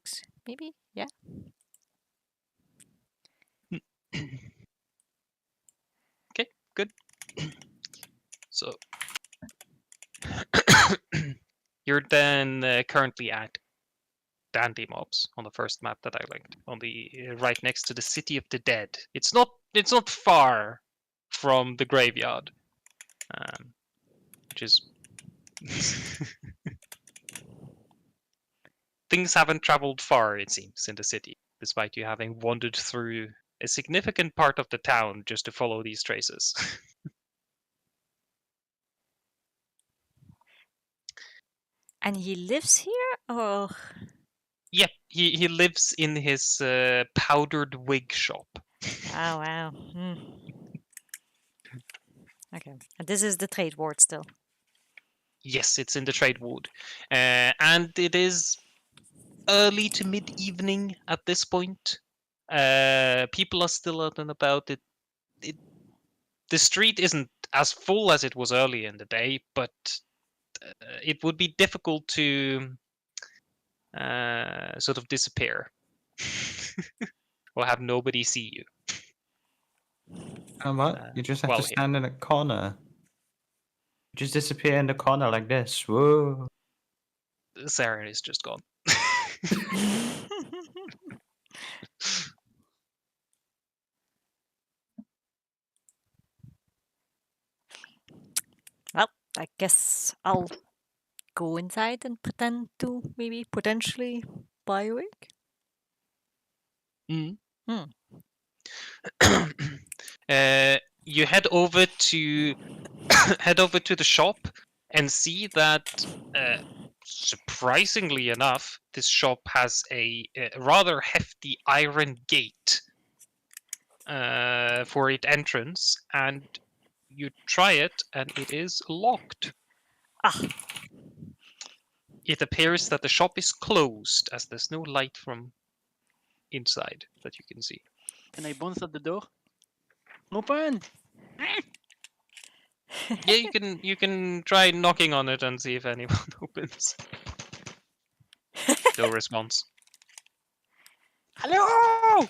works. Maybe? Yeah. Okay, good. So you're then currently at Dandy Mobs on the first map that I linked, on the right next to the City of the Dead. It's not far from the graveyard, which is things haven't traveled far, it seems, in the city, despite you having wandered through a significant part of the town just to follow these traces. And he lives here, or? Yep, he lives in his powdered wig shop. Oh, wow. Okay. And this is the trade ward still. Yes, it's in the trade ward. And it is early to mid-evening at this point. People are still out and about. The street isn't as full as it was early in the day, but it would be difficult to sort of disappear or have nobody see you. And what? You just have well, to stand in a corner. Just disappear in the corner like this. Whoa. Saren is just gone. Well, I guess I'll go inside and pretend to maybe potentially buy a wig. You head over to the shop and see that surprisingly enough, this shop has a rather hefty iron gate for its entrance, and you try it and it is locked. It appears that the shop is closed as there's no light from inside that you can see. Can I bounce at the door? Open! Yeah, you can try knocking on it and see if anyone opens. No response. Hello!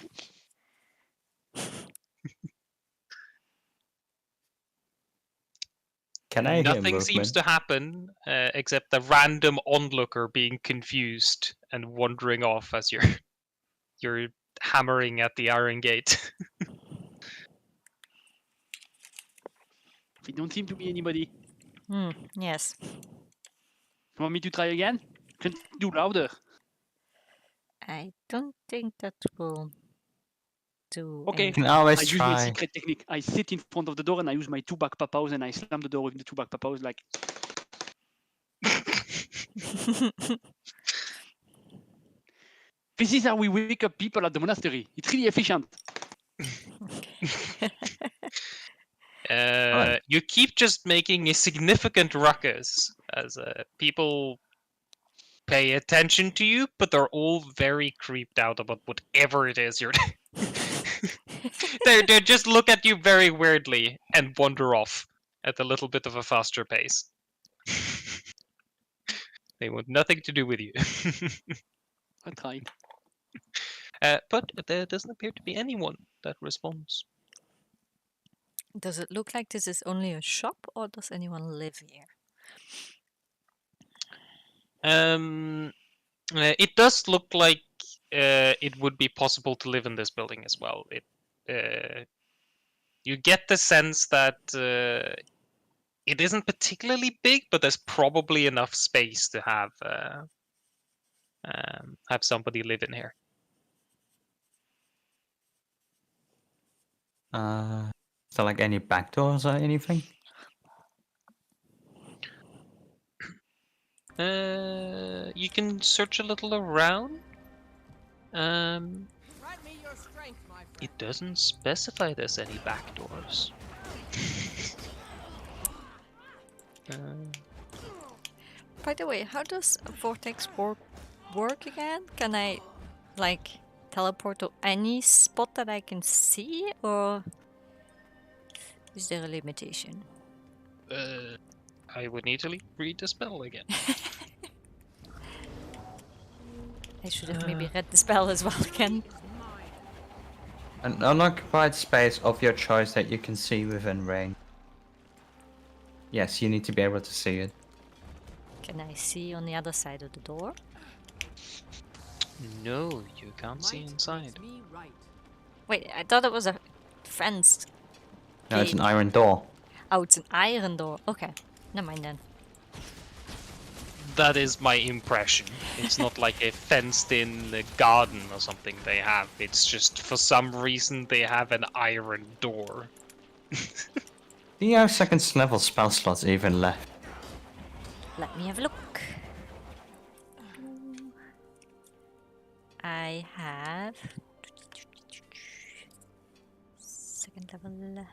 Can I hear Nothing seems to happen except a random onlooker being confused and wandering off as you're hammering at the iron gate. We don't seem to be anybody. Yes. Want me to try again? Can do louder. I don't think that will do. Okay. You can always I use my try. secret technique. I sit in front of the door and I use my two back papaws and I slam the door with the two back papaws like. This is how we wake up people at the monastery. It's really efficient. You keep just making a significant ruckus as people pay attention to you, but they're all very creeped out about whatever it is you're doing. they just look at you very weirdly and wander off at a little bit of a faster pace. They want nothing to do with you. I try. But there doesn't appear to be anyone that responds. Does it look like this is only a shop, or does anyone live here? It does look like it would be possible to live in this building as well. You get the sense that it isn't particularly big, but there's probably enough space to have somebody live in here. Is there like any back doors or anything? You can search a little around. It doesn't specify there's any back doors. By the way, how does Vortex work again? Can I, like, teleport to any spot that I can see, or is there a limitation? I would need to read the spell again. I should have maybe read the spell as well again. An unoccupied space of your choice that you can see within range. Yes, you need to be able to see it. Can I see on the other side of the door? No, you can't see inside. Wait, I thought it was a friend's No, it's an gate. iron door. Oh, it's an iron door. Okay, never mind then. That is my impression. It's not like a fenced-in garden or something they have. It's just for some reason they have an iron door. Do you have second level spell slots even left? Let me have a look. I have second level.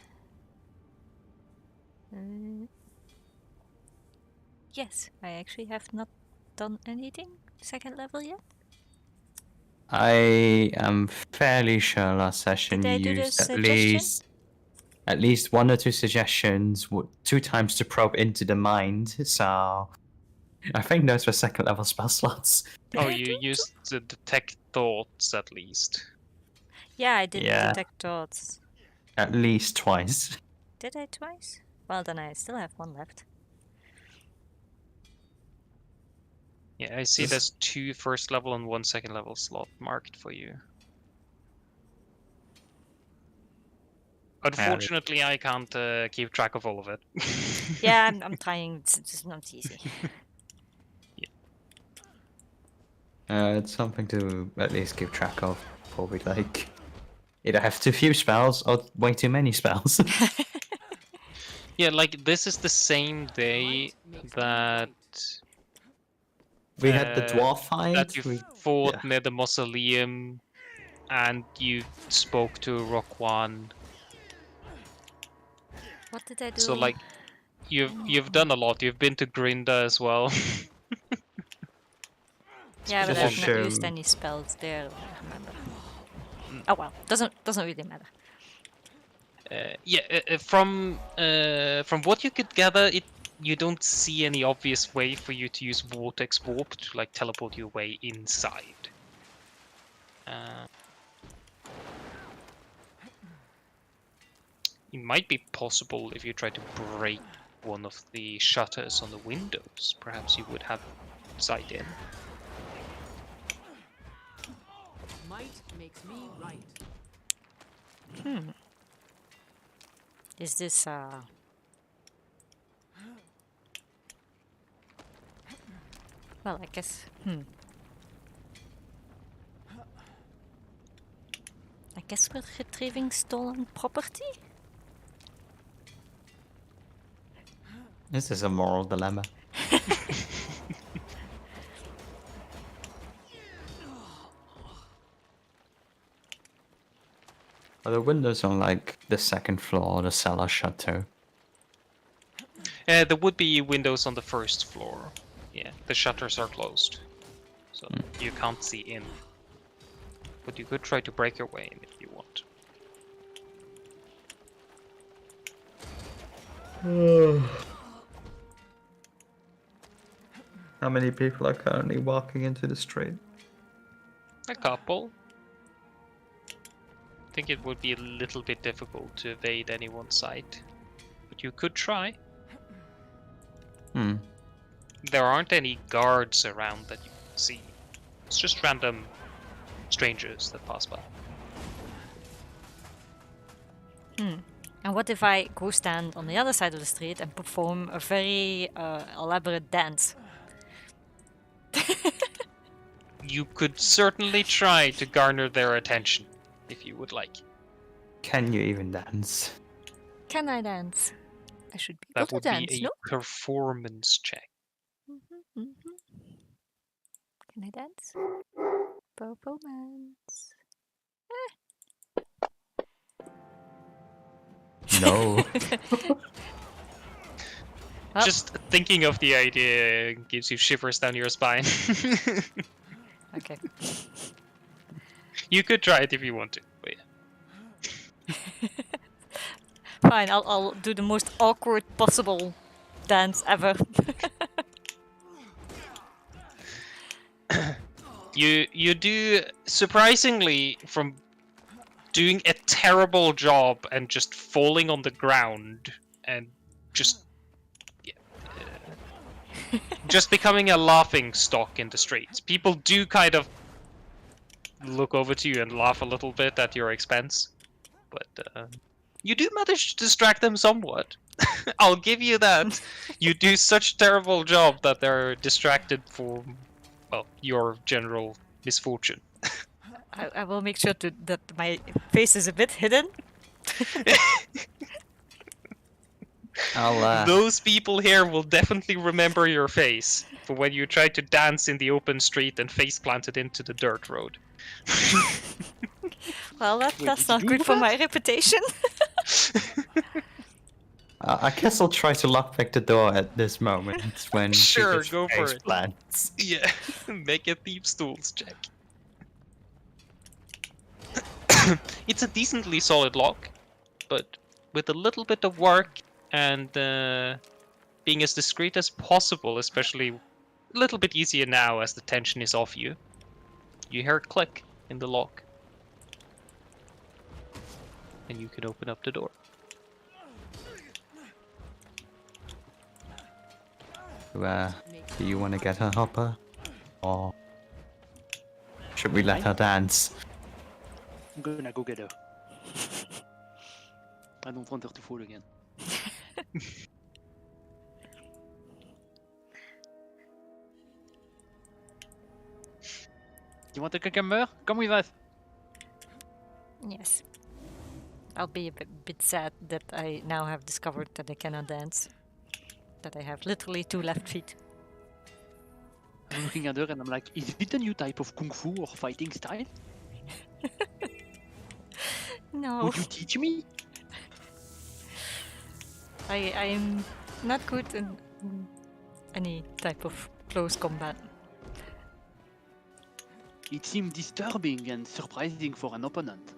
Yes, I actually have not done anything second level yet. I am fairly sure last session Did I you do the used at suggestion? least 1 or 2 suggestions, 2 times to probe into the mind. So I think those were second level spell slots. Oh, I you do used the detect thoughts at least. Yeah, I did Yeah. detect thoughts. At least twice. Did I twice? Well, then I still have one left. Yeah, I see there's 2 first level and 1 second level slot marked for you. Unfortunately, I can't keep track of all of it. Yeah, I'm trying. It's just not easy. It's something to at least keep track of. Probably like either have too few spells or way too many spells. Yeah, like this is the same day that we had the dwarf fight. that you fought yeah. near the mausoleum, and you spoke to Roquan. What did I do? So like, you've done a lot. You've been to Grinda as well. Yeah, but just I've a not show. used any spells there. I remember. Oh well, doesn't really matter. From what you could gather, you don't see any obvious way for you to use Vortex Warp to like teleport your way inside. It might be possible if you try to break one of the shutters on the windows. Perhaps you would have sight in. Might makes me right. Is this Well, I guess. I guess we're retrieving stolen property. This is a moral dilemma. Are the windows on like the second floor or the cellar shutter? There would be windows on the first floor. Yeah, the shutters are closed, so you can't see in. But you could try to break your way in if you want. How many people are currently walking into the street? A couple. I think it would be a little bit difficult to evade anyone's sight, but you could try. There aren't any guards around that you can see. It's just random strangers that pass by. And what if I go stand on the other side of the street and perform a very elaborate dance? You could certainly try to garner their attention, if you would like. Can you even dance? Can I dance? I should be That able would to dance, be a no? performance check. Can I dance? Performance. No. Well. Just thinking of the idea gives you shivers down your spine. Okay. You could try it if you want to, but yeah. Fine, I'll do the most awkward possible dance ever. You do surprisingly from doing a terrible job and just falling on the ground and just just becoming a laughing stock in the streets. People do kind of look over to you and laugh a little bit at your expense, but you do manage to distract them somewhat. I'll give you that. You do such a terrible job that they're distracted for, well, your general misfortune. I will make sure that my face is a bit hidden. I'll Those people here will definitely remember your face for when you tried to dance in the open street and face planted into the dirt road. Well, Wait, that's did you not do good for that? my reputation. I guess I'll try to lockpick the door at this moment when Sure, she go for face it. plants. Yeah, make a thieves' tools check. It's a decently solid lock, but with a little bit of work and being as discreet as possible, especially a little bit easier now as the tension is off you, you hear a click in the lock. And you can open up the door. Do you want to get her, Hopper? Or should we let her dance? I'm gonna go get her. I don't want her to fall again. You want a cucumber? Come with us. Yes. I'll be a bit sad that I now have discovered that I cannot dance. That I have literally 2 left feet. I'm looking at her and I'm like, is it a new type of kung fu or fighting style? No, Would you teach me? I'm not good in any type of close combat. It seemed disturbing and surprising for an opponent.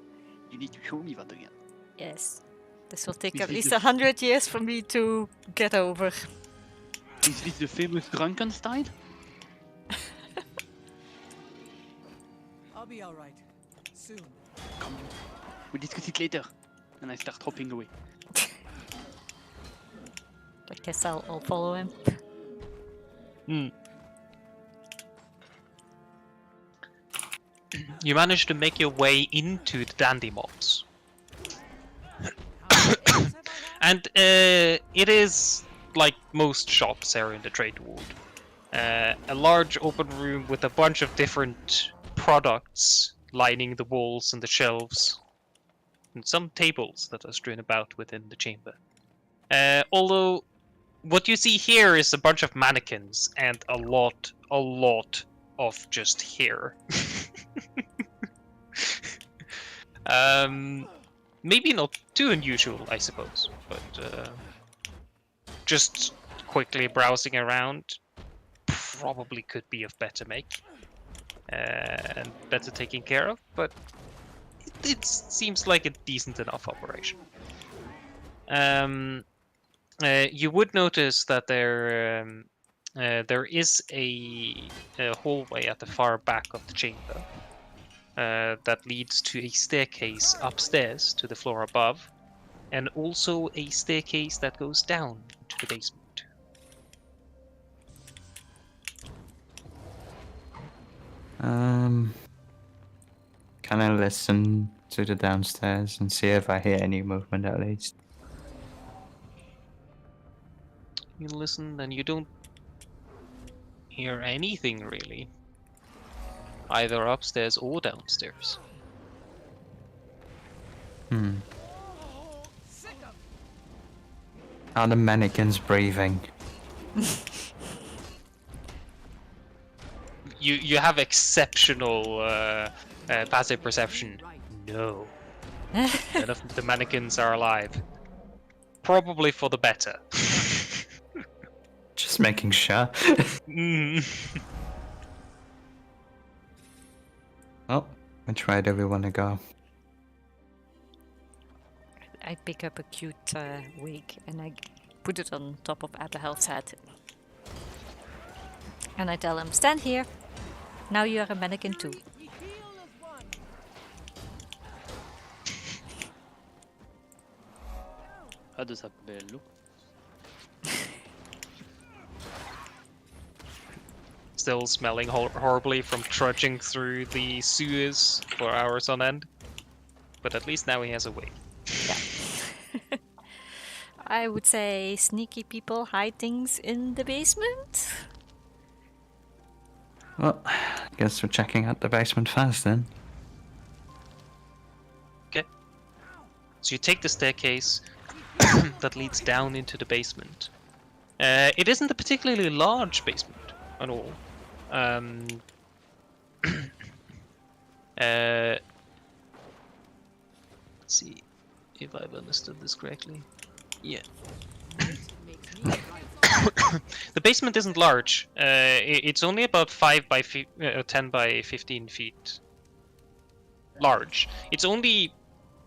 You need to show me that again. Yes. This will take Is at this least the- 100 years for me to get over. Is this the famous drunken style? I'll be all right. Soon. Come, we'll discuss it later. And I start hopping away. I guess I'll follow him. You manage to make your way into the dandy mobs. And it is like most shops here in the trade world. A large open room with a bunch of different products lining the walls and the shelves. And some tables that are strewn about within the chamber. Although what you see here is a bunch of mannequins and a lot of just hair. Maybe not too unusual, I suppose, but just quickly browsing around probably could be of better make and better taken care of, but it seems like a decent enough operation. You would notice that there is a hallway at the far back of the chamber that leads to a staircase upstairs to the floor above, and also a staircase that goes down to the basement. Can I listen to the downstairs and see if I hear any movement at least? You listen and you don't hear anything really, either upstairs or downstairs. Are the mannequins breathing? You have exceptional passive perception. No. None of the mannequins are alive. Probably for the better. Just making sure. Oh, which way do we want to go? I pick up a cute wig and I put it on top of Abigail's head. And I tell him, stand here. Now you are a mannequin too. We heal as one. How does that bell look? Still smelling horribly from trudging through the sewers for hours on end. But at least now he has a way. I would say sneaky people hide things in the basement. Well, I guess we're checking out the basement first then. Okay. So you take the staircase that leads down into the basement. It isn't a particularly large basement at all. Let's see if I've understood this correctly. Yeah. The basement isn't large. It's only about 10 by 15 feet large. It's only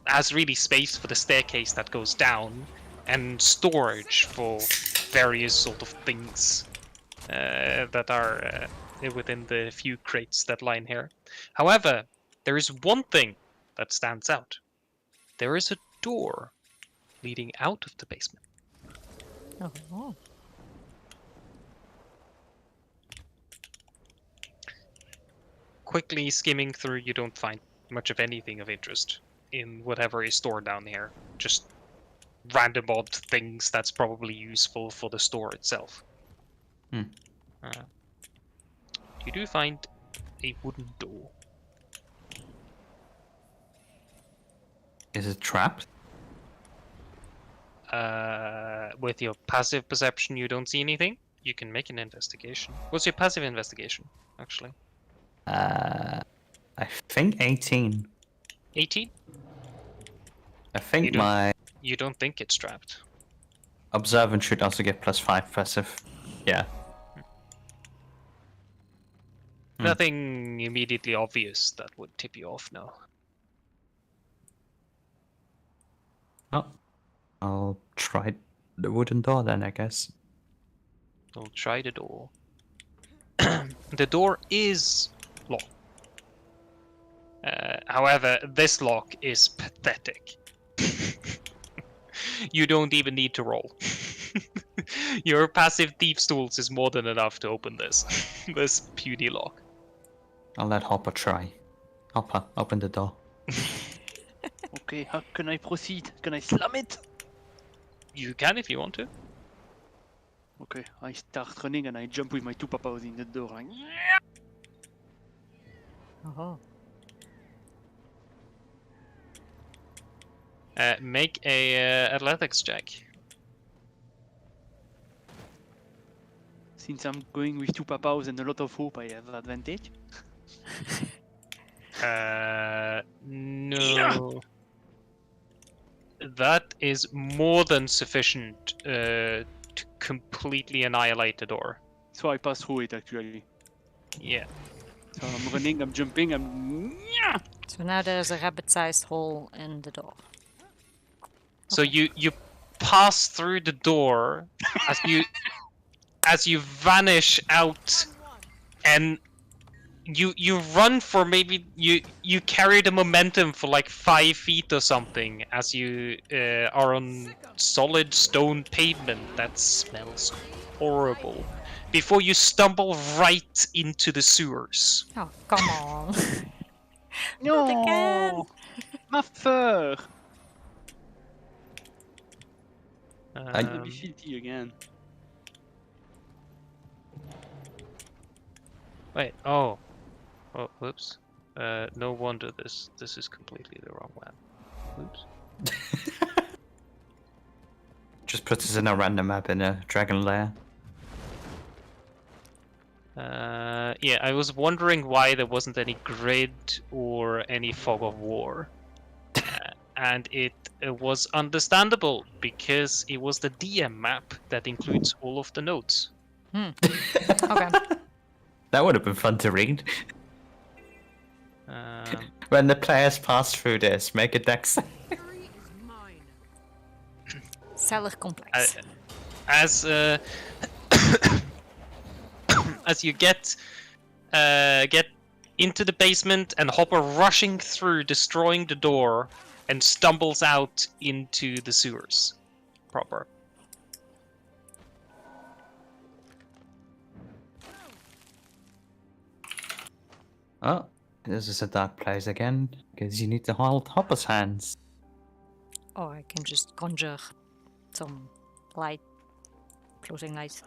has really space for the staircase that goes down and storage for various sort of things that are within the few crates that line here. However, there is one thing that stands out. There is a door leading out of the basement. Oh. Quickly skimming through, you don't find much of anything of interest in whatever is stored down here. Just random odd things that's probably useful for the store itself. Hmm. You do find a wooden door. Is it trapped? With your passive perception, you don't see anything. You can make an investigation. What's your passive investigation, actually? I think 18. 18? I think You don't- my You don't think it's trapped. observant should also get +5 passive. Yeah. Nothing immediately obvious that would tip you off, no. Oh. I'll try the wooden door then, I guess. We'll try the door. The door is locked. However, this lock is pathetic. You don't even need to roll. Your passive thief's tools is more than enough to open this puny lock. I'll let Hopper try. Hopper, open the door. Okay, how can I proceed? Can I slam it? You can if you want to. Okay, I start running and I jump with my 2 papaws in the door. Like, Oh. Make a athletics check. since I'm going with 2 papaws and a lot of hope, I have advantage. No. That is more than sufficient to completely annihilate the door. So I pass through it actually. Yeah. So I'm running, I'm jumping, So now there's a rabbit-sized hole in the door. So you pass through the door as you vanish out, and you run for maybe you carry the momentum for like 5 feet or something as you are on solid stone pavement that smells horrible before you stumble right into the sewers. Oh, come on. No, Not again. my fur. Um, It'll be filthy again. Wait. Oh, whoops. No wonder this is completely the wrong one. Oops. Just put us in a random map in a dragon lair. Yeah, I was wondering why there wasn't any grid or any fog of war. And it was understandable because it was the DM map that includes all of the notes. Okay. That would have been fun to read. When the players pass through this, make a dex. Cellar complex. As as you get get into the basement, and Hopper rushing through, destroying the door, and stumbles out into the sewers proper. Oh, this is a dark place again, because you need to hold Hopper's hands. Or I can just conjure some light, floating lights.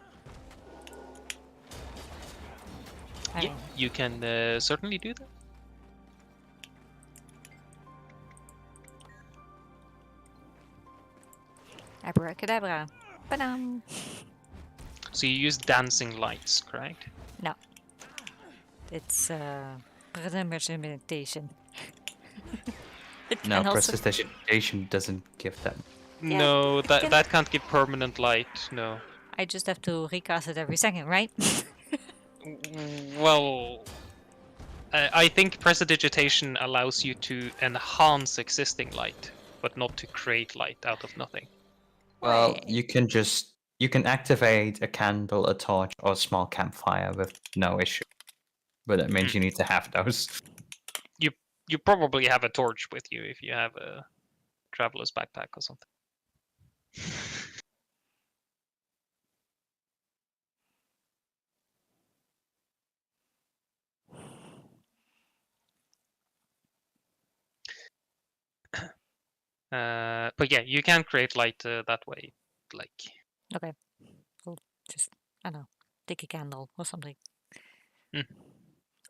I Yeah, mean, you can certainly do that. abracadabra. Ba-dum. So you use dancing lights, correct? No. It's prestidigitation. It No, can also... prestidigitation doesn't give that. Yeah, No, it that can- that can't give permanent light. No. I just have to recast it every second, right? Well, I think prestidigitation allows you to enhance existing light, but not to create light out of nothing. Well, Wait. you can activate a candle, a torch, or a small campfire with no issue. But that means you need to have those. You probably have a torch with you if you have a traveler's backpack or something. But yeah, you can create light that way. Like, Okay. We'll just, I don't know, take a candle or something. Mm.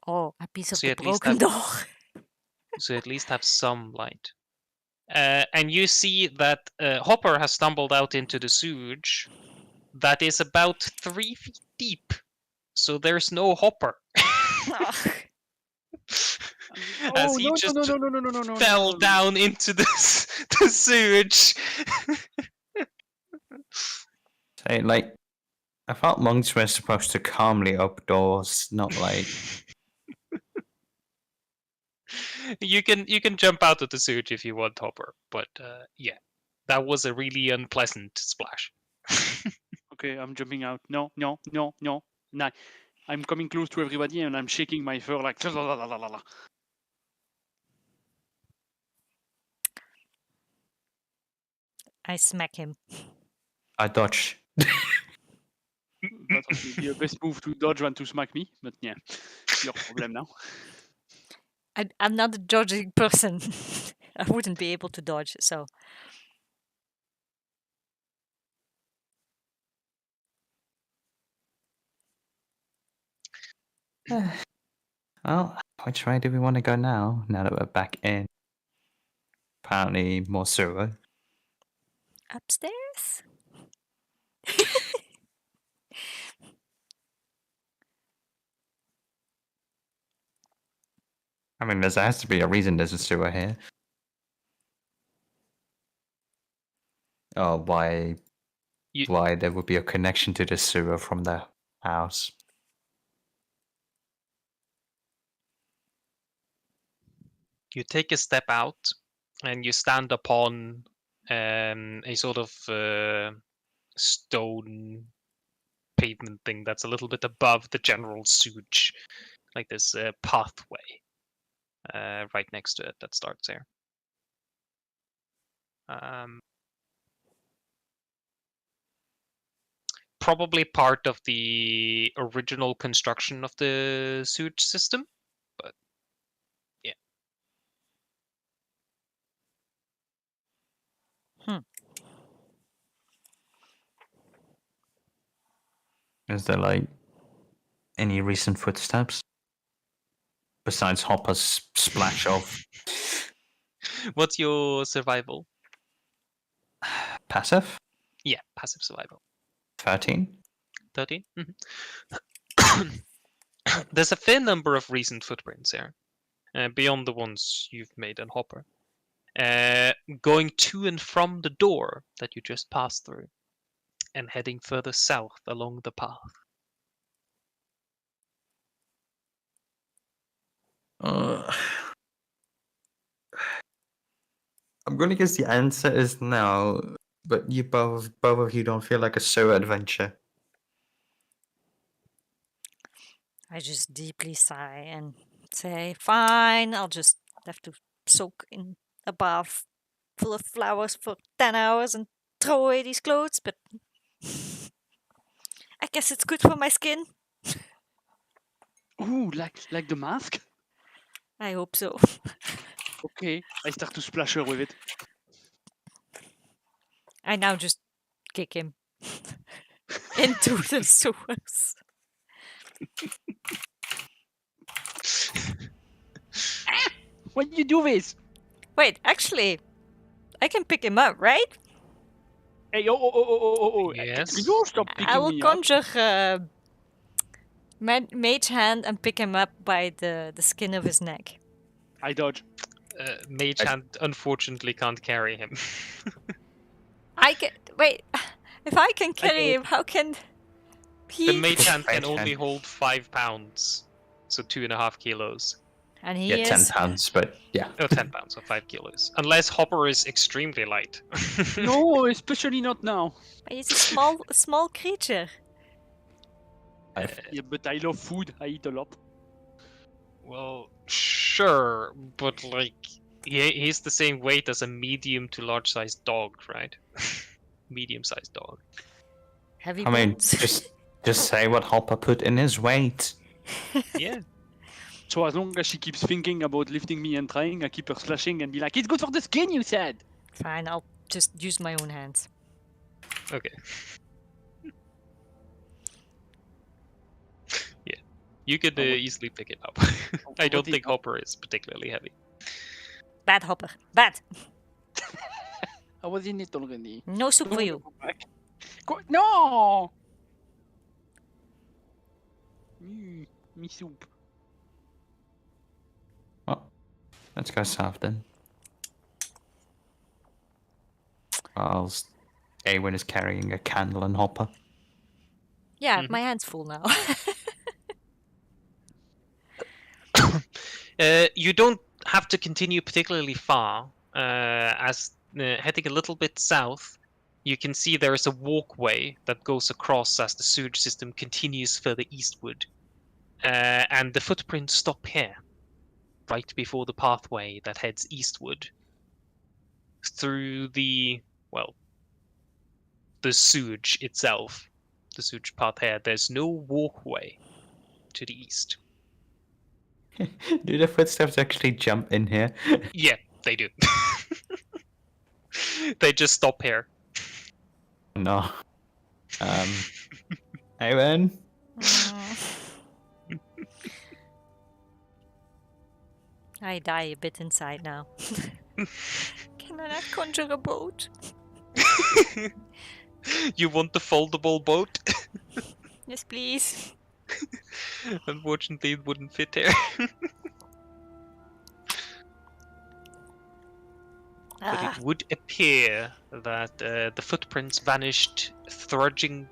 Oh, a piece of So the you at least broken have- door. so at least have some light. And you see that Hopper has stumbled out into the sewage that is about 3 feet deep. So there's no Hopper. As Oh he no, just no, no, no, no, no, no, no, fell no, no. down into the sewage. Say, like, I thought monks were supposed to calmly open doors, not like. You can jump out of the sewage if you want, Hopper, but yeah, that was a really unpleasant splash. Okay, I'm jumping out. No, no, no, no. Nah. I'm coming close to everybody and I'm shaking my fur like. I smack him. I dodge. That would be a best move to dodge than to smack me, but yeah, your problem now. I'm not a dodging person. I wouldn't be able to dodge, so... Well, which way do we want to go now? Now that we're back in. Apparently, more sewer. Upstairs? I mean, there has to be a reason there's a sewer here. Oh, why there would be a connection to the sewer from the house. You take a step out, and you stand upon a sort of stone pavement thing that's a little bit above the general sewage, like this pathway right next to it that starts there. Probably part of the original construction of the sewage system, but yeah. Is there, like, any recent footsteps? Besides Hopper's splash of What's your survival? passive? Yeah, passive survival. 13? 13? There's a fair number of recent footprints here, beyond the ones you've made in Hopper. Going to and from the door that you just passed through, and heading further south along the path. I'm gonna guess the answer is no, but you both of you don't feel like a sewer adventure. I just deeply sigh and say, fine, I'll just have to soak in a bath full of flowers for 10 hours and throw away these clothes, but I guess it's good for my skin. Ooh, like the mask? I hope so. Okay. I start to splash her with it. I now just kick him into the sewers. Why you do this? Wait, actually, I can pick him up, right? Hey, oh. Yes. You stop I picking will me up. conjure mage hand and pick him up by the skin of his neck. I dodge. Mage hand unfortunately can't carry him. I can wait. If I can carry do. him, how can The he? mage hand can Mage hand. only hold 5 pounds, so 2.5 kilos. And he Yeah, 10 is. pounds, but yeah. No, 10 pounds, so 5 kilos. Unless Hopper is extremely light. No, especially not now. He's a small creature. Yeah, but I love food. I eat a lot. Well, sure, but like, he's the same weight as a medium to large sized dog, right? Medium sized dog. Heavy I mean, bones. just say what Hopper put in his weight. Yeah. So as long as she keeps thinking about lifting me and trying, I keep her slashing and be like, "It's good for the skin, you said." Fine, I'll just use my own hands. Okay. Yeah. You could easily pick it up. I don't think Hopper is particularly heavy. Bad Hopper. Bad. I was in it already. No soup Don't for wanna you. go back. No! Me soup. Oh, let's go south then. Whilst Awen is carrying a candle and Hopper. Yeah, my hand's full now. You don't have to continue particularly far. As heading a little bit south, you can see there is a walkway that goes across as the sewage system continues further eastward. And the footprints stop here, right before the pathway that heads eastward. Through the sewage itself. The sewage path here, there's no walkway to the east. Do the footsteps actually jump in here? Yeah, they do. They just stop here. No. Awen? I die a bit inside now. Can I not conjure a boat? You want the foldable boat? Yes, please. Unfortunately, it wouldn't fit here. But it would appear that the footprints vanished, trudging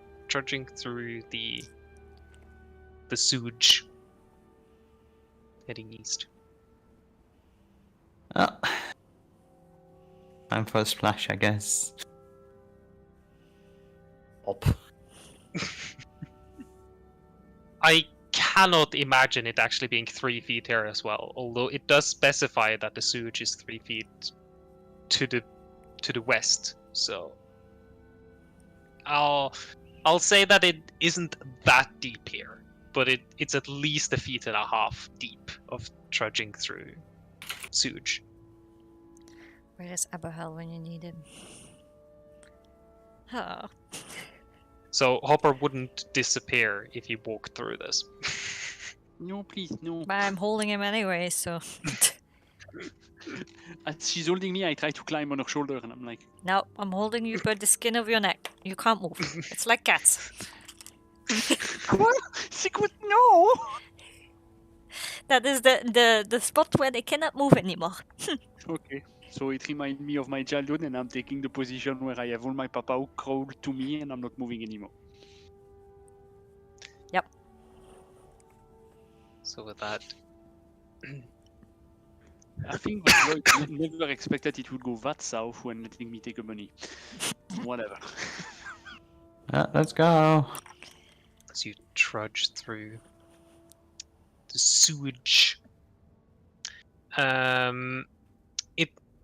through the sewage, heading east. Oh. Time for a splash, I guess. Up. I cannot imagine it actually being 3 feet here as well, although it does specify that the sewage is 3 feet to the west. So I'll say that it isn't that deep here, but it's at least 1.5 feet deep of trudging through sewage. Where is Aberhel when you need him? Oh. So Hopper wouldn't disappear if you walked through this. No, please, no. But I'm holding him anyway, so. As she's holding me, I try to climb on her shoulder, and I'm like, No, I'm holding you by the skin of your neck. You can't move. It's like cats. "What? Secret? No!" That is the spot where they cannot move anymore. Okay. So it reminds me of my childhood, and I'm taking the position where I have all my papa crawled to me, and I'm not moving anymore. Yep. So with that, I think that Lloyd never expected it would go that south when letting me take the money. Whatever. Let's go. as you trudge through the sewage.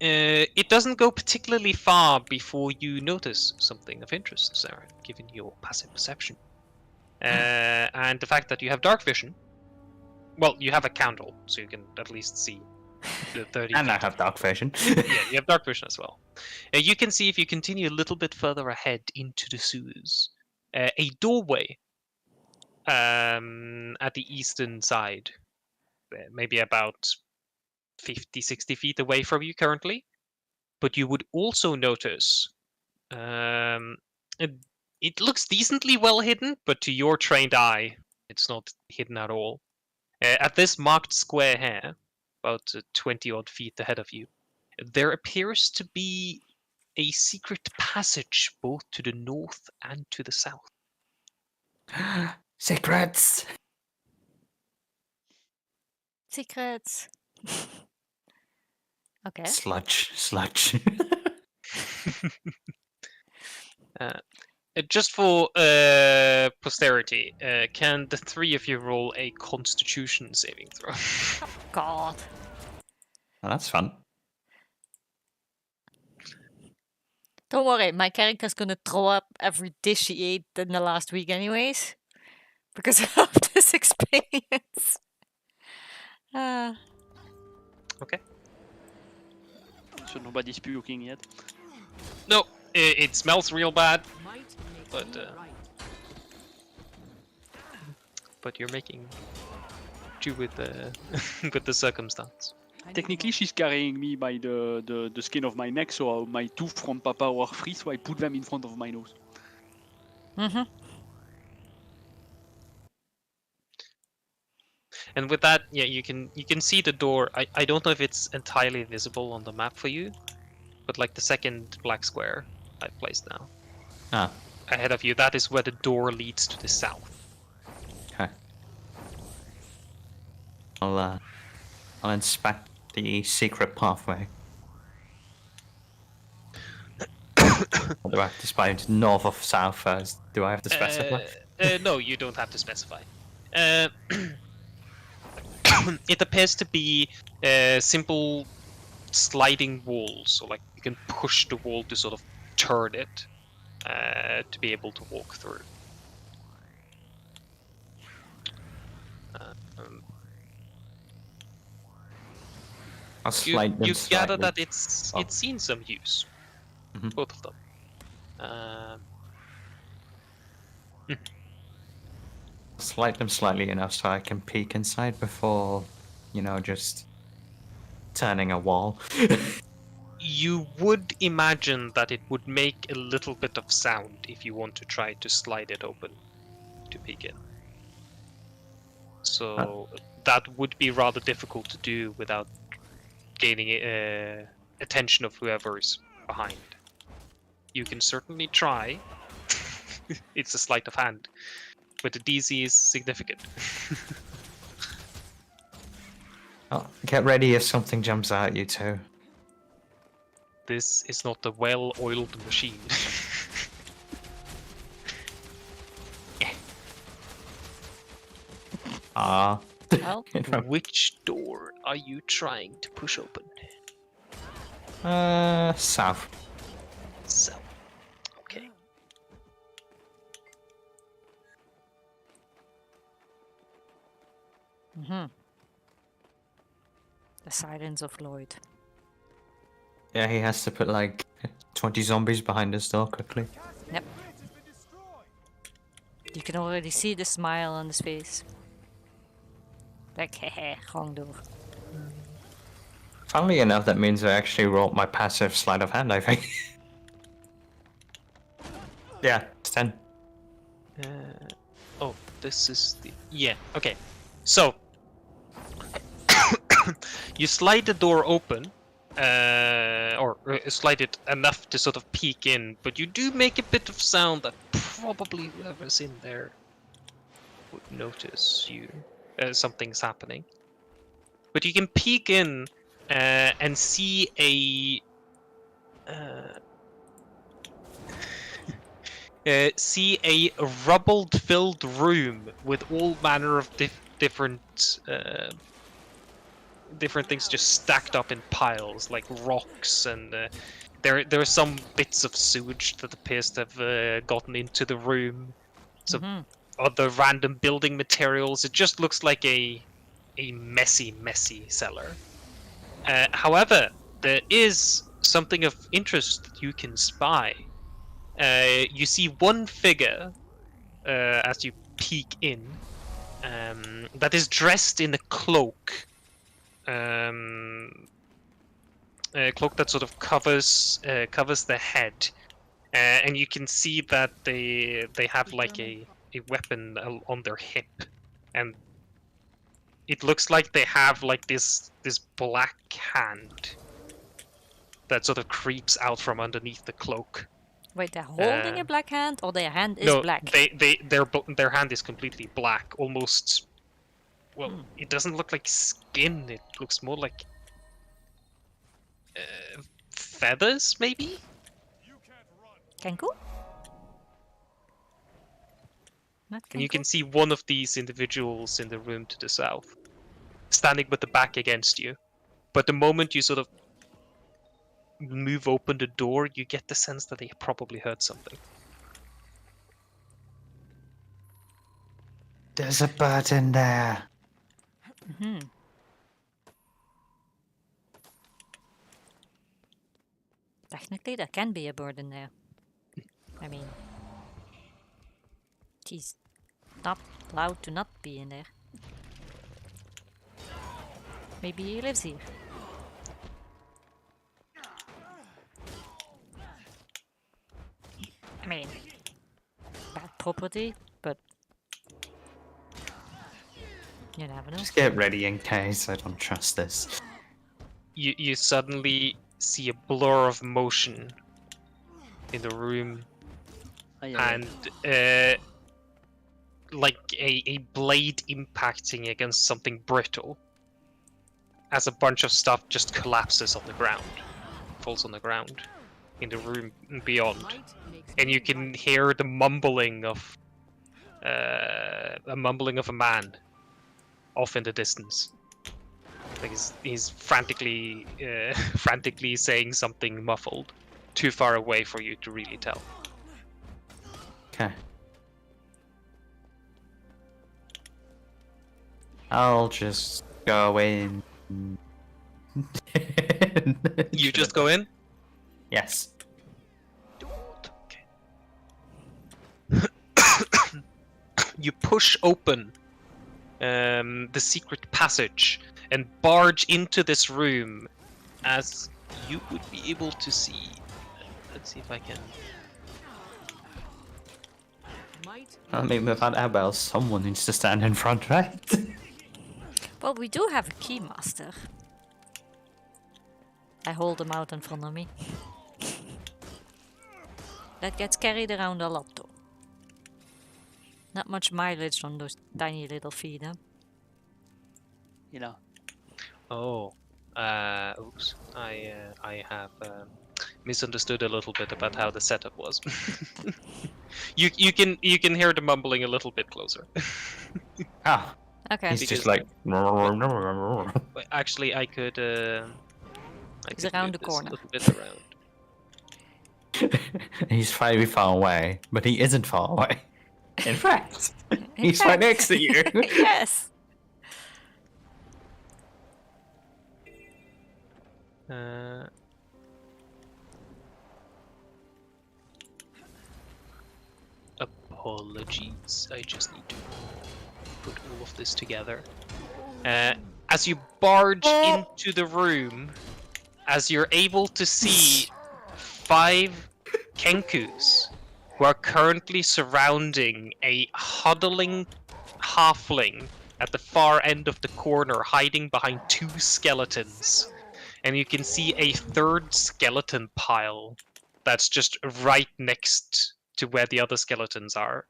It doesn't go particularly far before you notice something of interest, Sarah, given your passive perception. And the fact that you have dark vision. Well, you have a candle, so you can at least see the 30 And I feet. have dark vision. Yeah, you have dark vision as well. You can see if you continue a little bit further ahead into the sewers, a doorway at the eastern side, maybe about 50, 60 feet away from you currently. But you would also notice it looks decently well hidden, but to your trained eye, it's not hidden at all. At this marked square here, about 20 odd feet ahead of you, there appears to be a secret passage both to the north and to the south. Secrets! Secrets. Okay. Sludge. Just for posterity, can the three of you roll a Constitution saving throw? God. Oh, that's fun. Don't worry, my character's gonna throw up every dish he ate in the last week anyways. Because of this experience. Okay. So nobody's puking yet. No, it smells real bad, Might make But, you uh, right. but you're making do with the with the circumstance. I need Technically, more. she's carrying me by the skin of my neck, so my tooth from Papa are free, so I put them in front of my nose. Mm-hmm. And with that, yeah, you can see the door. I don't know if it's entirely visible on the map for you, but like the second black square I've placed now Ah, ahead of you, that is where the door leads to the south. okay. I'll inspect the secret pathway. Or do I have to specify north or south first? Do I have to specify? No, you don't have to specify. It appears to be simple sliding walls, so like you can push the wall to sort of turn it to be able to walk through. I'll slide them You gather slightly. that it's seen some use, Mhm. both of them. Slide them slightly enough so I can peek inside before, just turning a wall. You would imagine that it would make a little bit of sound if you want to try to slide it open to peek in. So that would be rather difficult to do without gaining attention of whoever is behind. You can certainly try. It's a sleight of hand, but the DC is significant. Oh, get ready if something jumps out at you too. This is not a well-oiled machine. Ah. Well, Which door are you trying to push open? South. So, okay. mm-hmm. The silence of Lloyd. Yeah, he has to put like 20 zombies behind his door quickly. Yep. You can already see the smile on his face. Like, hehe, wrong door. Funnily enough, that means I actually rolled my passive sleight of hand, I think. Yeah, it's 10. Oh, this is the... Yeah, okay. So, you slide the door open, or slide it enough to sort of peek in, but you do make a bit of sound that probably whoever's in there would notice you. Something's happening. But you can peek in and see a... see a rubble-filled room with all manner of different different things just stacked up in piles, like rocks, and there are some bits of sewage that appears to have gotten into the room. So other random building materials. It just looks like a messy cellar. However, there is something of interest that you can spy. You see one figure as you peek in that is dressed in a cloak. A cloak that sort of covers the head, and you can see that they have like a weapon on their hip, and it looks like they have like this black hand that sort of creeps out from underneath the cloak. Wait, they're holding a black hand, or their hand is No, black? their hand is completely black, almost. Well, it doesn't look like skin. It looks more like feathers, maybe. Kenku? Not And you Kenku? can see one of these individuals in the room to the south, standing with the back against you. But the moment you sort of move open the door, you get the sense that they probably heard something. There's a bird in there. Technically, there can be a bird in there. I mean, he's not allowed to not be in there. Maybe he lives here. I mean, bad property, but you never know. Just get ready in case I don't trust this. You suddenly see a blur of motion in the room, and like a blade impacting against something brittle, as a bunch of stuff just collapses on the ground, falls on the ground in the room beyond, and you can hear the mumbling of a man off in the distance. Like he's frantically saying something muffled, too far away for you to really tell. Okay. I'll just go in. You just go in? Yes. Okay. You push open the secret passage and barge into this room, as you would be able to see. Let's see if I can. I mean, without Abel, someone needs to stand in front, right? Well, we do have a keymaster. I hold him out in front of me. That gets carried around a lot, though. Not much mileage on those tiny little feet, huh? You know. Oh, oops. I have misunderstood a little bit about how the setup was. you can hear the mumbling a little bit closer. Ah, Okay. he's Because- just like. But actually, I could. He's around the move this corner. A little bit around. He's very far away, but he isn't far away. In fact, he's right next to you. Yes. Apologies. I just need to put all of this together. As you barge into the room, as you're able to see 5 Kenkus who are currently surrounding a huddling halfling at the far end of the corner, hiding behind 2 skeletons. And you can see a 3rd skeleton pile that's just right next to where the other skeletons are.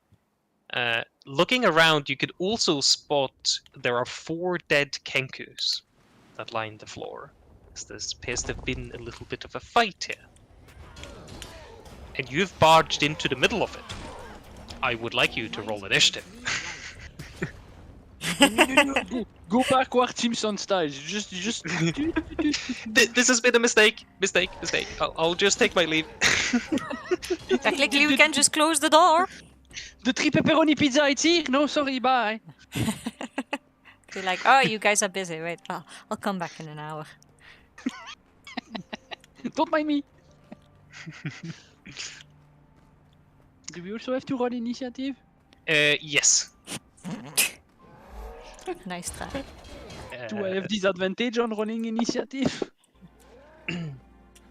Looking around, you could also spot there are 4 dead Kenkus that line the floor. There appears to have been a little bit of a fight here. And you've barged into the middle of it. I would like you to roll initiative. No. Go backward, Simpson style. Just. This has been a mistake. Mistake. I'll just take my leave. Technically, we can just close the door. The 3 pepperoni pizza, it's here. No, sorry, bye. Be like, oh, you guys are busy. Wait, I'll come back in an hour. Don't mind me. Do we also have to roll initiative? Yes. Nice try. Do I have disadvantage on rolling initiative?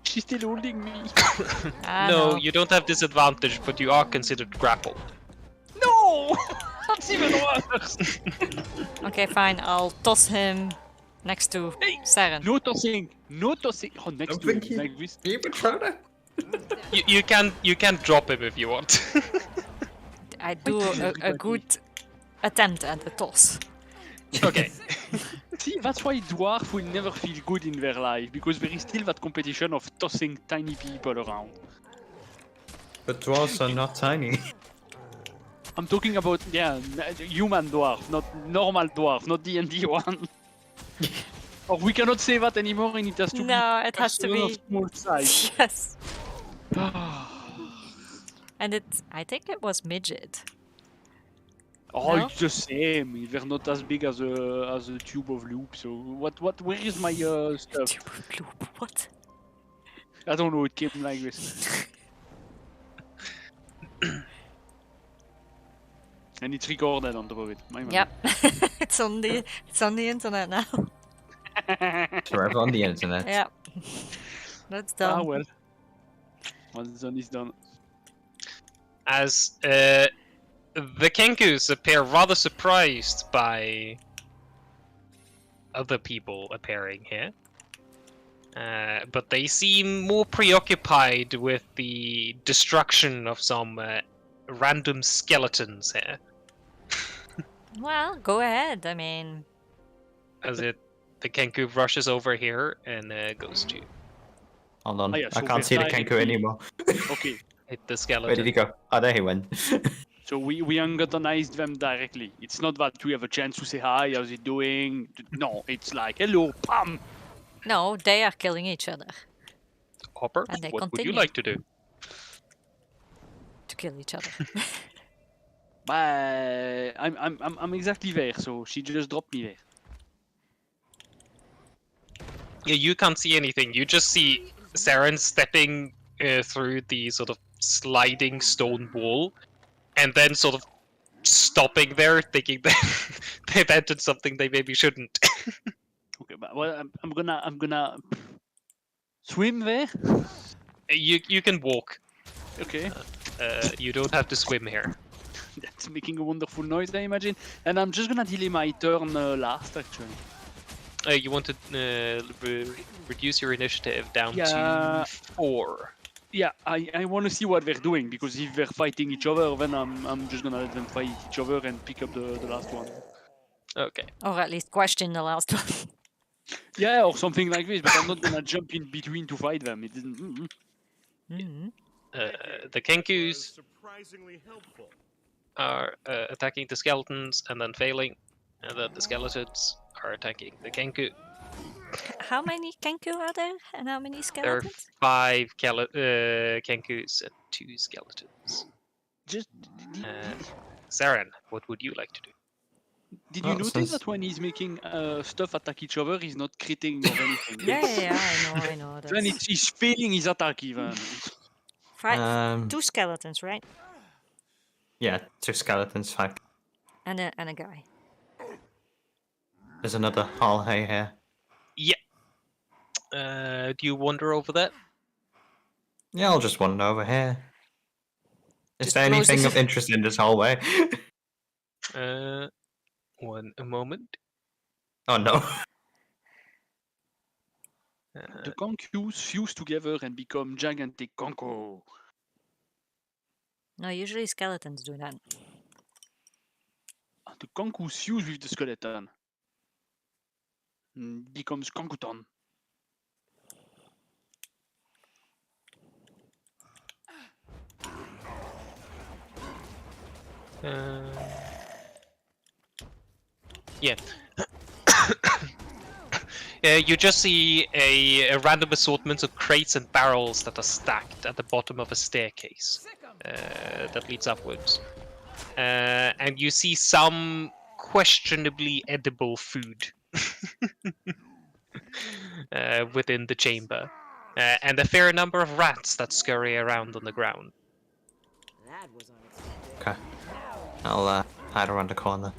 She's still holding me. No, you don't have disadvantage, but you are considered grappled. No! That's even worse. Okay, fine. I'll toss him next to Saren. No tossing. No tossing. Oh, next to him, like this. Even try to. You can drop him if you want. I do a good attempt at the toss. Okay. See, that's why dwarf will never feel good in their life, because there is still that competition of tossing tiny people around. But dwarves are not tiny. I'm talking about, human dwarf, not normal dwarf, not DnD one. Or we cannot say that anymore, and it has to be. No, it has to person of be. small size. Yes. And I think it was midget. Oh, No? it's the same. They're not as big as a tube of loop. So where is my stuff? Tube of loop. What? I don't know. It came like this. And it's recorded on top of it. My man. Yep. it's on the internet now. It's forever on the internet. Yep. That's Ah done. well. What's done is done. As the Kenkus appear rather surprised by other people appearing here. But they seem more preoccupied with the destruction of some random skeletons here. Well, go ahead. I mean, The Kenku rushes over here and goes to Hold on, Oh, yeah, I so can't see the we're Kenku directly- anymore. Okay. hit the Where skeleton. did he go? Oh, there he went. So we antagonized them directly. It's not that we have a chance to say hi, how's it doing? No, it's like hello, pam. no, they are killing each other Hopper, And they what would you continue. like to do? to kill each other. But I'm exactly there. So she just dropped me there. Yeah, you can't see anything. You just see Saren stepping through the sort of sliding stone wall, and then sort of stopping there, thinking that they've entered something they maybe shouldn't. Okay, but well, I'm gonna swim there. You can walk. Okay, You don't have to swim here. that's making a wonderful noise, I imagine. And I'm just gonna delay my turn last, actually. You want to reduce your initiative down Yeah. to 4. Yeah, I want to see what they're doing, because if they're fighting each other, then I'm just gonna let them fight each other and pick up the last one. Okay. Or at least question the last one. Yeah, or something like this, but I'm not gonna jump in between to fight them. It isn't. Mm-hmm. The Kenkus Surprisingly helpful. are attacking the skeletons and then failing, and then the skeletons are attacking the Kenku. How many Kenku are there? And how many There are skeletons? 5 Kenkus and 2 skeletons. Just Saren, what would you like to do? did you Oh, notice since- that when he's making stuff attack each other, he's not critting or anything? Yeah, I know. Then That's... he's failing his attack even. Five, 2 skeletons, right? Yeah, 2 skeletons, 5. And a guy. There's another hall hay here. Yeah. Do you wander over that? Yeah, I'll just wander over here. Is Just there close anything it. of interest in this hallway? A moment. Oh no. The conkus fuse together and become gigantic conko. No, usually skeletons do that. The conkus fuse with the skeleton. Becomes conkuton. Yeah. You just see a random assortment of crates and barrels that are stacked at the bottom of a staircase that leads upwards. And you see some questionably edible food within the chamber. And a fair number of rats that scurry around on the ground. That was unexpected. Okay. I'll hide around the corner.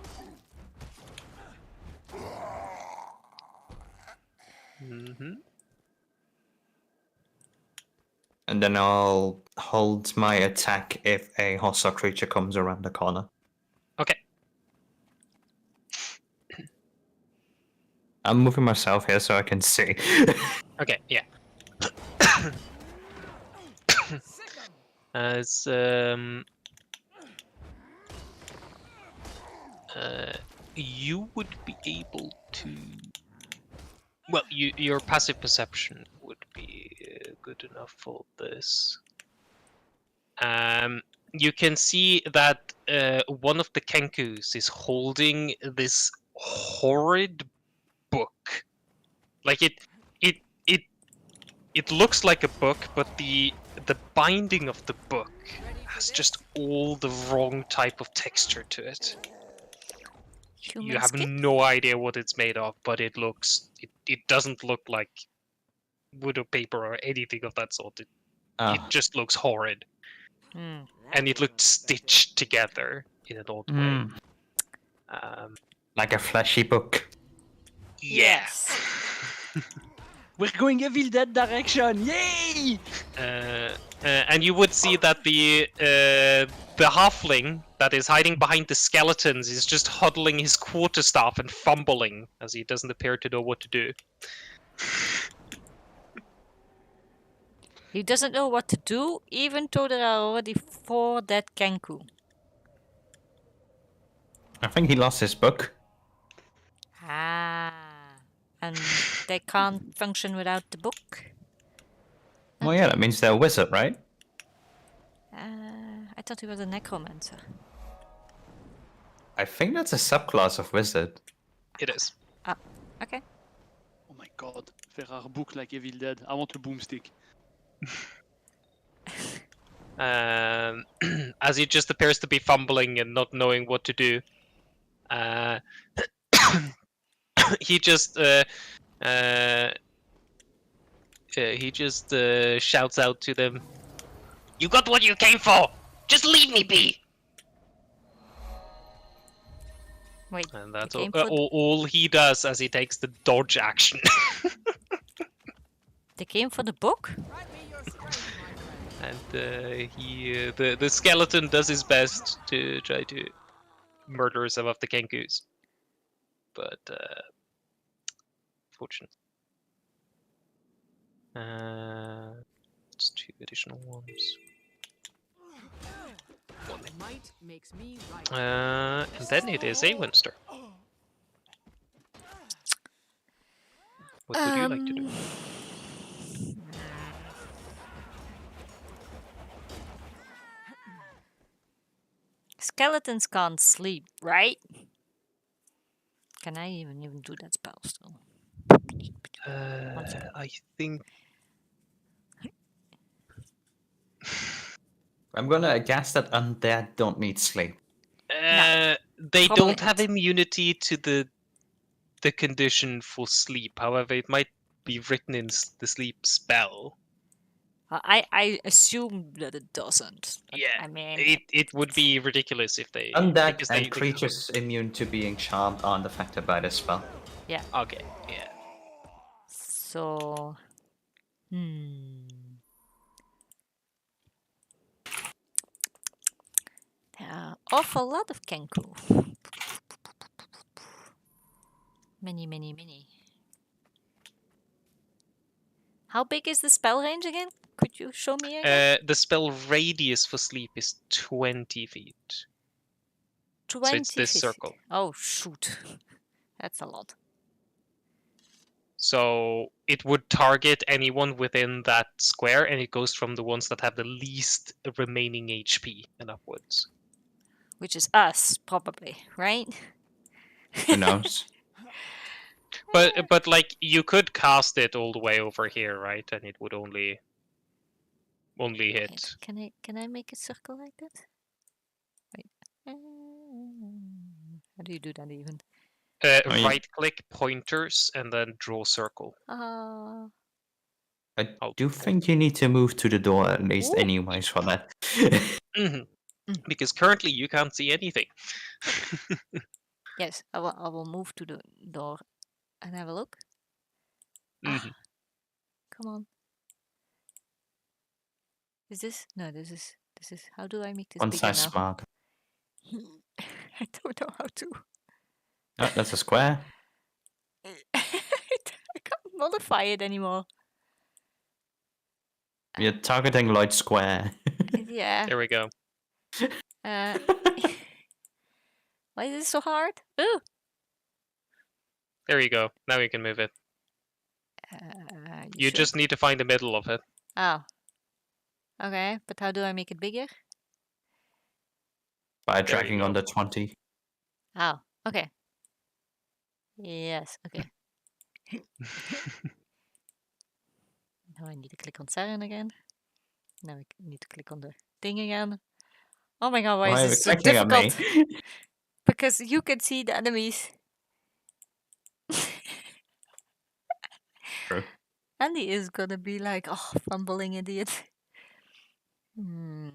Mm-hmm. And then I'll hold my attack if a hostile creature comes around the corner. Okay. I'm moving myself here so I can see. Okay, yeah. As you would be able to. Well, your passive perception would be good enough for this. You can see that one of the Kenkus is holding this horrid book. Like it looks like a book, but the binding of the book has just all the wrong type of texture to it. Human You have skin? no idea what it's made of, but it doesn't look like wood or paper or anything of that sort. It just looks horrid. Hmm. And it looked stitched together in an odd way. Like a fleshy book. Yes. We're going Evil Dead direction! Yay! And you would see that the halfling that is hiding behind the skeletons is just huddling his quarterstaff and fumbling as he doesn't appear to know what to do. He doesn't know what to do, even though there are already 4 dead Kenku. I think he lost his book. Ah. And they can't function without the book? Well, yeah, that means they're a wizard, right? I thought he was a necromancer. I think that's a subclass of wizard. It is. Ah, okay. Oh my god, there are books like Evil Dead. I want a boomstick. As he just appears to be fumbling and not knowing what to do. He just shouts out to them, "You got what you came for! Just leave me be!" Wait, And that's you all, came for all he does as he takes the dodge action. they came for the book? And the skeleton does his best to try to murder some of the Kenkus. But fortunately. It's 2 additional ones. Might makes me right. And then it is a Winster. What would you like to do? Skeletons can't sleep, right? Can I even do that spell still? I think I'm gonna guess that undead don't need sleep. they probably don't have not. immunity to the condition for sleep. However, it might be written in the sleep spell. I assume that it doesn't. But Yeah, I mean, it would be ridiculous if they Undead because and creatures immune to being charmed aren't affected by this spell. Okay, yeah. so. There are awful lot of Kenku. Many, many, many. How big is the spell range again? Could you show me again? The spell radius for sleep is 20 feet. 20 so it's this feet. circle. Oh, shoot. That's a lot. So it would target anyone within that square, and it goes from the ones that have the least remaining HP and upwards. Which is us, probably, right? Who knows? But like you could cast it all the way over here, right? And it would only Wait, hit. can I make a circle like that? Wait. How do you do that even? Oh, yeah. Right click pointers and then draw circle. Ah. I Oh, do think you need to move to the door at least, Ooh. anyways, for that. Mhm. Mm. Because currently you can't see anything. Yes, I will move to the door and have a look. Mhm. Come on. Is this? No, this is. How do I make this One bigger size now? smart. I don't know how to. Oh, that's a square. I can't modify it anymore. You're targeting Lloyd Square. Yeah. There we go. Uh, why is it so hard? Ooh. There you go. Now you can move it. You Sure? just need to find the middle of it. Oh. Okay, but how do I make it bigger? By There you dragging go. on the 20. Oh, okay. Yes, okay. Now I need to click on Saren again. Now I need to click on the thing again. Oh my god, why Why is are you this so clicking on me? difficult? Because you can see the enemies. True. Andy is gonna be like, oh, fumbling idiot. Hmm.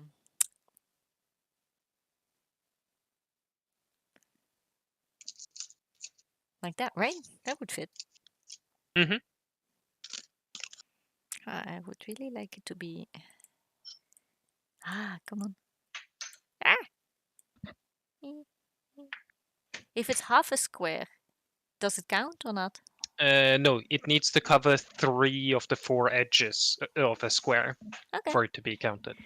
Like that, right? That would fit. Mhm. I would really like it to be. Ah, come on. Ah! If it's half a square, does it count or not? No, it needs to cover 3 of the 4 edges of a square Okay. for it to be counted.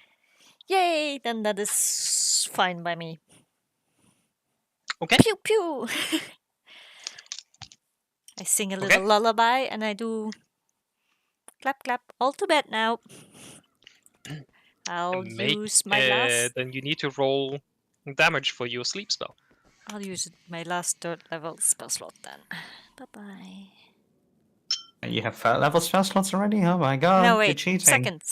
Yay! Then that is fine by me. Okay. Pew pew! I sing a little Okay. lullaby and I do clap clap. All to bed now. I'll use my last. Then you need to roll damage for your sleep spell. I'll use my last 3rd level spell slot then. Bye bye. You have 3rd level spell slots already? Oh my god, No you're wait, cheating. second.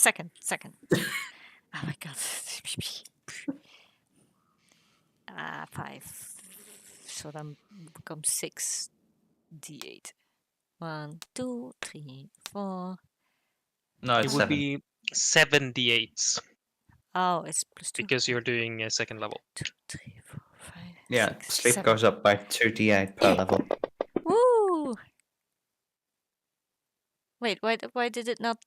Oh my god. 5. So then becomes 6 d8. 1, 2, 3, 4. No, It it's would 7. be 7 d8s Oh, it's plus 2. because you're doing a 2nd level. 2, 3, 4, 5. Yeah, 6, sleep 7. goes up by 2d8 per level. Woo! Wait, why did it not?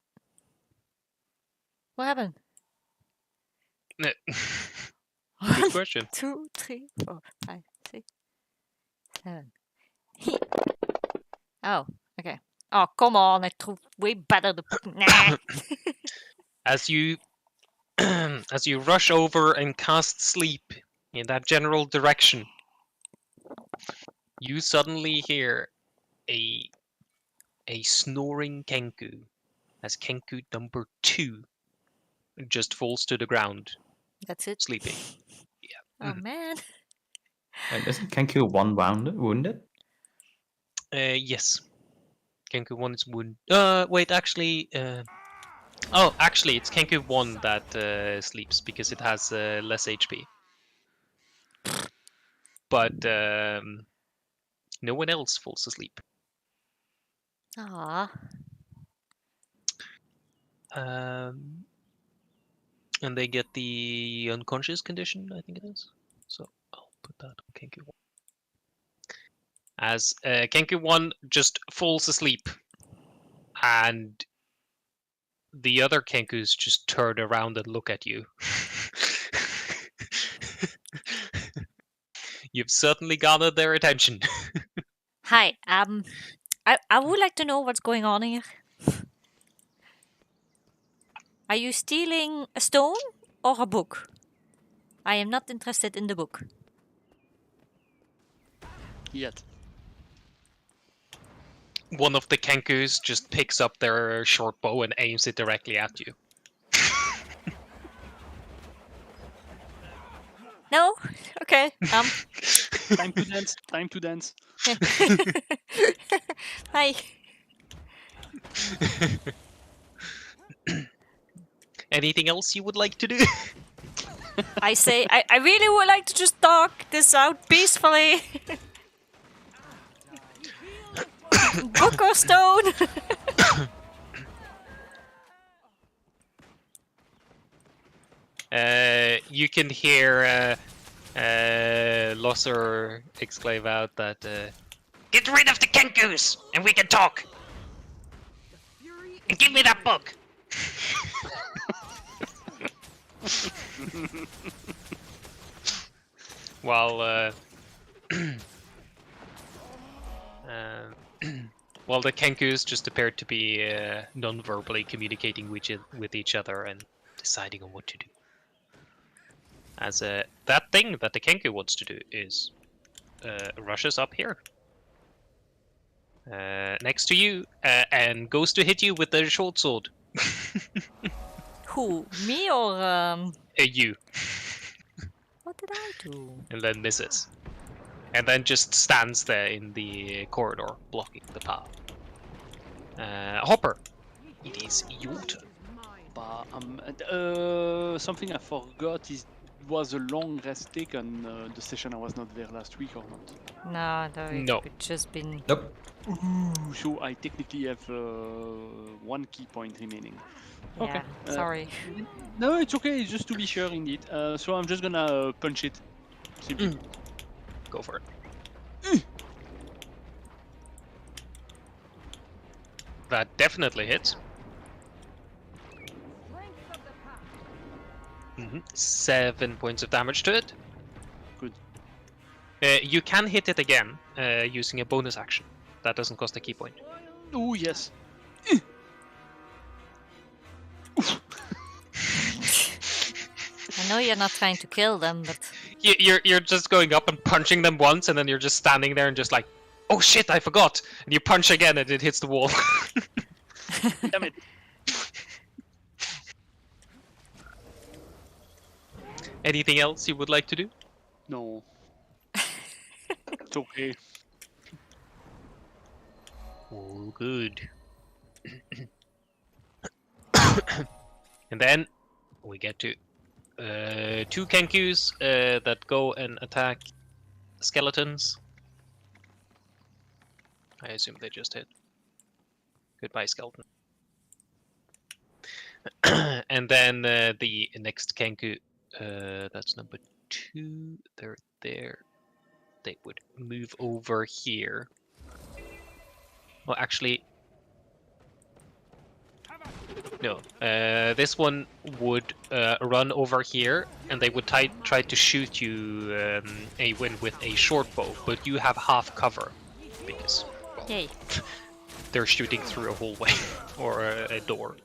What happened? Good question. 2, 3, 4, 5, 6, 7. Oh, okay. Oh, come on! I threw way better the. Nah. As you as you rush over and cast sleep in that general direction, you suddenly hear a snoring Kenku as Kenku number 2 just falls to the ground, That's it. sleeping. Oh man. Wait, isn't Kenku 1 wounded? Yes. Kenku 1 is wounded. Wait, actually, actually, it's Kenku 1 that sleeps because it has less HP. But no one else falls asleep. Ah. And they get the unconscious condition, I think it is. So I'll put that on Kenku 1. As Kenku 1 just falls asleep, and the other Kenkus just turn around and look at you. You've certainly gathered their attention. Hi. I would like to know what's going on here. Are you stealing a stone or a book? I am not interested in the book. Yet. One of the Kenkus just picks up their short bow and aims it directly at you. No? Okay. Time to dance. Time to dance. Hi. Anything else you would like to do? I say, I really would like to just talk this out peacefully. Book or stone? You can hear Losser exclaim out that get rid of the Kenkus and we can talk. Fury And give me that book. While while the Kenkus just appeared to be non-verbally communicating with each other and deciding on what to do. As that thing that the Kenku wants to do is rushes up here next to you and goes to hit you with the short sword. Who? Me or You, what did I do? and then misses. And then just stands there in the corridor, blocking the path. Hopper, it is your turn. But something I forgot is was a long rest taken the session I was not there last week or not. No, No. it's just been. Nope. Ooh, so I technically have 1 key point remaining. Okay. Yeah, sorry. No, it's okay. Just to be sure, indeed. So I'm just gonna punch it. Simply. Go for it. That definitely hits. 7 points of damage to it. Good. You can hit it again using a bonus action. That doesn't cost a key point. Oh yes. I know you're not trying to kill them, but You're just going up and punching them once, and then you're just standing there and just like, oh shit, I forgot. And you punch again, and it hits the wall. Damn it. Anything else you would like to do? No. It's okay. Oh, good. And then we get to 2 Kenkus that go and attack skeletons. I assume they just hit. Goodbye, skeleton. And then the next Kenku, that's number 2. They're there. They would move over here. Well, actually, no. This one would run over here, and they would try to shoot you, Awen, with a short bow, but you have half cover because yay. they're shooting through a hallway or a door.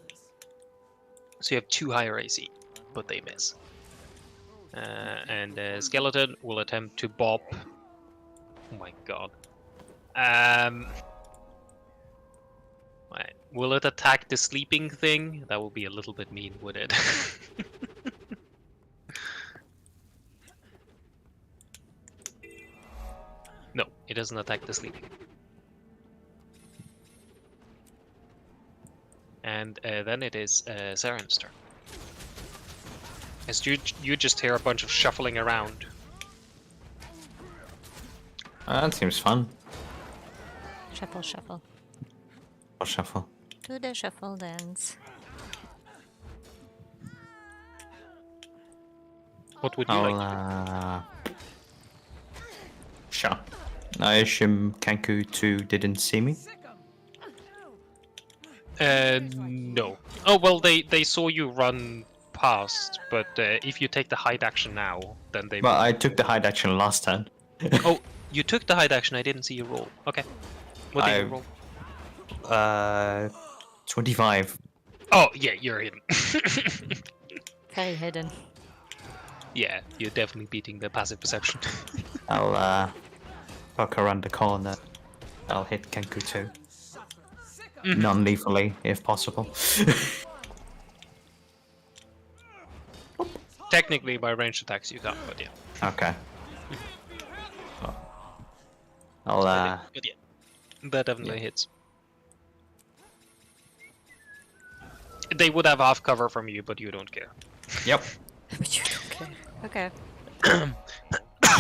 So you have 2 higher AC, but they miss. And skeleton will attempt to bop. Oh my god. Right. Will it attack the sleeping thing? That would be a little bit mean, would it? No, it doesn't attack the sleeping. And then it is Zaren's turn. As you just hear a bunch of shuffling around. That seems fun. Shuffle, shuffle. I'll shuffle. Do the shuffle dance. What would you I'll, like? Sure. I assume Kanku 2 didn't see me. No. Oh well, they saw you run past, but if you take the hide action now, then they. Well, I took the hide action last turn. Oh, you took the hide action. I didn't see you roll. Okay. What did you roll? 25. Oh yeah, you're hidden. Very hidden. Yeah, you're definitely beating the passive perception. I'll poke around the corner. I'll hit Kenku 2. Non-lethally, if possible. Technically, by ranged attacks you can't, but yeah. Okay. I'll But yeah, that definitely Yeah. hits. They would have half cover from you, but you don't care. Yep. But you don't care. Okay.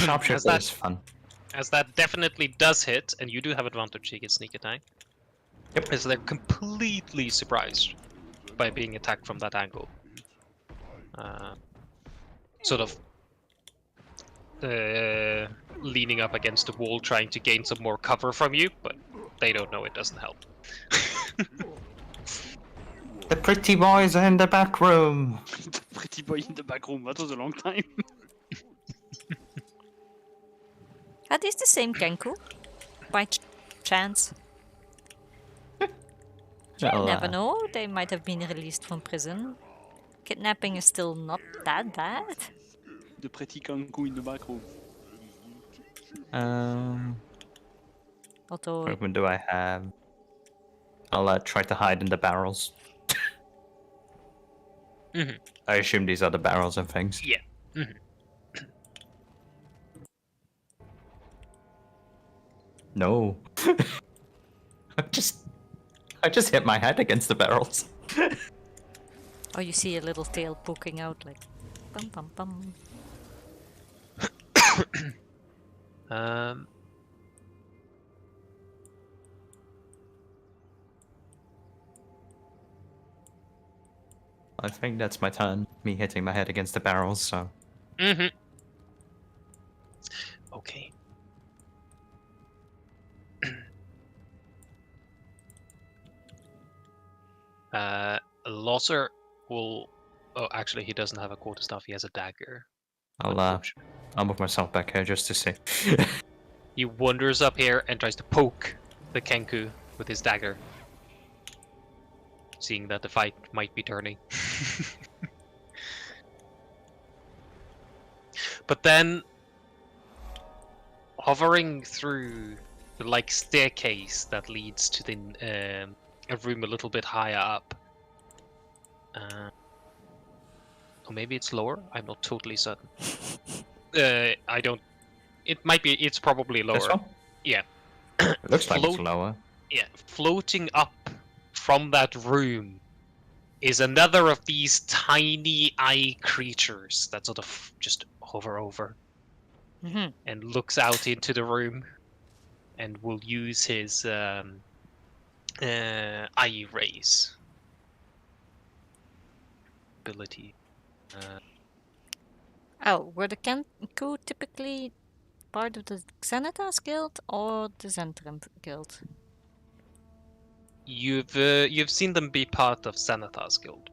Sharpshooter is fun. As that definitely does hit, and you do have advantage against sneak attack. Yep. As they're completely surprised by being attacked from that angle. Sort of leaning up against the wall, trying to gain some more cover from you, but they don't know it doesn't help. The pretty boys are in the back room. The pretty boy in the back room. That was a long time. Are these the same Kenku? By chance? You Well, never know. They might have been released from prison. Kidnapping is still not that bad. The pretty kangaroo in the back room. Although, What weapon do I have? I'll try to hide in the barrels. Mhm. I assume these are the barrels and things. Yeah. Mhm. No. I just hit my head against the barrels. oh, you see a little tail poking out, like, bum bum bum. Um, I think that's my turn. Me hitting my head against the barrels, so. Okay. Losser will. Oh, actually, he doesn't have a quarterstaff. He has a dagger. I'll move myself back here just to see. He wanders up here and tries to poke the Kenku with his dagger, seeing that the fight might be turning. But then, hovering through the staircase that leads to the a room a little bit higher up. Or maybe it's lower. I'm not totally certain. I don't. It might be. It's probably lower. This one? Yeah. It looks like it's Float- lower. Yeah, floating up from that room is another of these tiny eye creatures that sort of just hover over Mhm. and looks out into the room and will use his eye rays ability. Oh, were the Kenku typically part of the Xanatas Guild or the Zentrum Guild? You've seen them be part of Xanatar's guild.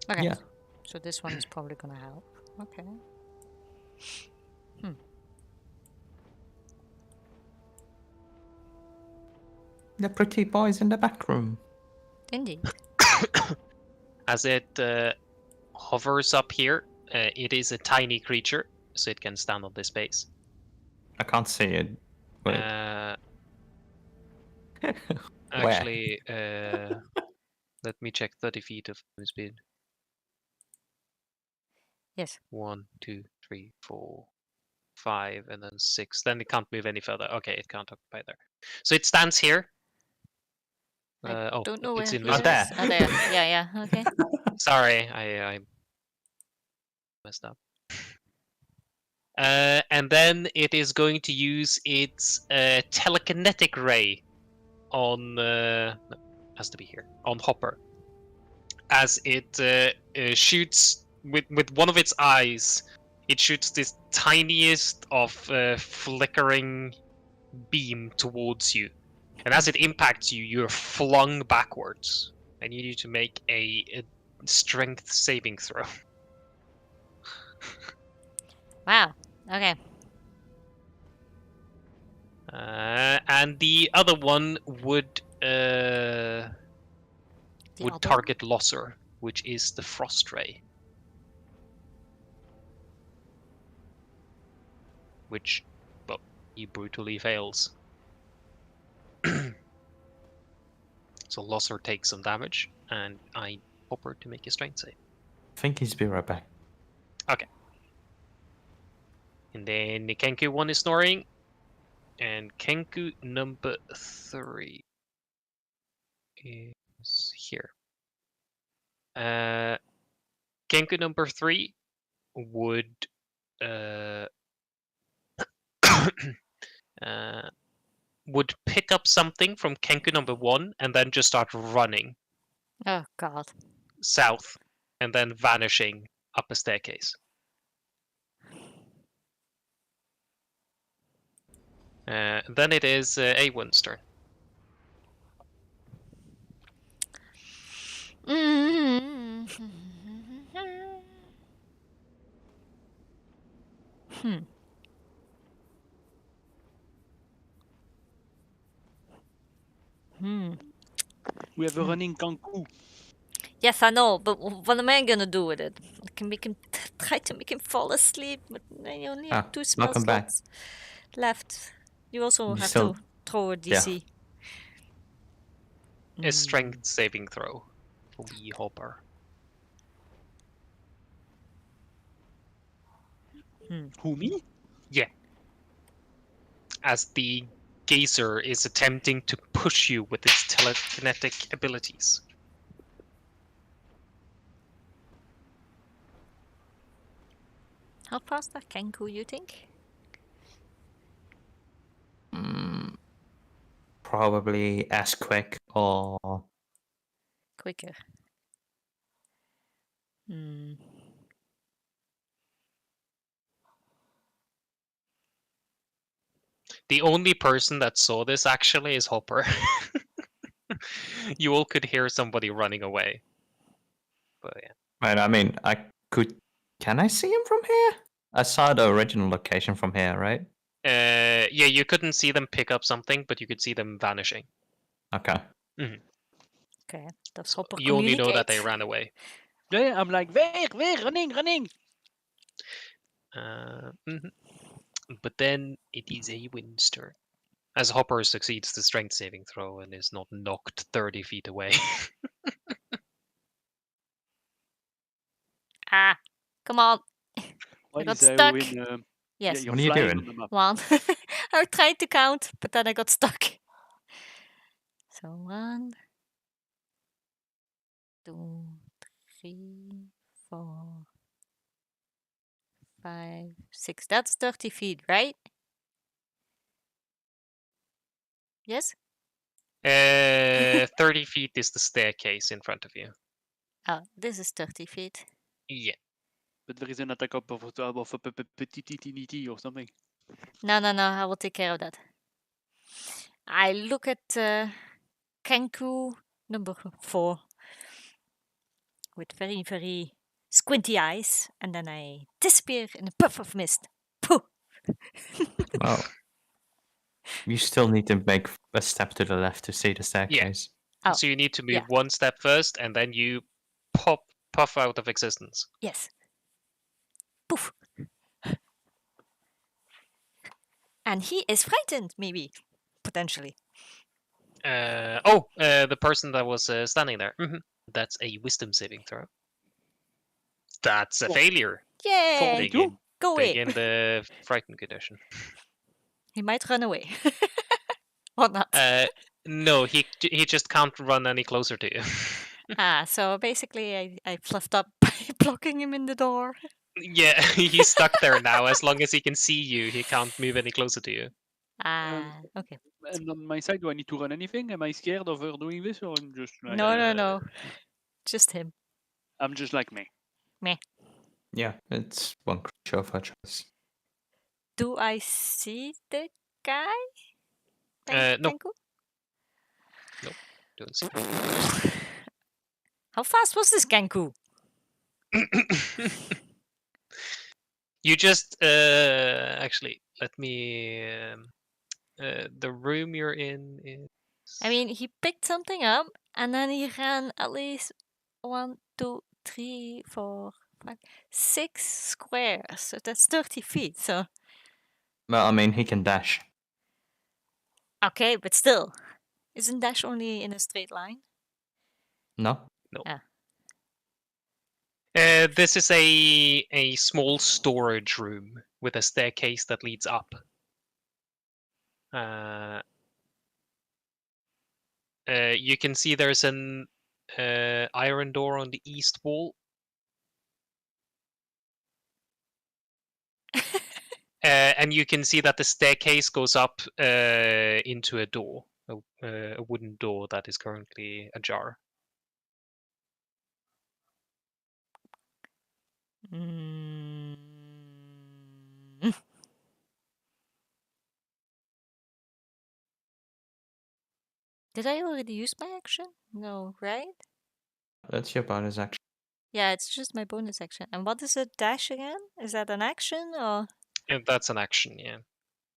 Okay. Yeah. So this one is probably gonna help. Okay. The pretty boys in the back room. Indeed. As it hovers up here, it is a tiny creature, so it can stand on this base. I can't see it. Wait. Actually, let me check 30 feet of movement speed. Yes. 1, 2, 3, 4, 5, and then 6. Then it can't move any further. Okay, it can't occupy there. So it stands here. I don't know it's where invisible. it is. Oh, there. Yeah, yeah. Okay. Sorry, I messed up. And then it is going to use its telekinetic ray on no, has to be here on Hopper, as it shoots with one of its eyes. It shoots this tiniest of flickering beam towards you, and as it impacts you, you're flung backwards. I need you to make a strength saving throw. Wow. Okay. And the other one would target Losser, which is the Frost Ray. Which, well, he brutally fails. So Losser takes some damage, and I Hopper to make a strength save. I think he's be right back. Okay. And then the Kenku one is snoring. And Kenku number 3 is here. Kenku number 3 would would pick up something from Kenku number 1 and then just start running Oh god. south and then vanishing up a staircase. Then it is A1's turn. We have a running Kanku. Yes, I know, but what am I gonna do with it? I can make him try to make him fall asleep, but I only have 2 spell welcome back. slots left. You also You have still- to throw a DC. A strength saving throw for the Hopper. Who, me? As the Gazer is attempting to push you with its telekinetic abilities. How fast are Kenku, you think? Probably as quick or Quicker. Hmm. The only person that saw this actually is Hopper. You all could hear somebody running away. But yeah. right. I mean, I could. Can I see him from here? I saw the original location from here, right? Yeah, you couldn't see them pick up something, but you could see them vanishing. Okay. Okay, does Hopper You only know that they communicate? ran away. Yeah, I'm like, where, running. Mhm. But then it is a Win's turn. As Hopper succeeds the strength saving throw and is not knocked 30 feet away. Ah, come on. Why got is there stuck. Win, yeah, Yes, you're What are you flying doing? on the map. one. I tried to count, but then I got stuck. So 1, 2, 3, 4, 5, 6. That's 30 feet, right? Yes? 30 feet is the staircase in front of you. Oh, this is 30 feet. Yeah. But there is an attack of a petit or something. No, I will take care of that. I look at Kenku number 4 with very, very squinty eyes, and then I disappear in a puff of mist. Pooh! Well, you still need to make a step to the left to see the staircase. Oh, So you need to move yeah. one step first, and then you puff out of existence. Yes. Poof. And he is frightened, maybe. Potentially. The person that was standing there. That's a wisdom saving throw. That's a failure. Yay! Begin, Go away. begin the frightened condition. He might run away. Or not. No, he just can't run any closer to you. So basically I fluffed up by blocking him in the door. Yeah, he's stuck there now. As long as he can see you, he can't move any closer to you. Okay. And on my side, do I need to run anything? Am I scared of her doing this, or I'm just like, No. Just him. I'm just like me. Yeah, it's one creature of her choice. Do I see the guy? No. Tenku? Don't see. How fast was this Genku? You just actually let me. The room you're in is. I mean, he picked something up and then he ran at least 1, 2, 3, 4, 5, 6 squares. So that's 30 feet. So Well, I mean, he can dash. okay, but still, isn't dash only in a straight line? No? This is a small storage room with a staircase that leads up. You can see there's an iron door on the east wall. And you can see that the staircase goes up into a door, a wooden door that is currently ajar. Mm. Did I already use my action? No, right? That's your bonus action. Yeah, it's just my bonus action. And what is a dash again? Is that an action or? And that's an action, yeah.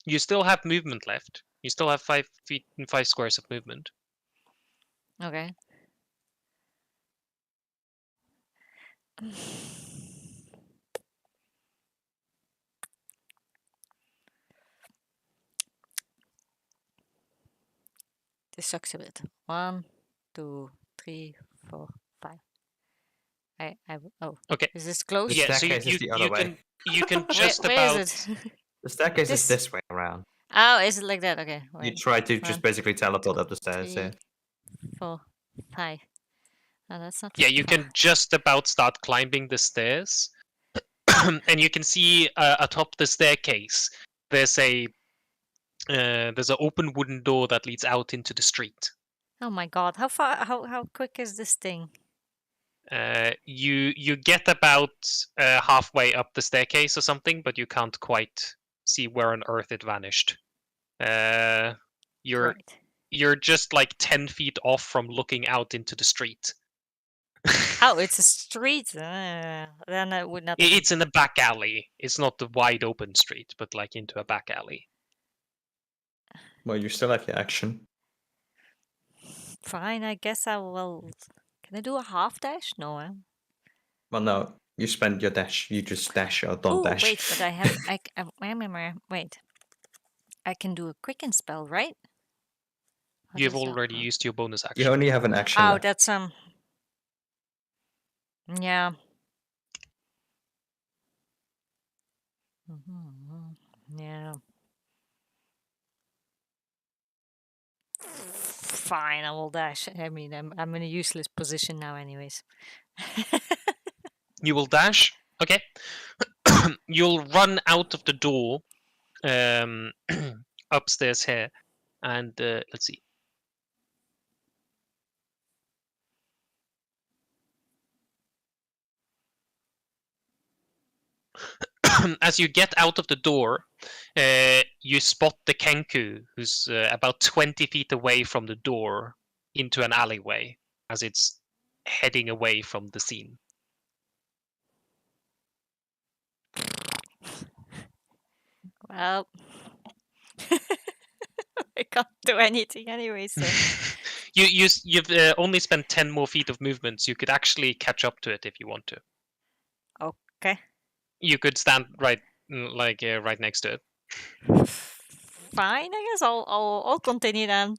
You still have movement left. You still have 5 feet and 5 squares of movement. Okay. This sucks a bit. 1, 2, 3, 4, 5. Oh. Okay. Is this close? The Yeah, so staircase is the other way. you can Where, just where about is it? The staircase This- is this way around. Oh, is it like that? Okay. You Wait. try to 1, just basically teleport up the stairs 3, here. 4, 5. Oh, that's not. you far. can just about start climbing the stairs. And you can see atop the staircase there's an open wooden door that leads out into the street. Oh my god! How far? How quick is this thing? You get about halfway up the staircase or something, but you can't quite see where on earth it vanished. You're Right. you're just like 10 feet off from looking out into the street. Oh, it's a street. Then I would not. It's in the back alley. It's not the wide open street, but like into a back alley. Well, you still have your action. Fine, I guess I will. Can I do a half dash? No. Well, no, you spend your dash. You just dash or don't Oh dash. wait, but I have. Wait. I can do a quicken spell, right? How You've does that already work? used your bonus You action. only have an action Oh, left. that's Yeah. Yeah. Fine, I will dash. I mean, I'm in a useless position now, anyways. You will dash. Okay. You'll run out of the door upstairs here, and let's see. As you get out of the door, you spot the Kenku, who's about 20 feet away from the door into an alleyway as it's heading away from the scene. Well, I can't do anything anyway, so. You've only spent 10 more feet of movement, so you could actually catch up to it if you want to. Okay. You could stand right next to it. Fine, I guess I'll continue then.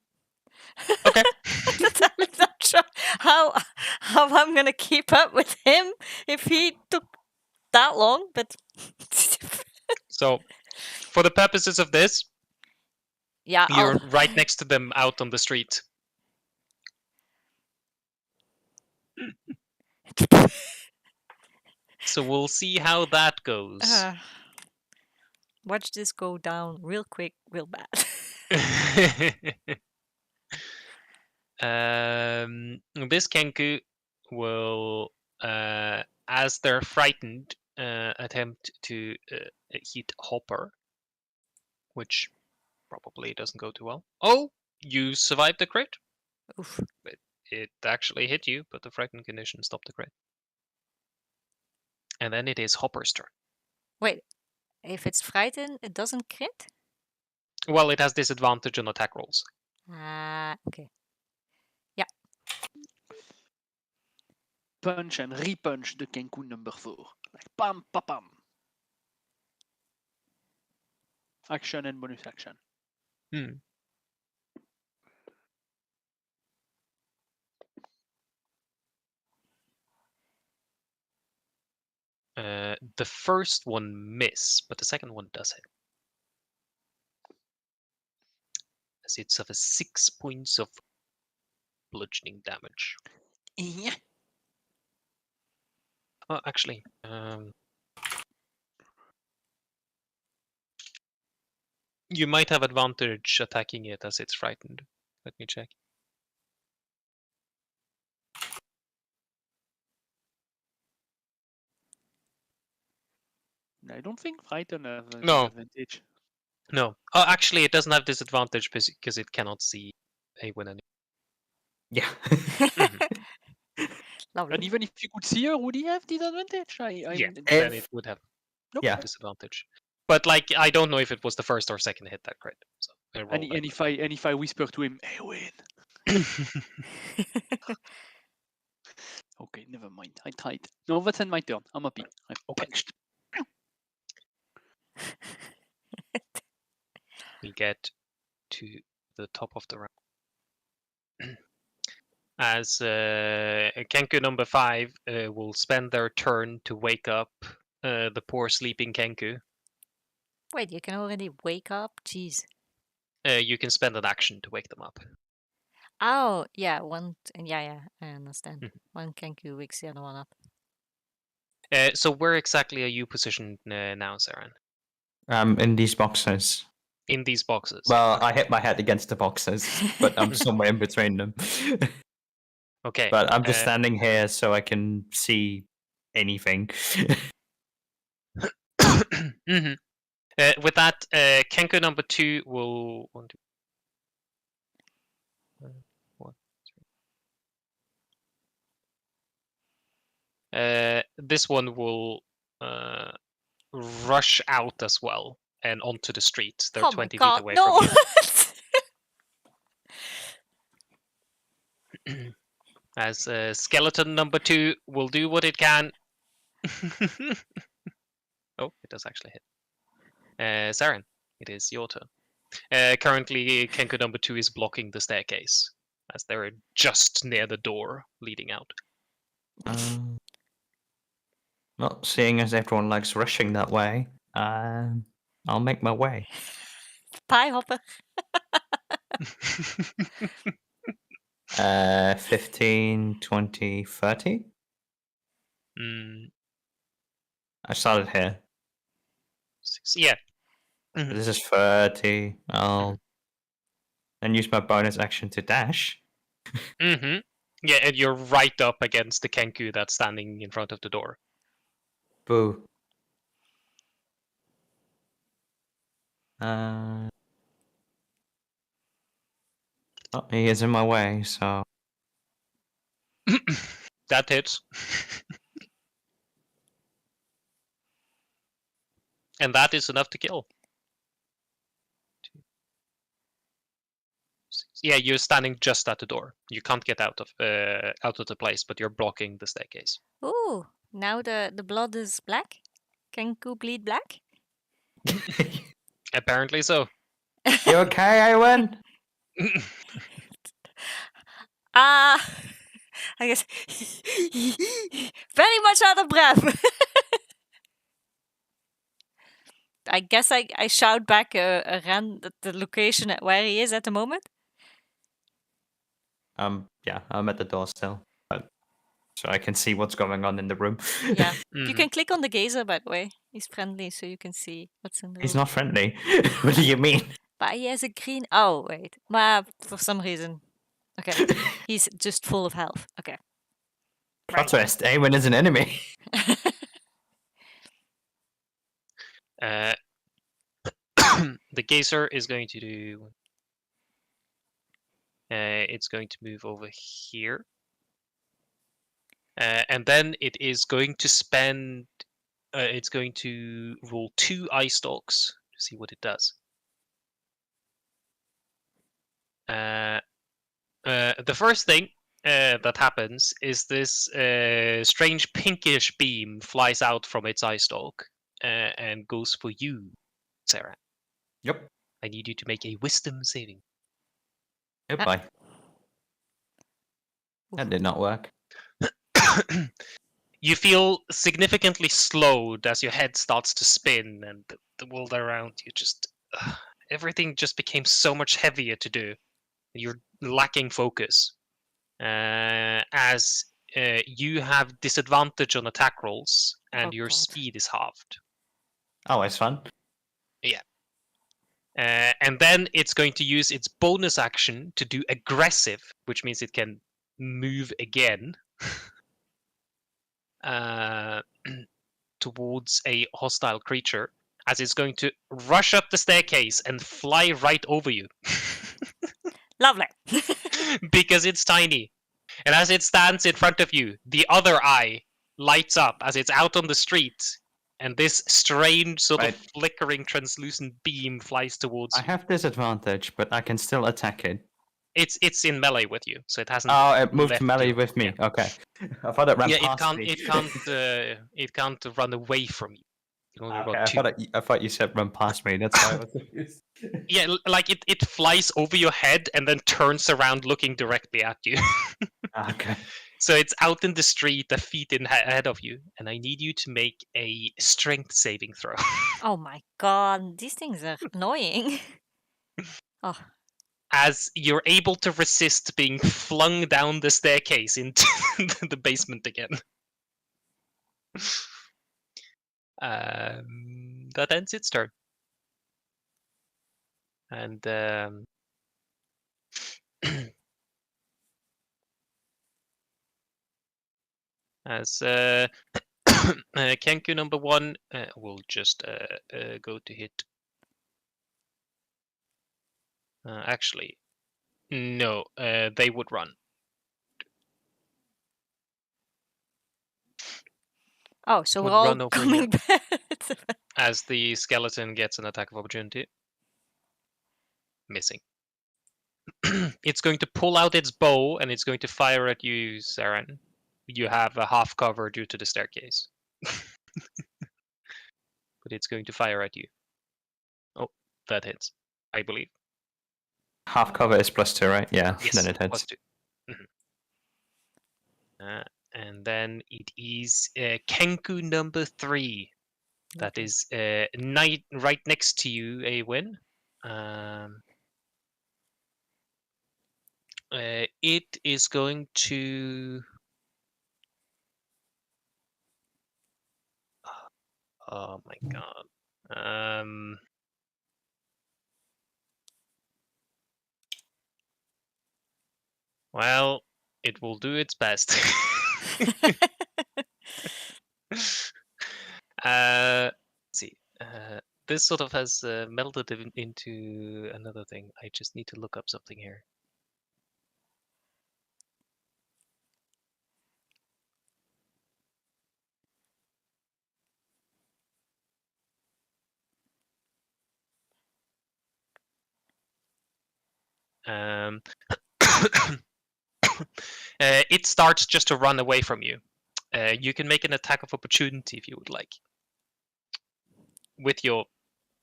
Okay. I'm not sure how I'm gonna keep up with him if he took that long, but So, for the purposes of this, yeah, you're right next to them out on the street. So we'll see how that goes. Watch this go down real quick, real bad. This Kenku will, as they're frightened, attempt to hit Hopper, which probably doesn't go too well. Oh, you survived the crit. Oof. It actually hit you, but the frightened condition stopped the crit. And then it is Hopper's turn. Wait, if it's frightened, it doesn't crit? Well, it has disadvantage on attack rolls. Okay. Punch and repunch the Kenku number 4. Like pam, pam, pam. Action and bonus action. The first one miss, but the second one does hit. as it suffers 6 points of bludgeoning damage. Yeah. Oh, actually, you might have advantage attacking it as it's frightened. Let me check. I don't think Frighten have a No. disadvantage. No. Oh, actually, it doesn't have disadvantage because it cannot see Awen anymore. Yeah. And Lovely. even if you could see her, would he have disadvantage? Yeah, If- then it would have Yeah. disadvantage. But like, I don't know if it was the first or second hit that crit. So I roll And if I whisper to him, hey, win. that. Okay, never mind. I tried. No, that's end my turn. I'm happy. I've Okay. punched. We get to the top of the round. As Kenku number 5 will spend their turn to wake up the poor sleeping Kenku. Wait, you can already wake up? Jeez. You can spend an action to wake them up. Oh, yeah, yeah, I understand. Mhm. One Kenku wakes the other one up. So where exactly are you positioned now, Saren? In these boxes. In these boxes? Well, I hit my head against the boxes, but I'm somewhere in between them. Okay. But I'm just standing here so I can see anything. Mhm. With that, Kenku number 2 will... One, two, one, three. This one will rush out as well and onto the street. They're Oh 20 my god, feet away no! from you. As skeleton number 2 will do what it can. Oh, it does actually hit. Saren, it is your turn. Currently, Kenku number 2 is blocking the staircase, as they're just near the door leading out. Well, seeing as everyone likes rushing that way, I'll make my way. Pie hopper. 15, 20, 30? Mm, I started here. yeah. Mhm. This is 30. I'll then use my bonus action to dash. Mm-hmm. Yeah, and you're right up against the Kenku that's standing in front of the door. Boo. Oh, he is in my way, so That hits. And that is enough to kill. Yeah, you're standing just at the door. You can't get out of the place, but you're blocking the staircase. Ooh, now the blood is black? Kenku bleed black? Apparently so. you okay, Awen? Ah, I guess very much out of breath. I guess I shout back around the location at where he is at the moment. Yeah, I'm at the door still, so I can see what's going on in the room. Yeah, you Mhm. can click on the gazer, by the way. He's friendly, so you can see what's in the He's room. not friendly. What do you mean? But he has a green. Oh wait, for some reason. Okay, he's just full of health. Okay. Plot twist: Awen is an enemy. The gazer is going to do. It's going to move over here. And then it is going to spend. It's going to roll 2 eye stalks to see what it does. The first thing that happens is this strange pinkish beam flies out from its eye stalk and goes for you, Sarah. Yep. I need you to make a wisdom saving. Goodbye. That did not work. You feel significantly slowed as your head starts to spin and the world around you just everything just became so much heavier to do. You're lacking focus. As you have disadvantage on attack rolls, and Oh, your God. speed is halved. Always fun. And then it's going to use its bonus action to do aggressive, which means it can move again towards a hostile creature, as it's going to rush up the staircase and fly right over you. Lovely. Because it's tiny. And as it stands in front of you, the other eye lights up as it's out on the street, and this strange sort of flickering translucent beam flies towards I you. have disadvantage, but I can still attack it. It's in melee with you, so it hasn't. Oh, it moved left to melee you. with me. Okay. I thought it ran Yeah, past me. it can't run away from you. You can only Okay, run I two. thought you said run past me. That's why I was confused. Yeah, like it flies over your head and then turns around looking directly at you. Okay. So it's out in the street, a feet ahead of you, and I need you to make a strength saving throw. Oh my god, these things are annoying. Oh, As you're able to resist being flung down the staircase into the basement again. That ends its turn. And as Kenku number 1 will just go to hit. Actually, no, they would run. oh, so Would we're all run over coming back. As the skeleton gets an attack of opportunity. Missing. It's going to pull out its bow and it's going to fire at you, Saren. You have a half cover due to the staircase. But it's going to fire at you. Oh, that hits, I believe. Half cover is +2, right? Yeah, Yes, then it hits. +2. And then it is Kenku number 3. That Okay. is right next to you, Awen. It is going to. Oh my god. Well, it will do its best. Let's see. This sort of has melded into another thing. I just need to look up something here. It starts just to run away from you. You can make an attack of opportunity if you would like. With your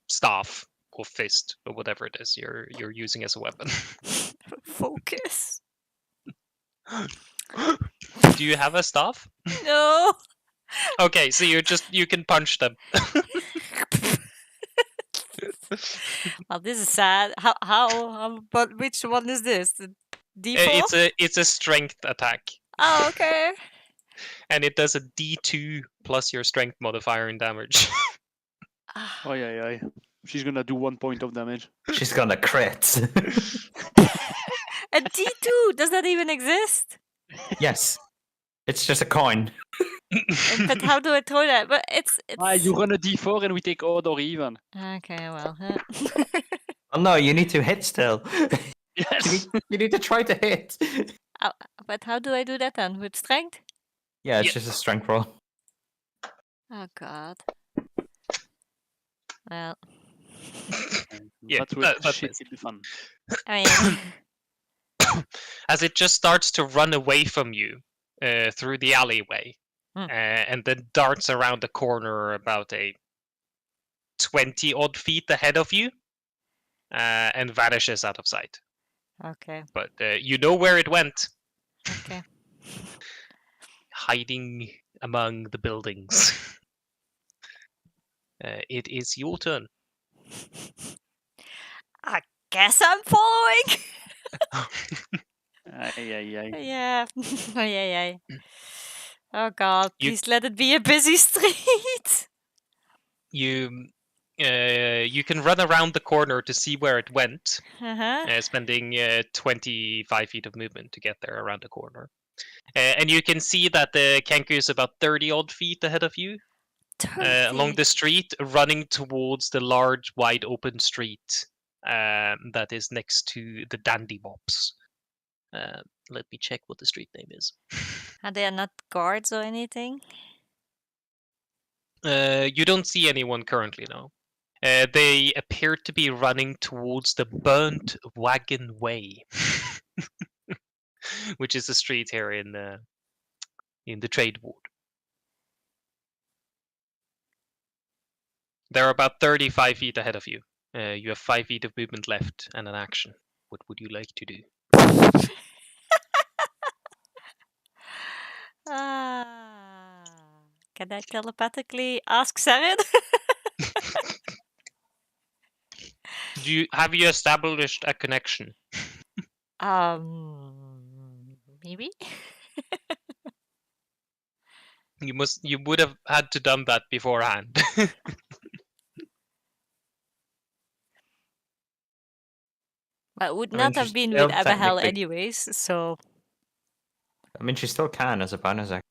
staff or fist or whatever it is you're using as a weapon. Focus. Do you have a staff? No. Okay, so you can punch them. Well, this is sad. How but which one is this? The D4? It's a strength attack. Oh, okay. And it does a D2 plus your strength modifier in damage. Ah, Oh yeah. She's gonna do 1 point of damage. She's gonna crit. a D2? Does that even exist? Yes. It's just a coin. But how do I throw that? But it's You run a d4 and we take odd or even. okay. Well, Oh no, you need to hit still. Yes. You need to try to hit. but how do I do that then? With strength? Yeah, it's Yeah. just a strength roll. Oh God. Well, Yeah, That's where that shit is. will be fun. I mean, As it just starts to run away from you through the alleyway, and then darts around the corner about a 20 odd feet ahead of you, and vanishes out of sight. okay. But you know where it went, Okay. hiding among the buildings. It is your turn. I guess I'm following. Aye. Yeah. Ay. Oh God, You- please let it be a busy street. You can run around the corner to see where it went, Uh-huh. spending 25 feet of movement to get there around the corner. And you can see that the Kenku is about 30 odd feet ahead of you. Along the street, running towards the large, wide open street that is next to the Dandy Mops. Let me check what the street name is. Are there not guards or anything? You don't see anyone currently, no. They appear to be running towards the Burnt Wagon Way, which is a street here in the Trade Ward. They're about 35 feet ahead of you. You have 5 feet of movement left and an action. What would you like to do? Ah, can I telepathically ask Saren? Have you established a connection? Maybe. You would have had to done that beforehand. But would I mean, not have she's been still with Abahel technically- anyways, so I mean, she still can as a bonus action.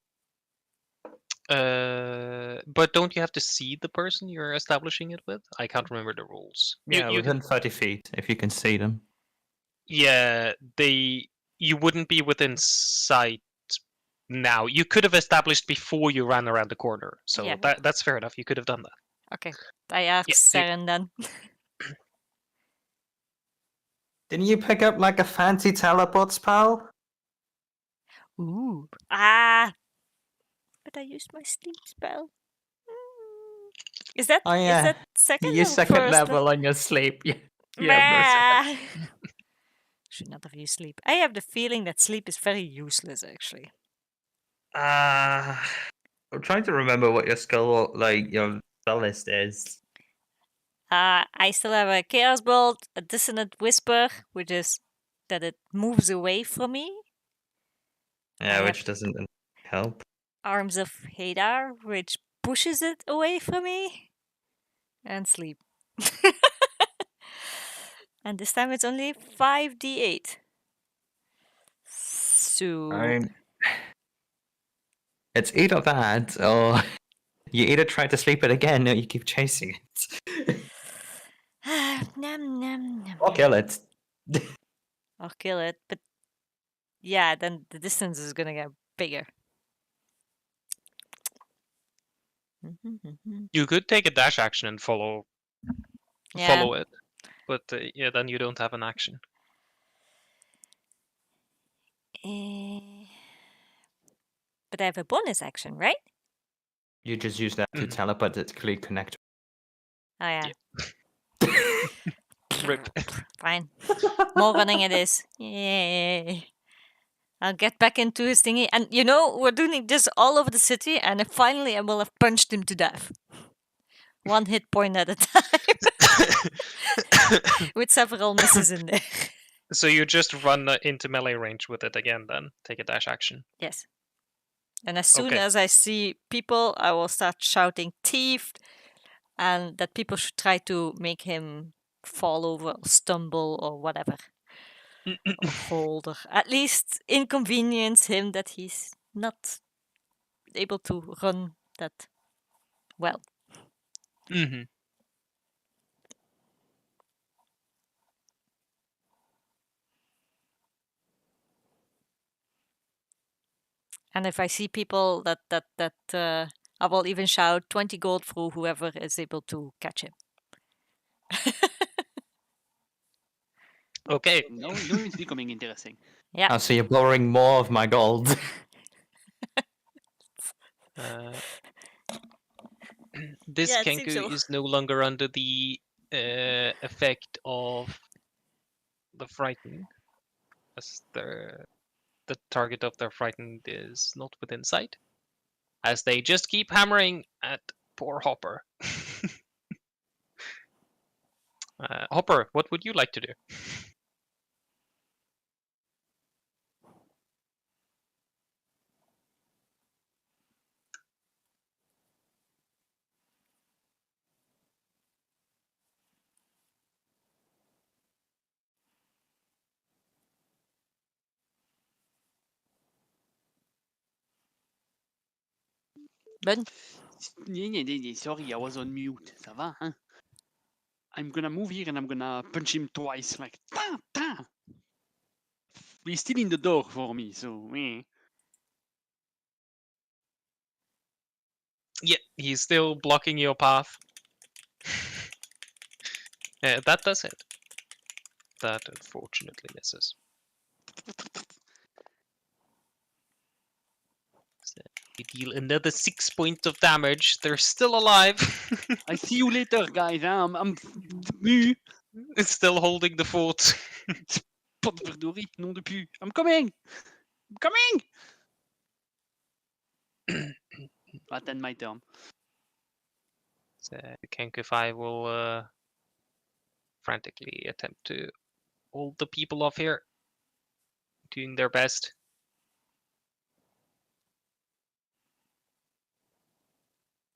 But don't you have to see the person you're establishing it with? I can't remember the rules. Yeah, within 30 feet, if you can see them. Yeah, you wouldn't be within sight now. You could have established before you ran around the corner, so Yeah. that's fair enough. You could have done that. okay. I ask Saren then. Didn't you pick up like a fancy teleport spell? Ooh. Ah. But I used my sleep spell. Is that Oh, yeah. is that second You or second first level on your sleep. Yeah. Bah. Should not have used sleep. I have the feeling that sleep is very useless actually. I'm trying to remember what your skill, like your spell list is. I still have a Chaos Bolt, a Dissonant Whisper, which is that it moves away from me. Yeah, I which have- doesn't help. Arms of Hadar, which pushes it away from me. And sleep. And this time it's only 5d8. So I mean, it's either that or you either try to sleep it again or you keep chasing it. nom nom nom. Or kill it. I'll kill it, but yeah, then the distance is gonna get bigger. You could take a dash action and follow it, but yeah, then you don't have an action. But I have a bonus action, right? You just use that to Mhm. telepathically connect. Oh yeah. Rip. Fine. More running it is. Yay. I'll get back into his thingy. And you know, we're doing this all over the city, and then finally I will have punched him to death. One hit point at a time. With several misses in there. So you just run into melee range with it again, then take a dash action. Yes. And as soon Okay. as I see people, I will start shouting thief, and that people should try to make him fall over or stumble or whatever. Or hold, or at least inconvenience him that he's not able to run that well. Mm-hmm. And if I see people that I will even shout 20 gold for whoever is able to catch him. Okay. Now it's becoming interesting. Yeah. Oh, so you're borrowing more of my gold. Yeah, This it seems Kenku so. is no longer under the effect of the frightened, as the target of their frightened is not within sight, as they just keep hammering at poor Hopper. Hopper, what would you like to do? Ben, Sorry, I was on mute. Ça va, hein? I'm gonna move here and I'm gonna punch him twice, like ta ta. He's still in the door for me, so Yeah, he's still blocking your path. That does hit. That unfortunately misses. So we deal another 6 points of damage. They're still alive. I see you later, guys. Huh? I'm It's still holding the fort. Potverdorie, nom de pu. I'm coming. I'm coming. Then my turn. So Kenku 5 will frantically attempt to hold the people off here, doing their best.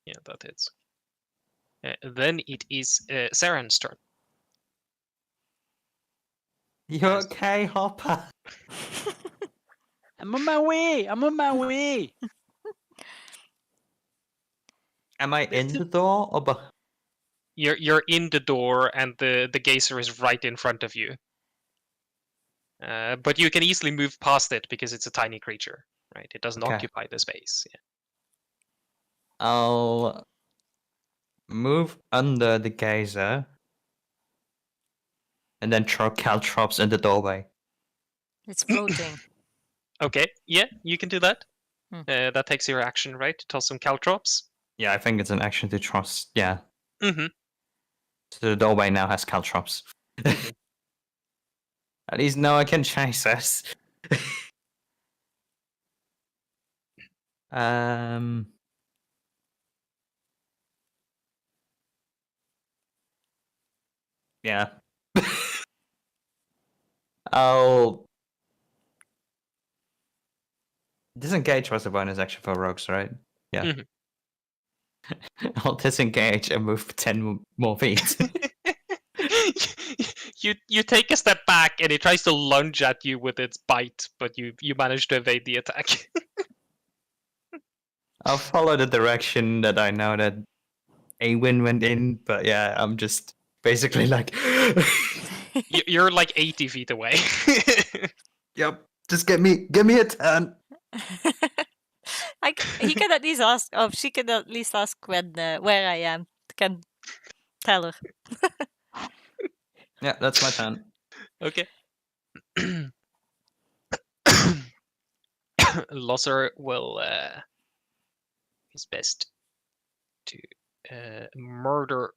Yeah, that hits. Then it is Saren's turn. You okay, Hopper? I'm on my way. I'm on my way. Am I in the door or behind? You're in the door, and the geyser is right in front of you. But you can easily move past it because it's a tiny creature, right? It doesn't Okay. occupy the space. Yeah. I'll move under the geyser and then throw caltrops in the doorway. it's floating. Okay, yeah, you can do that. Hmm. That takes your action, right? To toss some caltrops. Yeah, I think it's an action to trust. Yeah. Mm-hmm. So the doorway now has caltrops. Mhm. At least no one can chase us. Yeah. I'll disengage was a bonus action for rogues, right? Yeah. Mhm. I'll disengage and move 10 more feet. You take a step back, and it tries to lunge at you with its bite, but you manage to evade the attack. I'll follow the direction that I know that Awin went in, but yeah, I'm just basically like, You're like 80 feet away. yep, just give me a turn. He can at least ask. Oh, she can at least ask when where I am. Can tell her. Yeah, that's my turn. Okay. Losser will his best to murder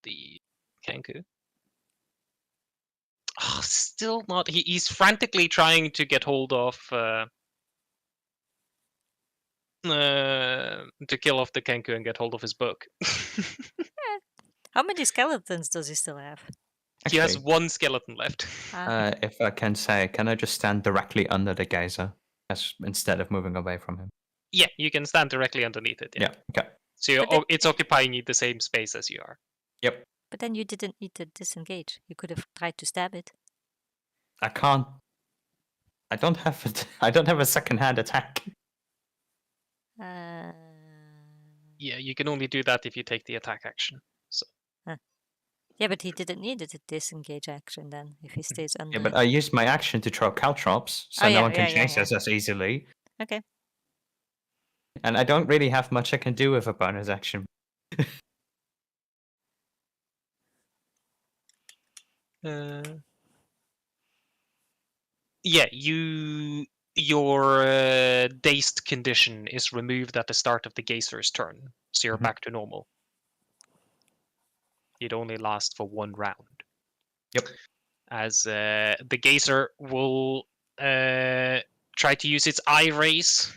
the Kenku. Oh, still not. He's frantically trying to get hold of to kill off the Kenku and get hold of his book. How many skeletons does he still have? He has Actually, one skeleton left. if I can say, can I just stand directly under the geyser instead of moving away from him? Yeah, you can stand directly underneath it. Yeah. Okay. So But it's occupying the same space as you are. Yep. But then you didn't need to disengage. You could have tried to stab it. I can't. I don't have it. I don't have a second-hand attack. Uh, Yeah, you can only do that if you take the attack action. So yeah, but he didn't need it to disengage action then if he stays under. Yeah, but I used my action to throw caltrops, so Oh, no yeah, one can yeah, chase us as easily. Okay. And I don't really have much I can do with a bonus action. yeah, your dazed condition is removed at the start of the geyser's turn, so you're Mhm. back to normal. It only lasts for one round. Yep. As the geyser will try to use its eye rays.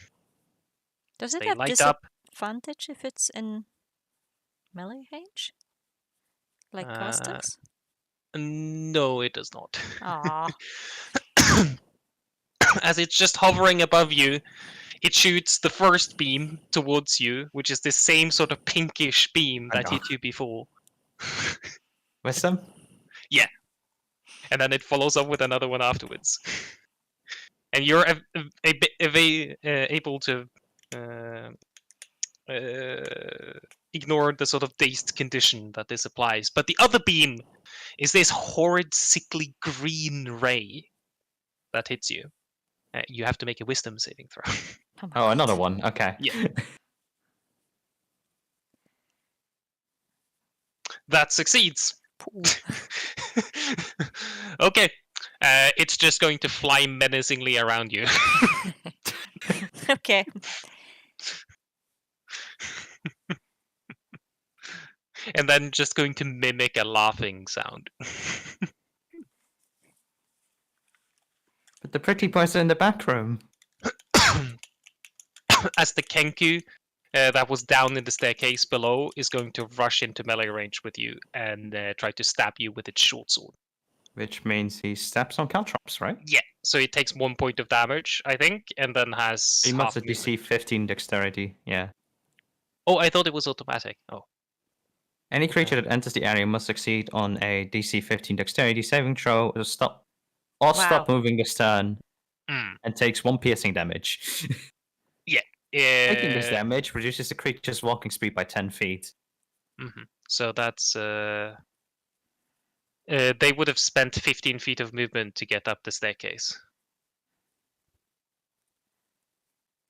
Does it They have light up. disadvantage if it's in melee range? Like casters? No, it does not. Aw. As it's just hovering above you, it shoots the first beam towards you, which is the same sort of pinkish beam that hit you before. Wisdom? And then it follows up with another one afterwards. And you're able to ignore the sort of dazed condition that this applies. But the other beam is this horrid, sickly green ray that hits you. You have to make a wisdom saving throw. Oh, my Oh, God. another one. Okay. Yeah. That succeeds. Okay. It's just going to fly menacingly around you. Okay. And then just going to mimic a laughing sound. But the pretty boys are in the back room. As the Kenku that was down in the staircase below is going to rush into melee range with you and try to stab you with its short sword. Which means he steps on caltrops, right? Yeah, so it takes 1 point of damage, I think, and then has He must half have DC 15 dexterity, yeah. Oh, I thought it was automatic. Oh. Any creature that enters the area must succeed on a DC 15 dexterity saving throw or stop moving this turn Mm. and takes 1 piercing damage. Taking this damage reduces the creature's walking speed by 10 feet. Mm-hmm. So that's they would have spent 15 feet of movement to get up the staircase.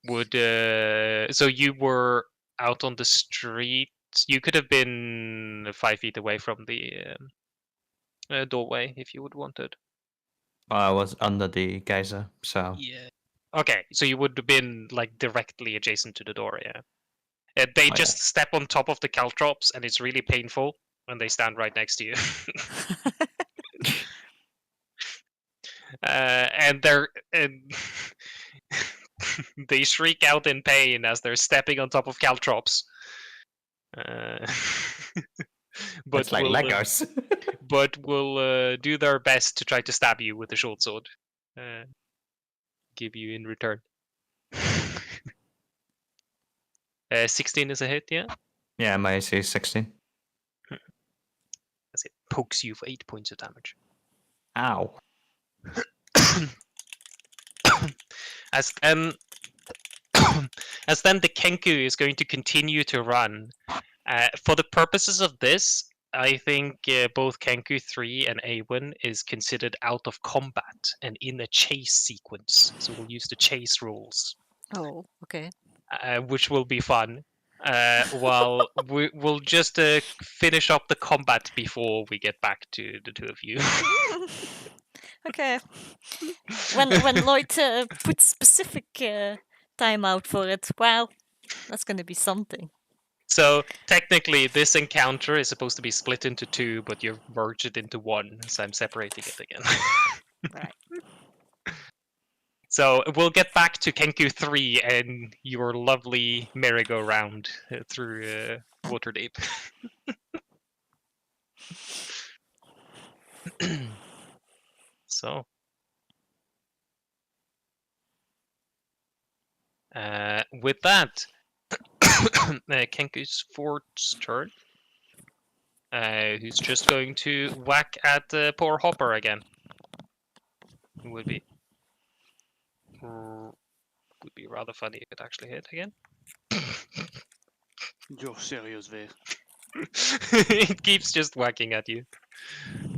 Would so you were out on the street. You could have been 5 feet away from the doorway if you would wanted. I was under the geyser, so Yeah. Okay, so you would have been like directly adjacent to the door, yeah. They Oh, just step on top of the caltrops, and it's really painful when they stand right next to you. And they shriek out in pain as they're stepping on top of caltrops. But it's like Legos. but will do their best to try to stab you with a short sword. Give you in return. 16 is a hit, yeah? Yeah, my AC is 16. As it pokes you for 8 points of damage. Ow. As then the Kenku is going to continue to run. For the purposes of this, I think both Kenku 3 and A1 is considered out of combat and in a chase sequence. So we'll use the chase rules, Oh, okay. which will be fun. While we'll just finish up the combat before we get back to the two of you. Okay. When Lloyd puts specific time out for it, well, that's going to be something. So technically, this encounter is supposed to be split into 2, but you've merged it into 1, so I'm separating it again. Right. So we'll get back to Kenku 3 and your lovely merry-go-round through Waterdeep. So. With that, Kenku's Fort's turn. Who's just going to whack at poor Hopper again. Would be rather funny if it actually hit again. You're serious there. It keeps just whacking at you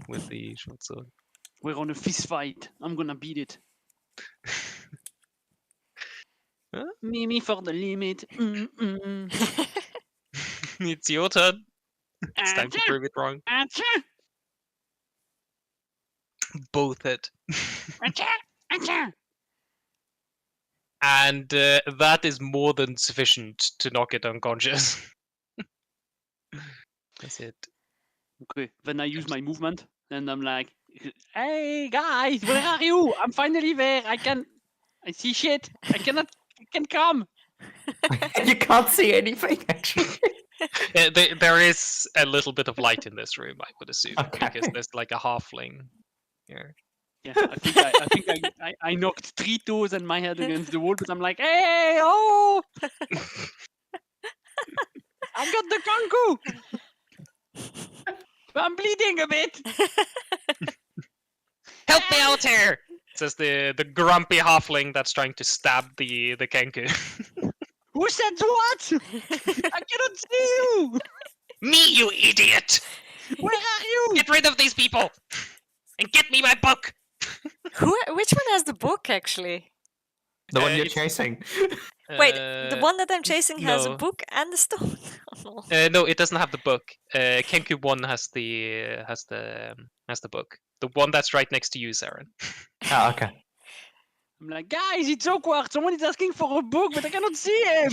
with the short sword. We're on a fist fight. I'm gonna beat it. Huh? Me for the limit. It's your turn. It's time to prove it wrong. Both hit. And that is more than sufficient to knock it unconscious. That's it. Okay, then I use my movement, and I'm like, "Hey guys, where are you? I'm finally there. I see shit. I can come." You can't see anything, actually. There is a little bit of light in this room, I would assume, Okay. because there's like a halfling here. Yeah, I knocked 3 toes and my head against the wall, but I'm like, hey, oh! I got the conku! But I'm bleeding a bit! Help me out here! Says the grumpy halfling that's trying to stab the Kenku. Who said what? I cannot see you! Me, you idiot! Where are you? Get rid of these people! And get me my book! Which one has the book, actually? The one you're It's- chasing. Wait, the one that I'm chasing has a no. book and a stone. Oh, No, it doesn't have the book. Kenku 1 has the book. The one that's right next to you, Saren. Oh, okay. I'm like, guys, it's awkward. Someone is asking for a book, but I cannot see him.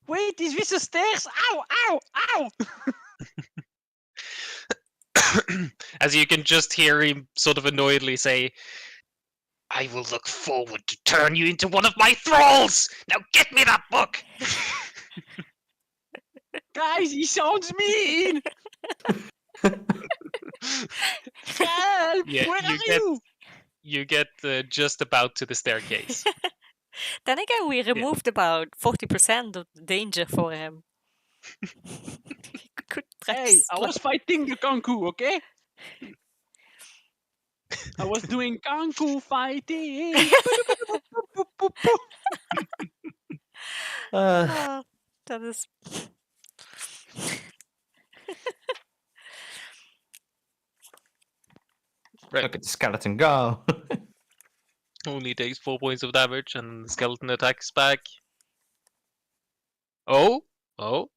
Wait, is this the stairs? Ow, ow, ow! As you can just hear him sort of annoyedly say, I will look forward to turn you into one of my thralls! Now get me that book! Guys, he sounds mean. Help! Yeah, Where you are get- you? You get just about to the staircase. Then again, we removed about 40% of the danger for him. He could Hey, I was fighting the conku, okay? I was doing conku fighting. Oh, that is. Look at the skeleton go. Only takes 4 points of damage and the skeleton attacks back. Oh? Oh?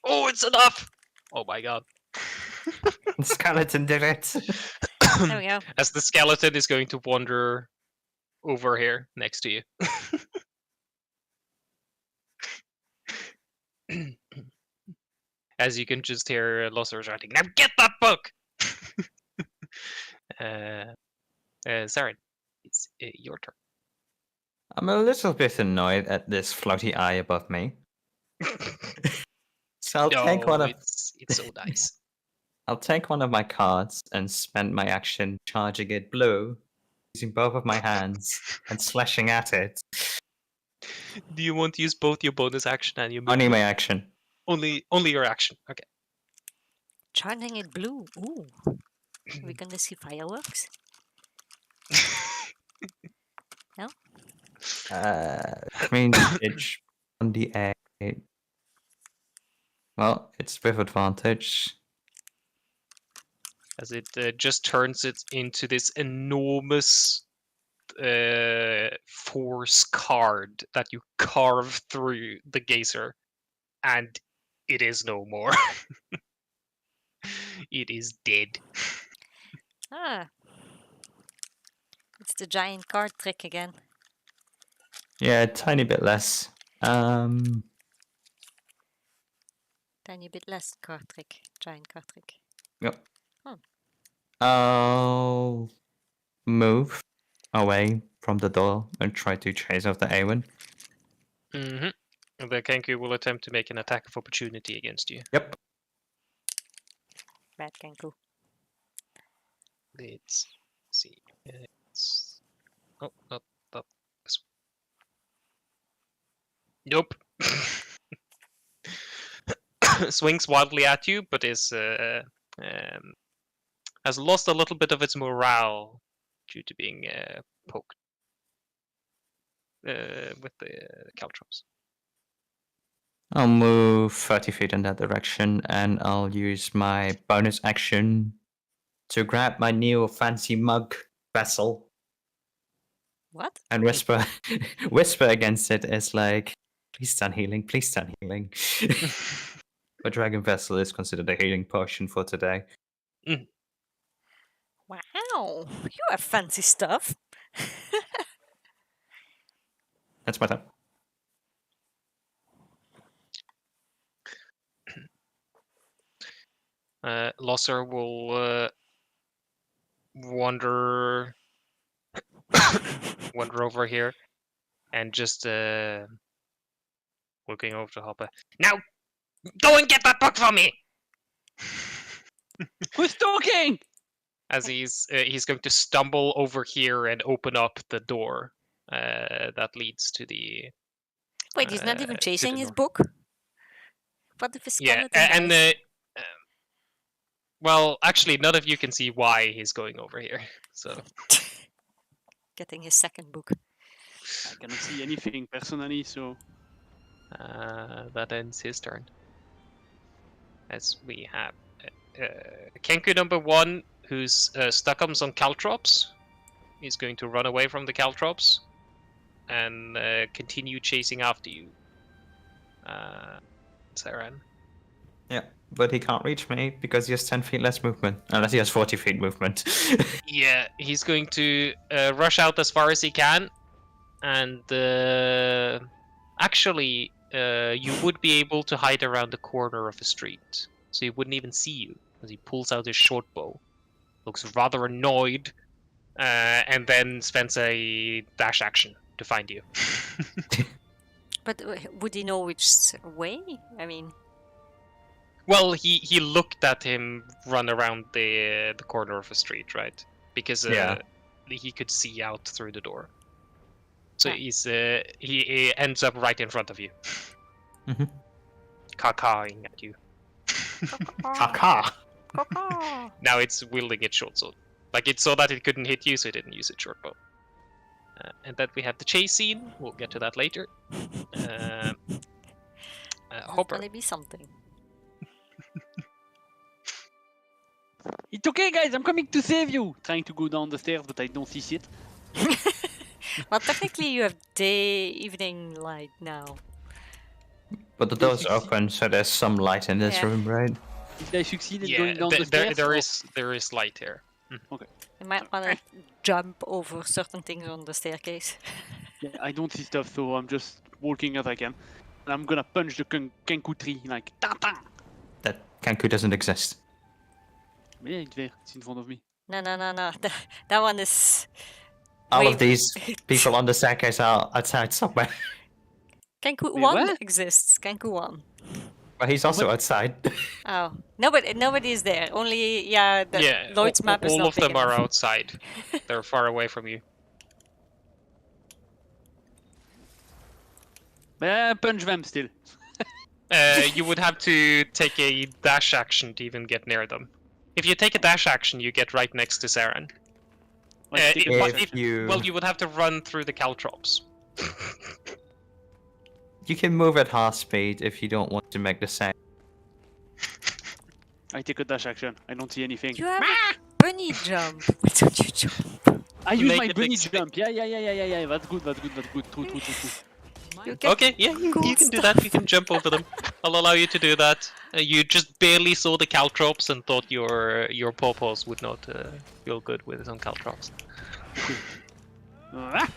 Oh, it's enough! Oh my god. The skeleton did it. There we go. As the skeleton is going to wander over here next to you. As you can just hear Lossor shouting, now get that book! Saren, it's your turn. I'm a little bit annoyed at this floaty eye above me. So I'll take one of it's so nice. I'll take one of my cards and spend my action charging it blue, using both of my hands and slashing at it. Do you want to use both your bonus action and your move? Only my action. Only your action. Okay. Charging it blue. Ooh. Are we gonna see fireworks? Range edge on the 8. Well, it's with advantage. As it just turns it into this enormous force card that you carve through the geyser, and it is no more. It is dead. Ah. It's the giant card trick again. Yeah, a tiny bit less. Tiny bit less card trick. Giant card trick. Yep. Hmm. I'll move away from the door and try to chase after Awen. Mm-hmm. The Kenku will attempt to make an attack of opportunity against you. Yep. Bad Kenku. Let's see. It's... Oh, not that. This one. Nope. Swings wildly at you, but is has lost a little bit of its morale due to being poked with the caltrops. I'll move 30 feet in that direction and I'll use my bonus action to grab my new fancy mug vessel What? and whisper whisper against it as like, please stun healing, please stun healing. A dragon vessel is considered a healing potion for today. Wow. You have fancy stuff. That's my turn. Losser will wander wander over here and just looking over to Hopper. Now, go and get that book for me! Who's talking? As he's going to stumble over here and open up the door that leads to the Wait, he's not even to chasing the his north. book? What if his Yeah, skeleton dies? well, actually, none of you can see why he's going over here. So Getting his second book. I cannot see anything personally, so that ends his turn. As we have Kenku number 1, who's stuck on some caltrops. He's going to run away from the caltrops and continue chasing after you, Saren. Yeah, but he can't reach me because he has 10 feet less movement. Unless he has 40 feet movement. Yeah, he's going to rush out as far as he can, and actually, you would be able to hide around the corner of a street, so he wouldn't even see you as he pulls out his short bow, looks rather annoyed, and then spends a dash action to find you. But would he know which way? I mean, Well, he looked at him run around the corner of a street, right? Because Yeah. he could see out through the door. So Yeah. he ends up right in front of you, Mhm. cacaing at you. Caca! caw. Now it's wielding its short sword. Like it saw that it couldn't hit you, so it didn't use its short bow. And then we have the chase scene. We'll get to that later. Hopper. Gonna be something. it's okay, guys. I'm coming to save you. Trying to go down the stairs, but I don't see shit. Well, technically, you have evening light now. But the door's open, so there's some light in this Yeah. room, right? Did I succeed in Yeah, going down the stairs? there is light here. You might want to jump over certain things on the staircase. Yeah, I don't see stuff, so I'm just walking as I can. And I'm gonna punch the Kenku tree like ta ta. That Kenku doesn't exist. Yeah, it's there. It's in front of me. No. That one is. All Wait. of these people on the staircase are outside somewhere. Kenku Wait, 1 what? exists. Kenku 1. But he's also outside. Oh. Nobody is there. Only, the Lloyd's all, map is all not of them big are enough. outside. They're far away from you. Punch them still. You would have to take a dash action to even get near them. If you take a dash action, you get right next to Saren. Like, take a But dash action. you would have to run through the caltrops. You can move at half speed if you don't want to make the same. I take a dash action. I don't see anything. You have a bunny jump. Why don't you jump? I use Make my it bunny ex- jump. Yeah. That's good. True. You get Okay, yeah, you cool can do that. You can jump over them. I'll allow you to do that. You just barely saw the caltrops and thought your pawpaws would not feel good with some caltrops. Ah!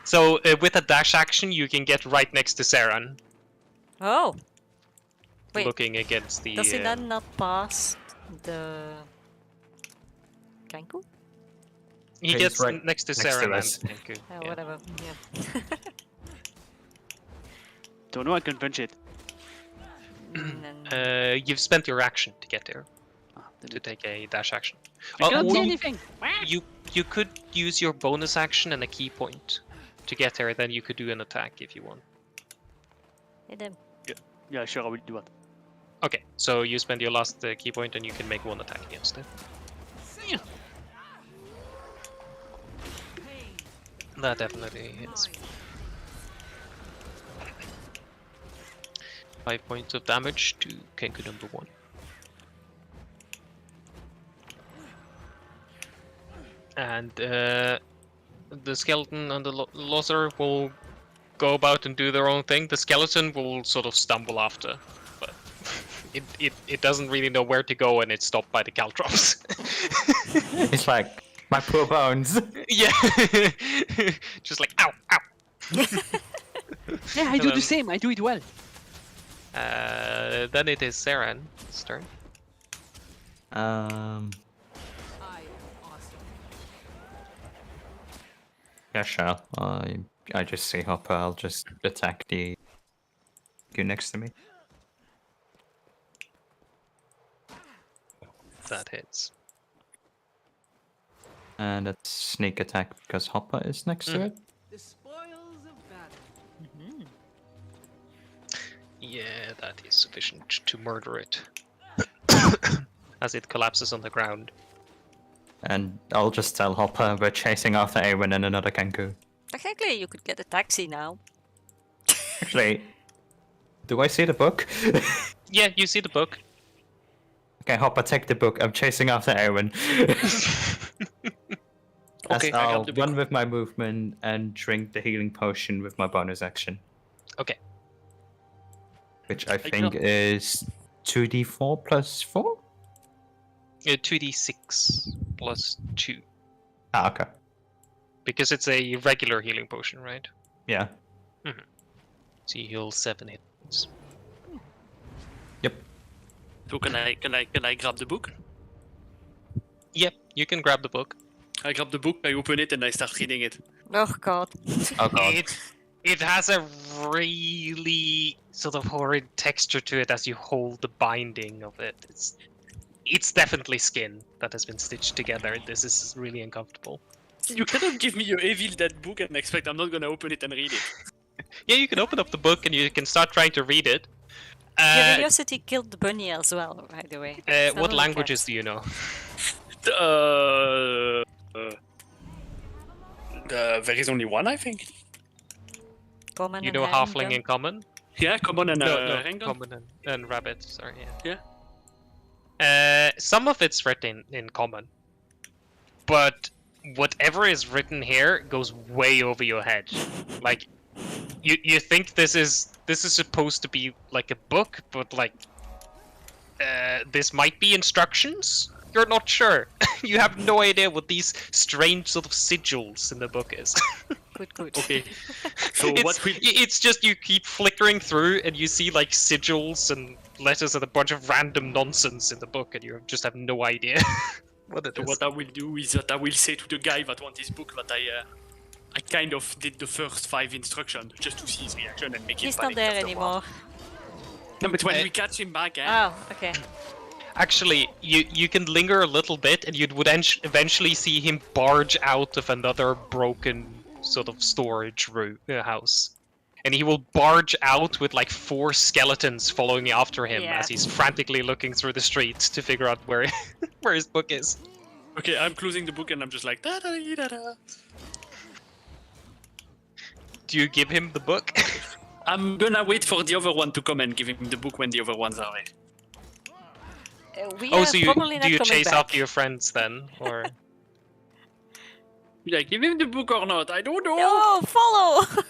So with a dash action, you can get right next to Saren, Oh. Wait, looking against the. does he then not pass the Kenku? He He's gets right next to next to Saren us. and Kenku. Oh, Yeah. whatever. Yeah. Don't know. I can punch it. And then- You've spent your action to get there, Then to take a dash action. I cannot see or anything. you could use your bonus action and a key point to get there. Then you could do an attack if you want. hit him. Yeah, sure. I will do that. Okay, so you spend your last key point and you can make one attack against it. That definitely hits. 5 points of damage to Kenku number 1. And the skeleton and the loser will go about and do their own thing. The skeleton will sort of stumble after, but it doesn't really know where to go and it's stopped by the caltrops. It's like, my poor bones. Yeah, just like ow, ow. Yeah, I do Um, the same. I do it well. Then it is Saren's turn. I am awesome. Yeah, sure. I just see Hopper. I'll just attack the Kenku next to me. That hits. And that's sneak attack because Hopper is next to it. The spoils of battle. Yeah, that is sufficient to murder it. As it collapses on the ground. And I'll just tell Hopper we're chasing after Awen and another Kenku. Technically, you could get a taxi now. Actually, do I see the book? Yeah, you see the book. Okay, Hopper, take the book. I'm chasing after Awen. Okay, I I'll grab the book. run with my movement and drink the healing potion with my bonus action. Okay. Which I grab- think is 2d4 plus 4? 2d6 plus 2. Ah, okay. Because it's a regular healing potion, right? Yeah. So you heal 7 hits. Yep. So can I grab the book? Yep, you can grab the book. I grab the book, I open it, and I start reading it. Oh god. Oh god. It has a really sort of horrid texture to it as you hold the binding of it. It's definitely skin that has been stitched together. This is really uncomfortable. You cannot give me your evil dead book and expect I'm not gonna open it and read it. Yeah, you can open up the book and you can start trying to read it. Curiosity killed the bunny as well, by the way. It's not What only languages cats. do you know? There is only one, I think. Common You and know Haring Halfling gun. in common? Yeah, common and No, Rengon. common and rabbit. Sorry, yeah. Yeah. Some of it's written in common, but whatever is written here goes way over your head. Like, you think this is supposed to be like a book, but like, this might be instructions. You're not sure. You have no idea what these strange sort of sigils in the book is. Good. Okay. So It's just you keep flickering through and you see like sigils and letters and a bunch of random nonsense in the book and you just have no idea what it So is. what I will do is that I will say to the guy that wants his book that I kind of did the first 5 instructions just to see his reaction and make He's it not panic there afterward. anymore. No, but when we catch him back, Oh, okay. Actually, you can linger a little bit and you would eventually see him barge out of another broken sort of storage house. And he will barge out with like 4 skeletons following after him Yeah. as he's frantically looking through the streets to figure out where where his book is. okay, I'm closing the book and I'm just like da da da da. Do you give him the book? I'm gonna wait for the other one to come and give him the book when the other ones are ready. We Oh, are so probably do not you coming chase back. after your friends then, or? Like, give him the book or not? I don't know. Oh, follow!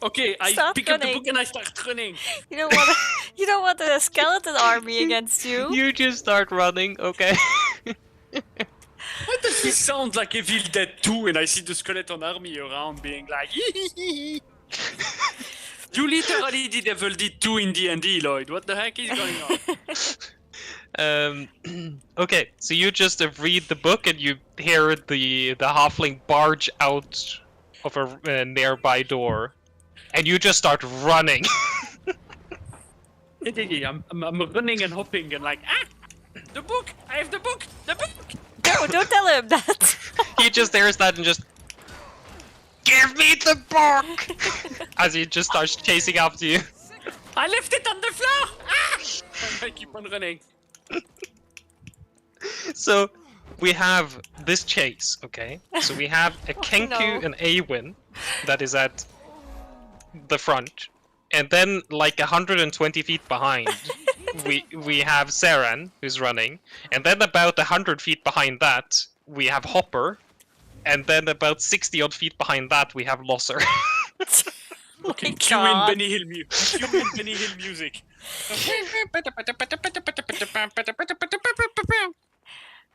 Okay, I Start pick up the running. book and I start running. You don't want you don't want a skeleton army against you. You just start running, okay? Why does this sound like Evil Dead 2 and I see the skeleton army around being like You literally did Evil Dead 2 in DnD, Lloyd. What the heck is going on? Okay, so you just read the book and you hear the halfling barge out of a nearby door, and you just start running. I'm running and hopping and like, the book! I have the book! The book! No, don't tell him that. He just hears that and just, give me the book! As he just starts chasing after you. I left it on the floor! And I keep on running. So we have this chase, okay? So we have a Kenku no. and Awen that is at the front, and then like 120 feet behind, we have Saran who's running, and then about 100 feet behind that we have Hopper, and then about 60 odd feet behind that we have Losser. Okay, My cue in God. Benny Hill music.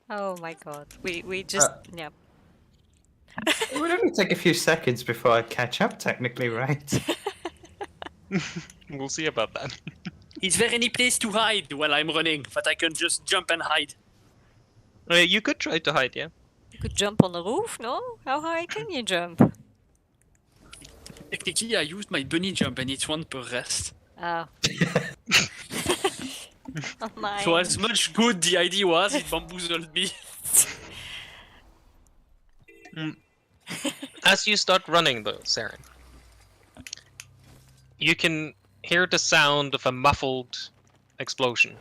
Oh my god. We just yeah. It would only take a few seconds before I catch up, technically, right? We'll see about that. Is there any place to hide while I'm running that I can just jump and hide? You could try to hide, yeah. You could jump on the roof, no? How high can you jump? Technically, I used my bunny jump and it's 1 per rest. Oh. Oh my. So as much good the idea was, it bamboozled me. As you start running, though, Saren, you can hear the sound of a muffled explosion.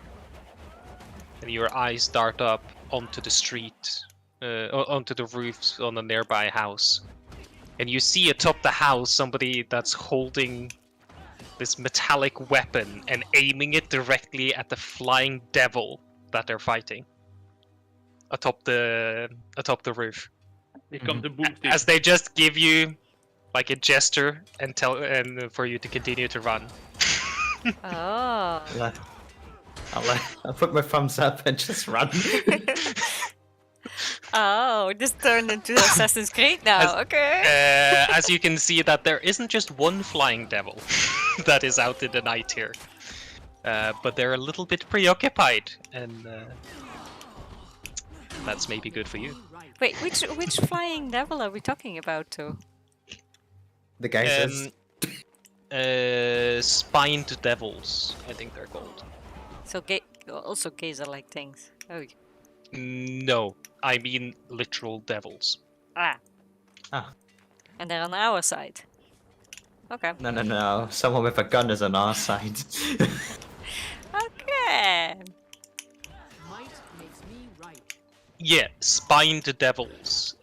And your eyes dart up onto the street, onto the roofs on a nearby house. And you see atop the house somebody that's holding this metallic weapon and aiming it directly at the flying devil that they're fighting atop the roof. Here comes the boom. As they just give you like a gesture and for you to continue to run. Oh. I'll put my thumbs up and just run. Oh, this turned into Assassin's Creed now. Okay. As you can see that there isn't just one flying devil that is out in the night here. But they're a little bit preoccupied, and that's maybe good for you. Wait, which flying devil are we talking about, too? The guy says, Spined devils, I think they're called. So also gazer-like things. Oh. No, I mean literal devils. Ah. Ah. And they're on our side. Okay. No. Someone with a gun is on our side. Okay. Might makes me right. Yeah, spined devils.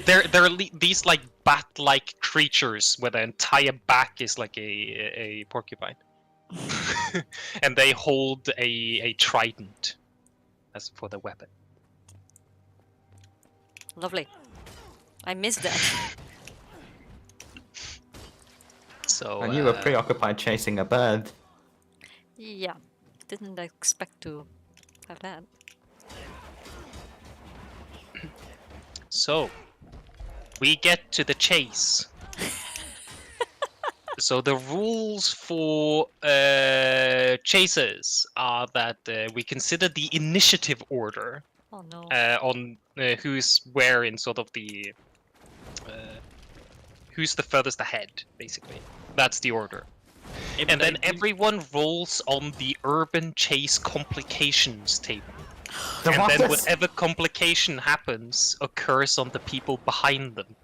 They're these like bat-like creatures where the entire back is like a porcupine. And they hold a trident as for the weapon. Lovely. I missed that. So And you were preoccupied chasing a bird. Yeah. Didn't expect to have that. So we get to the chase. So the rules for chasers are that we consider the initiative order Oh no. on who's where in sort of the who's the furthest ahead, basically. That's the order. And then everyone rolls on the urban chase complications table. And then whatever complication happens occurs on the people behind them.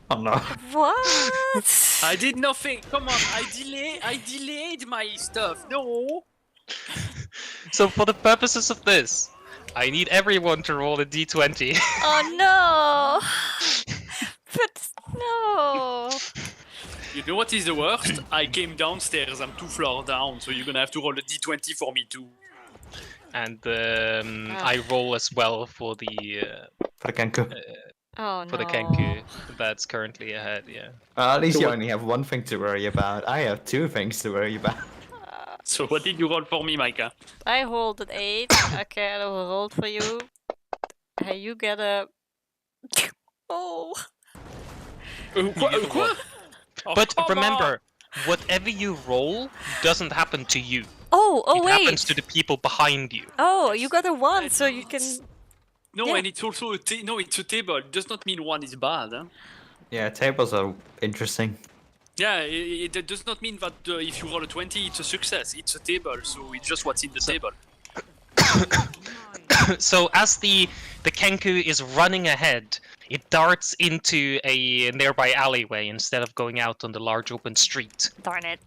Oh no. What? I did nothing. Come on, I delayed my stuff. No. So for the purposes of this, I need everyone to roll a d20. Oh no! But no! You know what is the worst? I came downstairs. I'm 2 floors down, so you're gonna have to roll a d20 for me too. And I roll as well for the For the Kenku. Oh no. for the Kenku that's currently ahead. Yeah. At least you only have one thing to worry about. I have 2 things to worry about. So what did you roll for me, Micah? I rolled an 8. Okay, I rolled for you. Hey, you get a. Oh. Quoi? Oh, But come remember, whatever you roll doesn't happen to you. Oh, It wait. happens to the people behind you. Oh, you got a 1, so you can. No, Yeah. and it's also it's a table. It does not mean one is bad. Huh? Yeah, tables are interesting. Yeah, it does not mean that if you roll a 20, it's a success. It's a table, so it's just what's in the table. So as the Kenku is running ahead, it darts into a nearby alleyway instead of going out on the large open street. Darn it.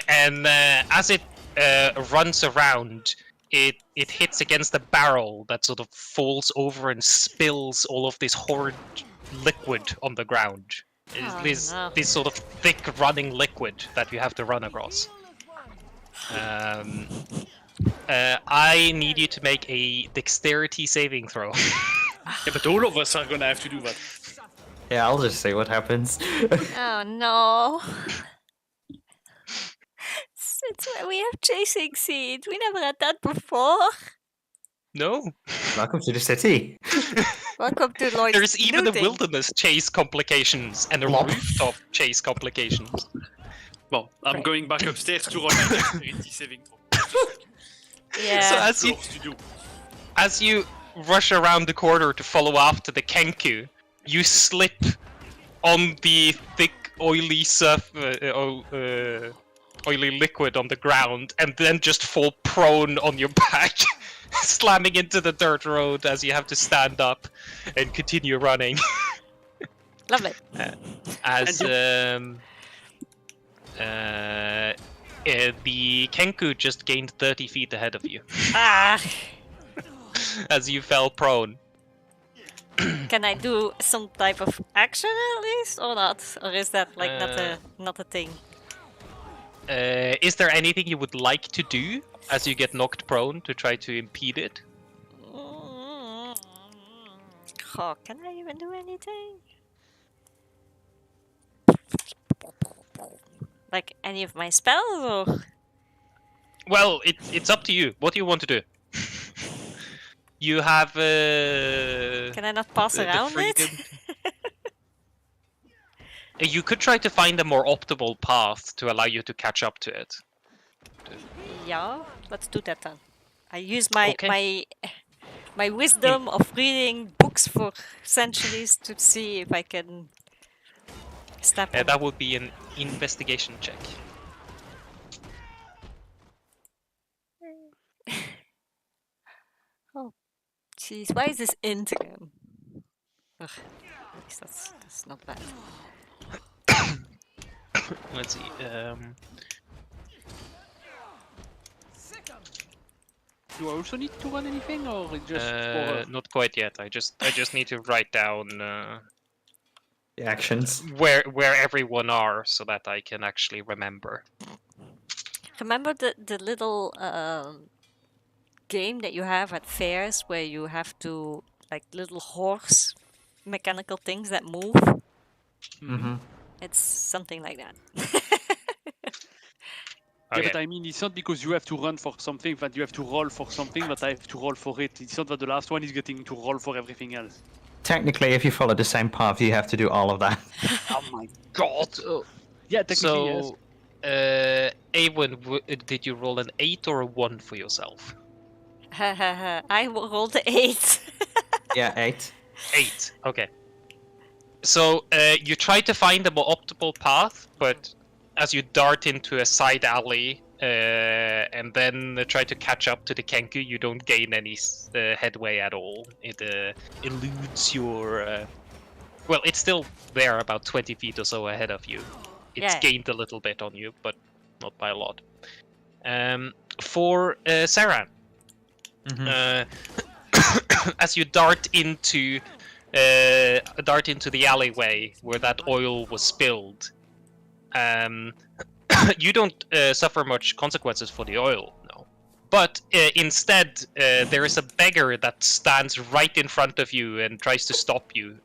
And as it runs around, it hits against a barrel that sort of falls over and spills all of this horrid liquid on the ground. Oh, This no. sort of thick running liquid that you have to run across. I need you to make a dexterity saving throw. Yeah, but all of us are gonna have to do that. Yeah, I'll just see what happens. Oh no. We have chasing scenes. We never had that before. No. Welcome to the city. Welcome to Lloyd's There's even looting. a wilderness chase complications and a Plop. rooftop chase complications. Well, I'm Right. going back upstairs to roll my dexterity saving throw. Yeah. So as you Floors to do. as you rush around the corner to follow after the Kenku, you slip on the thick oily oily liquid on the ground, and then just fall prone on your back, slamming into the dirt road as you have to stand up and continue running. Lovely. As the Kenku just gained 30 feet ahead of you Ah! as you fell prone. Can I do some type of action at least, or not? Or is that like not a thing? Is there anything you would like to do as you get knocked prone to try to impede it? Oh, can I even do anything? Like any of my spells, or Well, it's up to you. What do you want to do? You have can I not pass the around freedom. it? You could try to find a more optimal path to allow you to catch up to it. Yeah, let's do that then. I use my Okay. my wisdom of reading books for centuries to see if I can step on. That would be an investigation check. Oh, jeez, why is this int again? Ugh, at least that's not bad. Let's see. Do I also need to run anything, or it just for... Not quite yet. I just need to write down The actions. where everyone are so that I can actually remember. Remember the little game that you have at fairs where you have to like little horse mechanical things that move? Mm-hmm. It's something like that. Yeah, Okay. but I mean, it's not because you have to run for something that you have to roll for something that I have to roll for it. It's not that the last one is getting to roll for everything else. Technically, if you follow the same path, you have to do all of that. Oh my... God. Yeah, technically, yes. So, Awen, did you roll an 8 or a 1 for yourself? I rolled the 8. Yeah, 8. 8. Okay. So you try to find a more optimal path, but as you dart into a side alley and then try to catch up to the Kenku, you don't gain any headway at all. It eludes your... well, it's still there about 20 feet or so ahead of you. It's Yeah. gained a little bit on you, but not by a lot. For Sarah, as you dart into the alleyway where that oil was spilled, you don't suffer much consequences for the oil, no. But instead, there is a beggar that stands right in front of you and tries to stop you,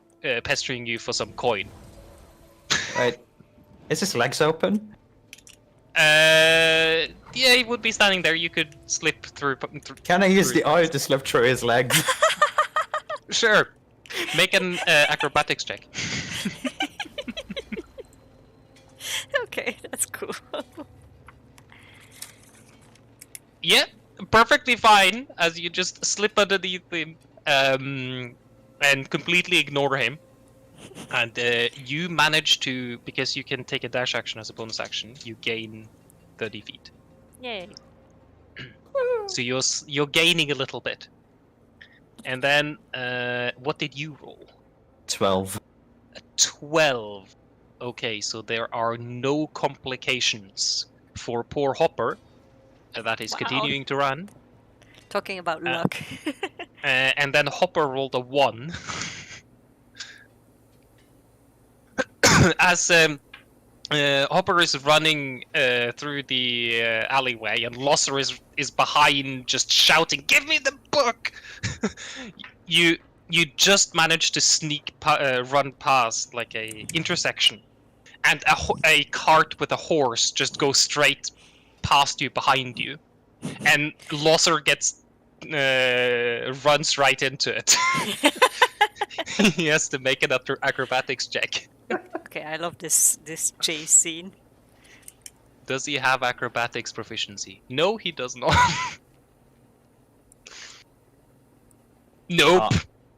pestering you for some coin. Right. Is his legs open? Yeah, he would be standing there. You could slip through. Can I use through the oil to slip through his legs? Sure. Make an acrobatics check. Okay, that's cool. Yeah, perfectly fine. As you just slip underneath him and completely ignore him. And you manage to, because you can take a dash action as a bonus action, you gain 30 feet. Yay. So you're gaining a little bit. And then, what did you roll? 12. 12. Okay, so there are no complications for poor Hopper. That is Wow. continuing to run. Talking about luck. And then Hopper rolled a 1. As Hopper is running through the alleyway, and Losser is behind, just shouting, "Give me the book!" you just manage to run past like a intersection, and a cart with a horse just goes straight past you, behind you, and Losser runs right into it. He has to make an acrobatics check. Okay, I love this chase scene. Does he have acrobatics proficiency? No, he does not. Nope.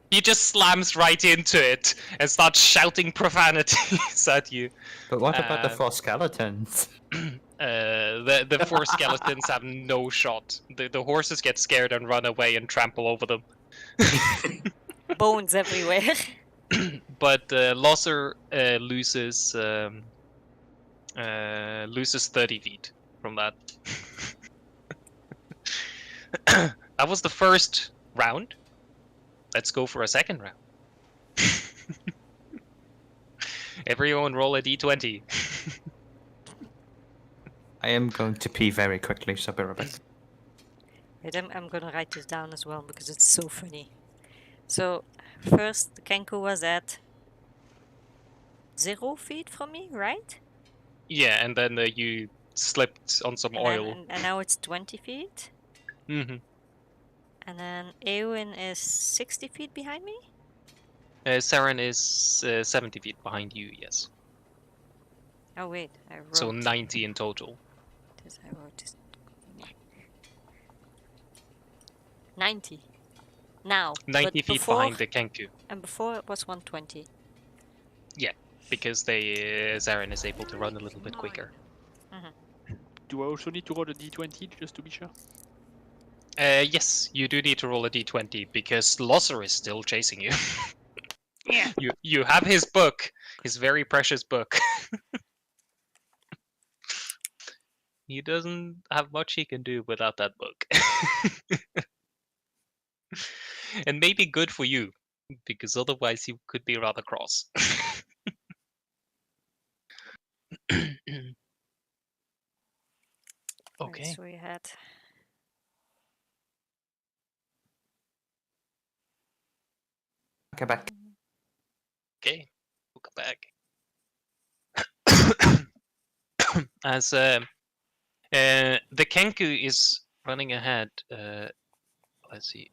He just slams right into it and starts shouting profanities at you. But what about the Um, 4 skeletons? The 4 skeletons have no shot. The horses get scared and run away and trample over them. Bones everywhere. But Losser loses 30 feet from that. That was the first round. Let's go for a second round. Everyone roll a d20. I am going to pee very quickly, so be right back. Wait, I'm gonna write this down as well because it's so funny. So, first, the Kenku was at 0 feet from me, right? Yeah, and then you slipped on some And, oil. and now it's 20 feet. Mm-hmm. And then Eowyn is 60 feet behind me? Saren is 70 feet behind you, yes. Oh, wait, I wrote So 90 in total. this. I wrote this. 90. Now. 90 but feet before, behind the Kenku. And before it was 120. Because Saren is able to run a little bit quicker. Do I also need to roll a d20 just to be sure? Yes, you do need to roll a d20 because Losser is still chasing you. Yeah. You have his book, his very precious book. He doesn't have much he can do without that book. And maybe good for you, because otherwise he could be rather cross. Okay. Right, so we had. Okay, back. Okay, welcome back. As the Kenku is running ahead, let's see.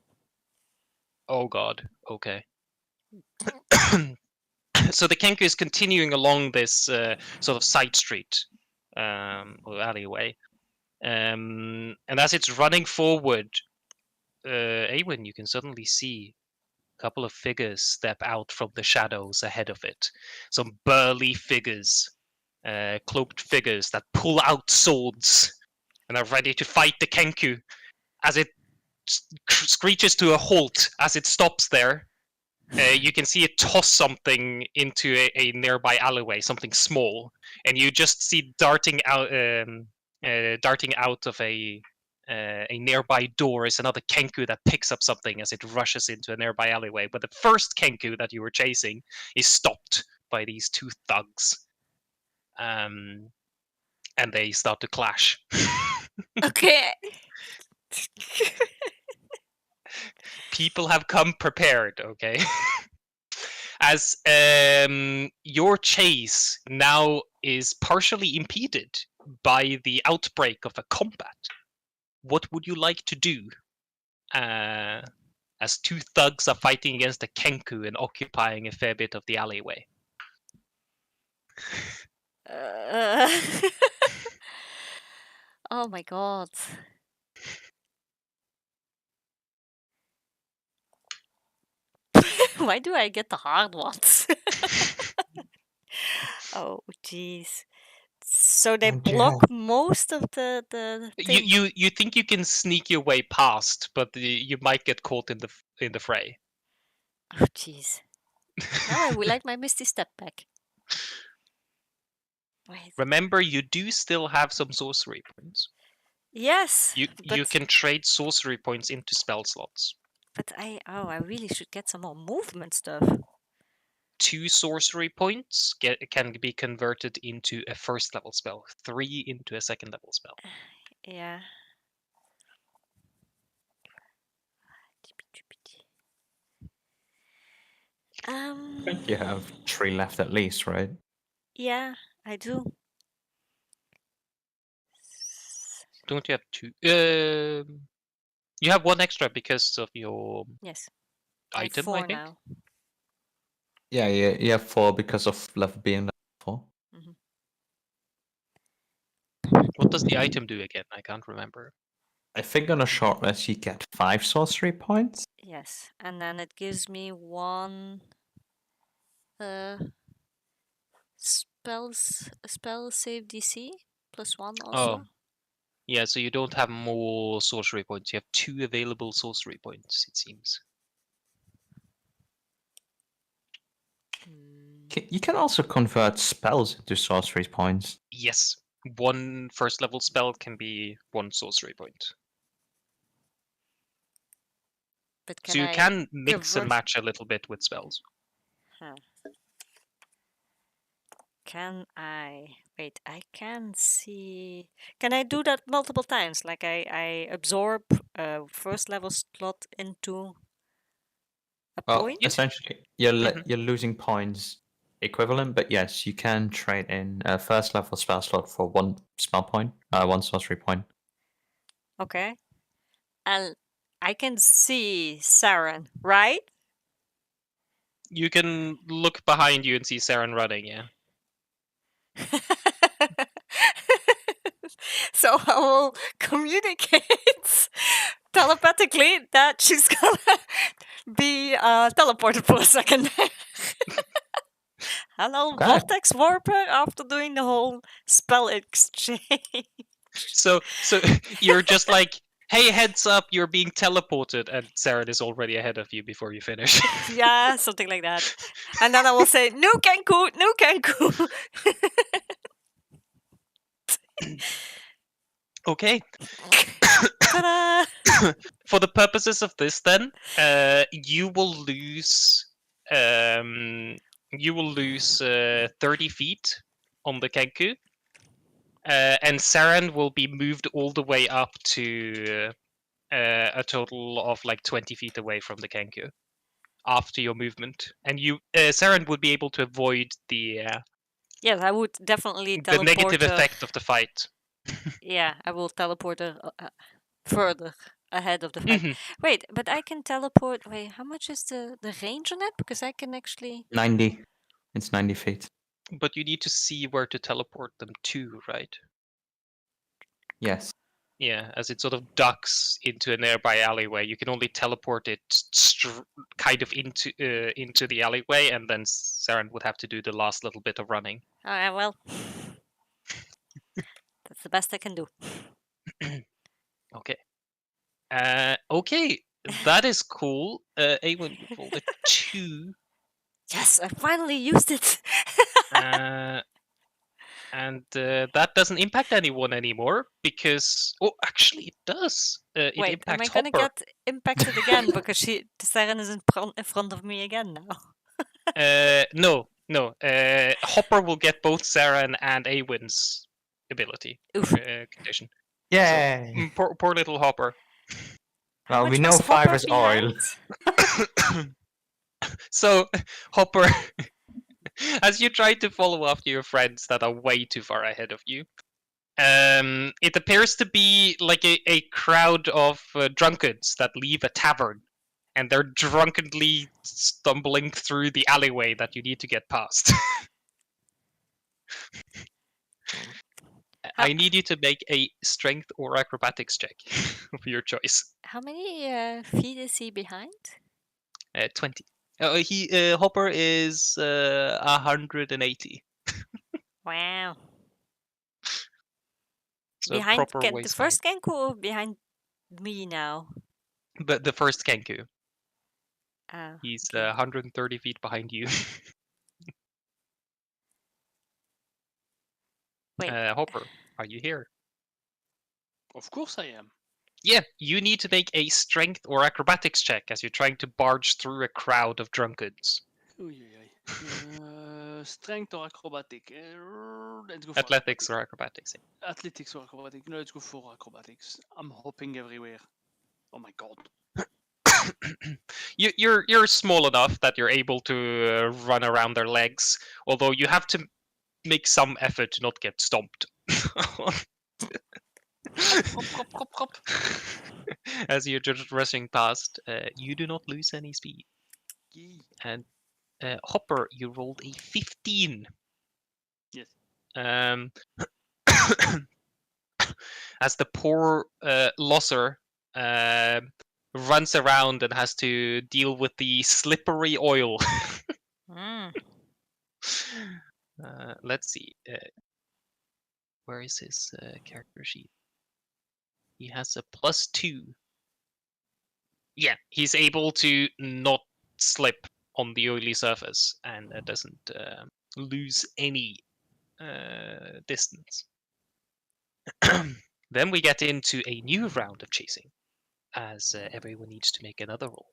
Oh god, okay. So the Kenku is continuing along this sort of side street or alleyway. And as it's running forward, Awen, you can suddenly see a couple of figures step out from the shadows ahead of it. Some burly figures, cloaked figures that pull out swords and are ready to fight the Kenku as it screeches to a halt as it stops there. You can see it toss something into a nearby alleyway, something small, and you just see darting out of a nearby door is another Kenku that picks up something as it rushes into a nearby alleyway. But the first Kenku that you were chasing is stopped by these two thugs, and they start to clash. Okay. People have come prepared, okay? As your chase now is partially impeded by the outbreak of a combat. What would you like to do? As two thugs are fighting against a Kenku and occupying a fair bit of the alleyway. Oh my god. Why do I get the hard ones? Oh jeez. So they Oh, dear. block most of the thing. You think you can sneak your way past, but you might get caught in the fray. Oh jeez. Now I would like my Misty Step back. Wait. Remember, you do still have some sorcery points. Yes. You but, can trade sorcery points into spell slots. But I really should get some more movement stuff. 2 sorcery points can be converted into a first level spell. 3 into a second level spell. Yeah. I think you have 3 left at least, right? Yeah, I do. Don't you have 2? You have 1 extra because of your Yes. item, I I have 4 think. now. Yeah, you have 4 because of level being level 4. What does the item do again? I can't remember. I think on a short rest you get 5 sorcery points. Yes, and then it gives me 1 spell save DC +1 also. Oh, yeah. So you don't have more sorcery points. You have 2 available sorcery points. It seems. You can also convert spells into sorcery points. Yes, 1 first level spell can be 1 sorcery point. But So can you I can mix and convert? match a little bit with spells. Huh. Can I wait? I can see. Can I do that multiple times? Like I absorb a first level slot into a Well, point? essentially, Mhm. you're losing points equivalent, but yes, you can trade in a first level spell slot for 1 spell point, 1 sorcery point. Okay. And I can see Saren, right? You can look behind you and see Saren running. Yeah. So I will communicate telepathically that she's gonna be teleported for a second. Hello, Okay. Vortex Warper, after doing the whole spell exchange. So you're just like, hey, heads up, you're being teleported, and Saren is already ahead of you before you finish. Yeah, something like that. And then I will say, no Kenku, no Kenku. Okay. Ta-da! For the purposes of this, then, you will lose 30 feet on the Kenku, and Saren will be moved all the way up to a total of like 20 feet away from the Kenku after your movement, and Saren would be able to avoid the Yes, I would definitely negative teleport her. effect of the fight. Yeah, I will teleport her further ahead of the fight. Mhm. Wait, but I can teleport. Wait, how much is the range on it? Because I can actually. 90. It's 90 feet. But you need to see where to teleport them to, right? Yes. Yeah, as it sort of ducks into a nearby alleyway, you can only teleport it kind of into the alleyway, and then Saren would have to do the last little bit of running. Well, that's the best I can do. Okay. Okay, that is cool. Awen, you rolled a 2. Yes, I finally used it. And that doesn't impact anyone anymore because, oh, actually, it does. It Wait, am I impacts gonna Hopper. get impacted again because the Saren is in front of me again now? No. Hopper will get both Saren and Awen's ability Oof. condition. Yay! Poor little Hopper. How Well, much we know was 5 Hopper is oil. behind? So, Hopper, as you try to follow after your friends that are way too far ahead of you, it appears to be like a crowd of drunkards that leave a tavern, and they're drunkenly stumbling through the alleyway that you need to get past. How, I need you to make a strength or acrobatics check of your choice. how many feet is he behind? 20. Hopper is 180. Wow. So Behind proper the waist height. first Kenku or behind me now? But the first Kenku, Ah, he's okay. 130 feet behind you. Wait, Hopper, are you here? Of course I am. Yeah, you need to make a strength or acrobatics check as you're trying to barge through a crowd of drunkards. Oei, oei, oei. Strength or acrobatic? Let's go for Athletics or acrobatics. athletics or acrobatic. No, let's go for acrobatics. I'm hopping everywhere. Oh my god. You're small enough that you're able to run around their legs, although you have to make some effort to not get stomped. Hop, hop, hop, hop. As you're just rushing past, you do not lose any speed. Yee. And Hopper, you rolled a 15. Yes. Um, as the poor losser runs around and has to deal with the slippery oil. Mm. Let's see. Where is his character sheet? He has a +2. Yeah, he's able to not slip on the oily surface and doesn't lose any distance. Then we get into a new round of chasing, as everyone needs to make another roll.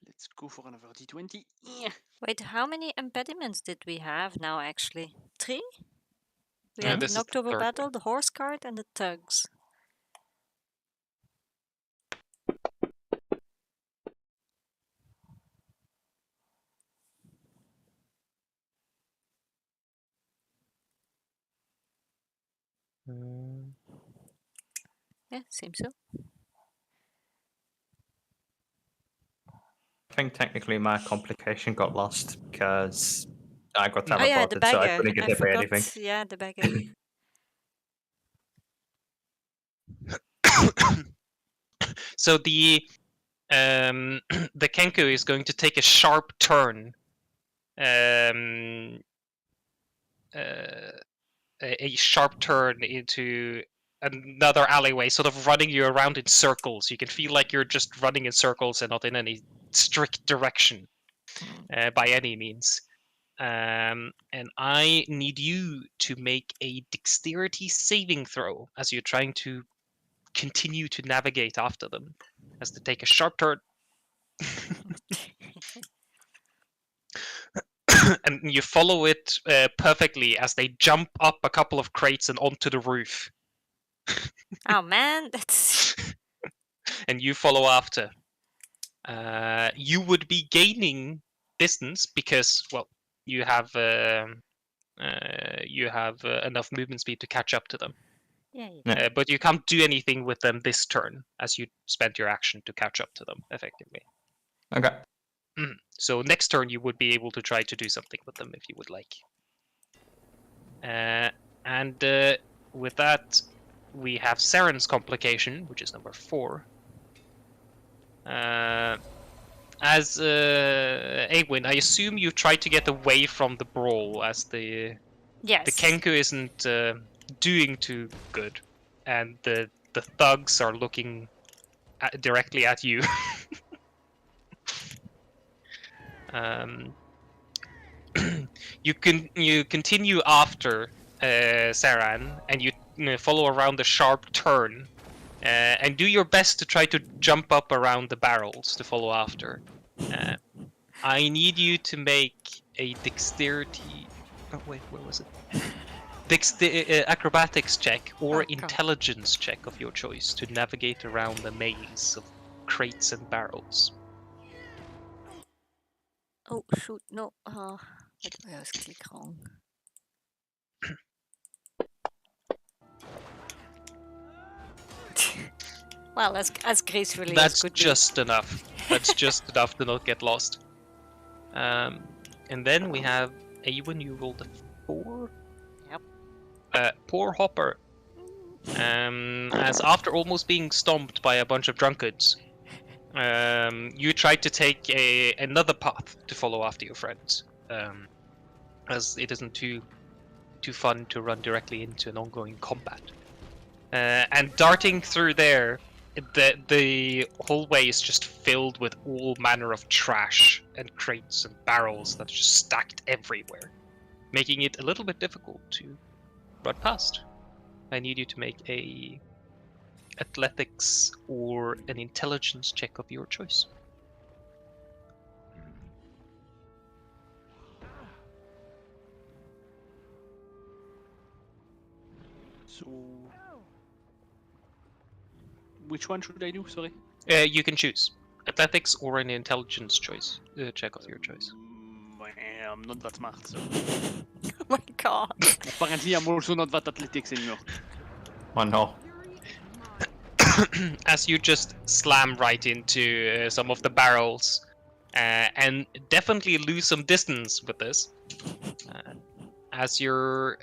Let's go for another D20. Yeah. Wait, how many impediments did we have now, actually? 3? We had This the is the Noctober third Battle, one. the Horse Cart, and the Tugs. Yeah, seems so. I think technically my complication got lost because I got Oh, Oh yeah, the teleported, so I bagger. couldn't get I hit by forgot. anything. Yeah, the bagger. So the the Kenku is going to take a sharp turn. A sharp turn into another alleyway, sort of running you around in circles. You can feel like you're just running in circles and not in any strict direction by any means. And I need you to make a dexterity saving throw as you're trying to continue to navigate after them, as they take a sharp turn. And you follow it perfectly as they jump up a couple of crates and onto the roof. Oh man, that's And you follow after. You would be gaining distance because, well, you have enough movement speed to catch up to them. yeah. Yeah. But you can't do anything with them this turn, as you spent your action to catch up to them, effectively. Okay. So next turn you would be able to try to do something with them if you would like. And with that, we have Saren's complication, which is number 4. As Aegwin, I assume you tried to get away from the brawl, as the Yes. Kenku isn't doing too good, and the thugs are looking directly at you. You continue after Saran, and you follow around the sharp turn, and do your best to try to jump up around the barrels to follow after. I need you to make a dexterity. Oh wait, where was it? Acrobatics check or Oh, God. intelligence check of your choice to navigate around the maze of crates and barrels. Oh shoot, no. What did I always click wrong? Well, as gracefully as That's could just enough. That's just enough to not get lost. And then we have Awen, you rolled a 4. Yep. Poor Hopper. As after almost being stomped by a bunch of drunkards, you tried to take another path to follow after your friends, as it isn't too fun to run directly into an ongoing combat. And darting through there, the whole way is just filled with all manner of trash and crates and barrels that are just stacked everywhere, making it a little bit difficult to run past. I need you to make a athletics or an intelligence check of your choice. So, which one should I do? Sorry. You can choose athletics or an intelligence choice check of your choice. I'm not that smart, so Oh my god. apparently I'm also not that athletics anymore. Oh no. As you just slam right into some of the barrels and definitely lose some distance with this. as you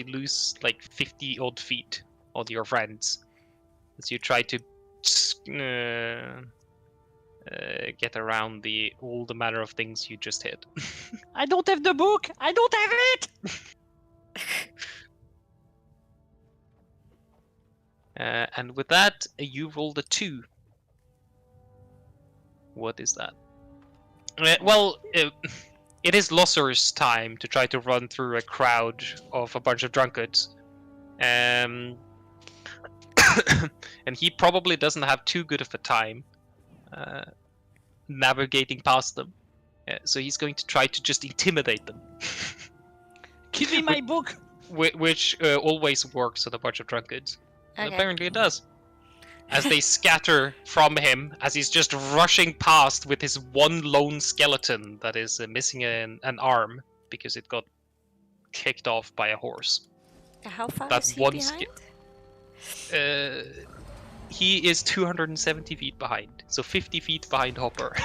lose like 50 odd feet on your friends, as you try to get around all the manner of things you just hit. I don't have the book. I don't have it. And with that, you rolled a 2. What is that? It is Losser's time to try to run through a crowd of a bunch of drunkards. And he probably doesn't have too good of a time navigating past them. So he's going to try to just intimidate them. Give me my book. Which always works on a bunch of drunkards. And Okay. apparently it does. As they scatter from him, as he's just rushing past with his one lone skeleton that is missing an arm because it got kicked off by a horse. How far That is he one behind? He is 270 feet behind, so 50 feet behind Hopper.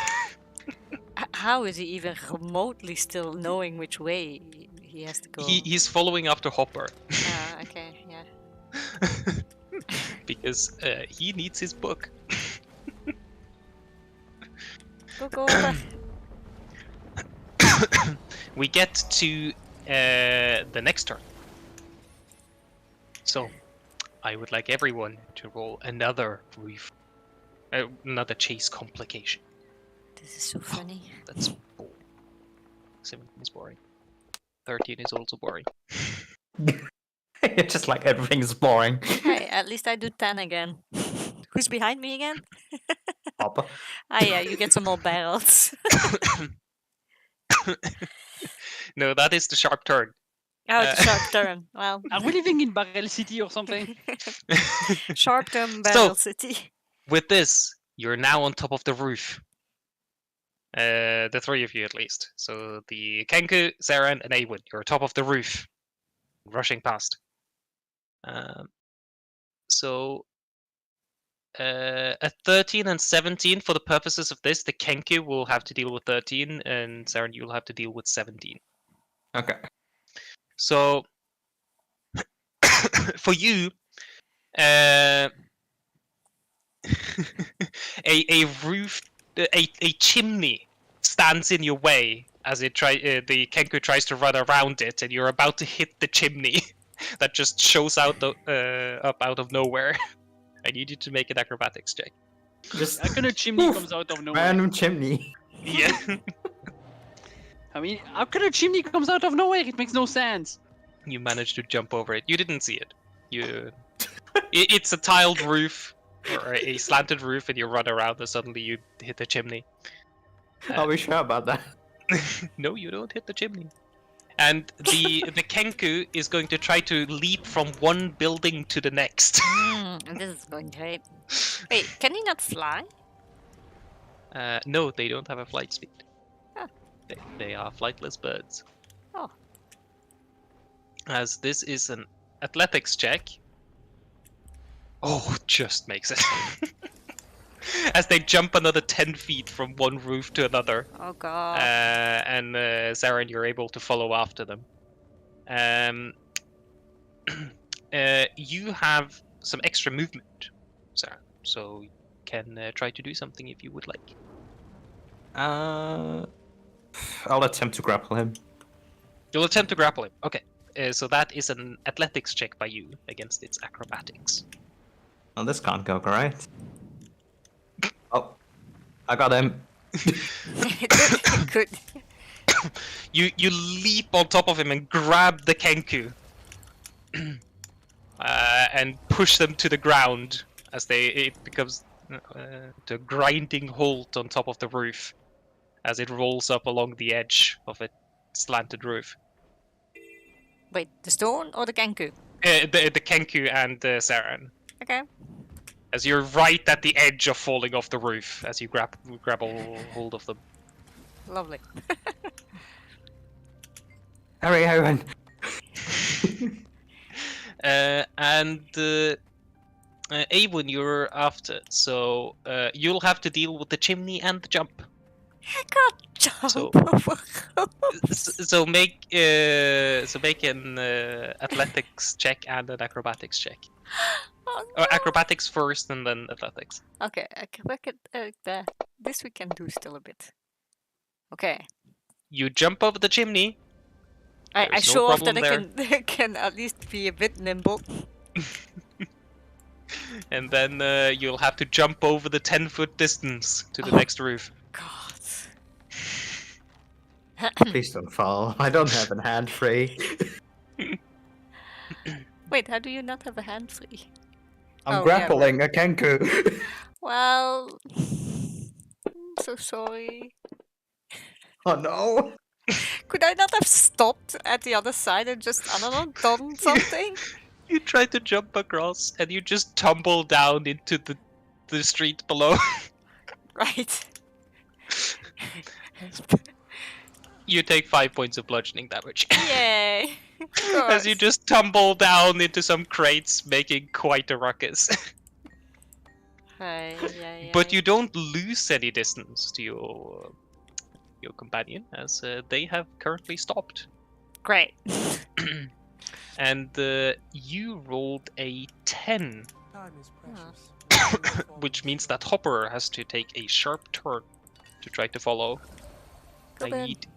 How is he even remotely still knowing which way he has to go? He's following after Hopper Ah, okay, yeah. because he needs his book. Go over. We get to the next turn. So, I would like everyone to roll another chase complication. This is so funny. That's boring. 17 is boring. 13 is also boring. It's just like everything's boring. Hey, at least I do 10 again. Who's behind me again? Hopper. Ah, yeah, you get some more barrels. No, that is the sharp turn. Oh, it's a sharp turn. Well, Are we living in Barrel City or something? sharp turn, barrel city. With this, you're now on top of the roof. The three of you at least. So the Kenku, Zaran, and Awen, you're top of the roof, rushing past. A 13 and 17 for the purposes of this, the Kenku will have to deal with 13, and Zaran, you'll have to deal with 17. Okay. So, for you, a chimney stands in your way as the Kenku tries to run around it, and you're about to hit the chimney that just shows out up out of nowhere. I need you to make an acrobatics check. Just How can a chimney comes out of nowhere? random chimney. Yeah. I mean, how can a chimney comes out of nowhere? It makes no sense. You managed to jump over it. You didn't see it. It's a tiled roof or a slanted roof, and you run around, and suddenly you hit the chimney. Are we sure about that? No, you don't hit the chimney. And the Kenku is going to try to leap from one building to the next. This is going great. Wait, can he not fly? No, they don't have a flight speed. Ah. They are flightless birds. Oh. As this is an athletics check. Oh, just makes it. As they jump another 10 feet from one roof to another. Oh god. And Zaran, you're able to follow after them. You have some extra movement, Zaran, so you can try to do something if you would like. I'll attempt to grapple him. You'll attempt to grapple him. Okay. So that is an athletics check by you against its acrobatics. Oh, this can't go right. Oh, I got him. Good. You leap on top of him and grab the Kenku. And push them to the ground as it becomes to a grinding halt on top of the roof as it rolls up along the edge of a slanted roof. Wait, the stone or the Kenku? The Kenku and Zaran. Okay. As you're right at the edge of falling off the roof as you grab hold of them. Lovely. Hurry, Owen. Awen, you're after, so you'll have to deal with the chimney and the jump. I can't jump So- over So make an athletics check and an acrobatics check. Oh, Or no. acrobatics first and then athletics. Okay, this we can do still a bit. Okay, You jump over the chimney. I There's no show off that problem I can at least be a bit nimble. And then you'll have to jump over the 10-foot distance to the Oh. next roof. God. Please don't fall. I don't have a hand free. Wait, how do you not have a hand free? I'm Oh, yeah, grappling a Kenku. Well, I'm so sorry. Oh no! Could I not have stopped at the other side and just, I don't know, done something? You try to jump across and you just tumble down into the street below. Right. You take 5 points of bludgeoning damage. Yay. Of As you course. just tumble down into some crates, making quite a ruckus. But you don't lose any distance to your companion, as they have currently stopped. Great. And you rolled a 10, Time is precious. which means that Hopper has to take a sharp turn to try to follow. Go I then. need Let's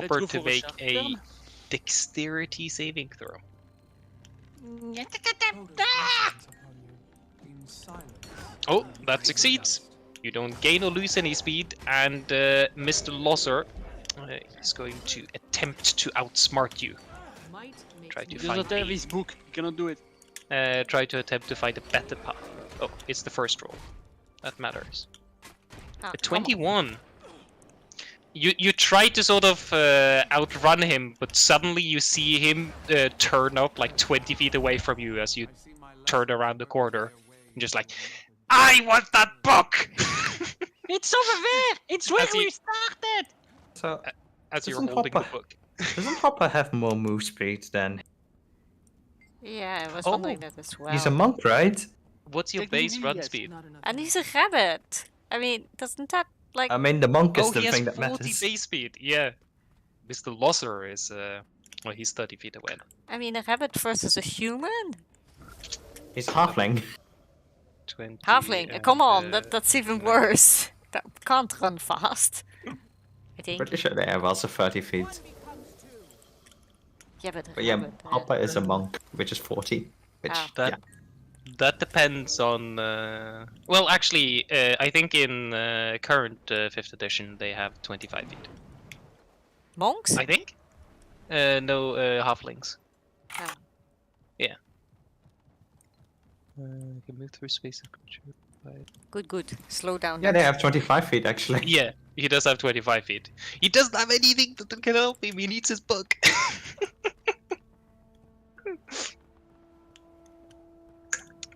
Hopper go to for make sharp a turn. dexterity saving throw. Hold his blessings upon you in silence. Oh, that succeeds. You don't gain or lose any speed, and Mr. Losser is going to attempt to outsmart you. Might makes Try to He find doesn't have a, his book. He cannot do it. try to attempt to find a better path. Oh, it's the first roll. That matters. Ah, A come on. 21. You try to sort of outrun him, but suddenly you see him turn up like 20 feet away from you as you I see my last turn around the work corner. their way And just like, open. I want that book! It's over there. It's where As he- we started. So, As you're Doesn't holding the Hopper- book. doesn't Hopper have more move speed than... Yeah, I was Oh, wondering that as well. He's a monk, right? What's your Technically, base run yes. speed? not enough And time. he's a rabbit. I mean, doesn't that, like... I mean, the monk is Oh, the he has thing that 40 matters. base speed. Yeah. Mr. Losser is, well, he's 30 feet away now. I mean, a rabbit versus a human? He's halfling. 20 Halfling, and, come on, that's even no. worse. That can't run fast. I think. Pretty sure they have also 30 feet. Yeah, but a But yeah, rabbit, Hopper is a monk, which is 40. Which, Ah. That that depends on. Well, actually, I think in current 5th edition they have 25 feet. Monks? I think. No, halflings. Ah. Yeah. Can move through space and control. Good. Slow down. yeah, they have 25 feet actually. Yeah, he does have 25 feet. He doesn't have anything that can help him. He needs his book.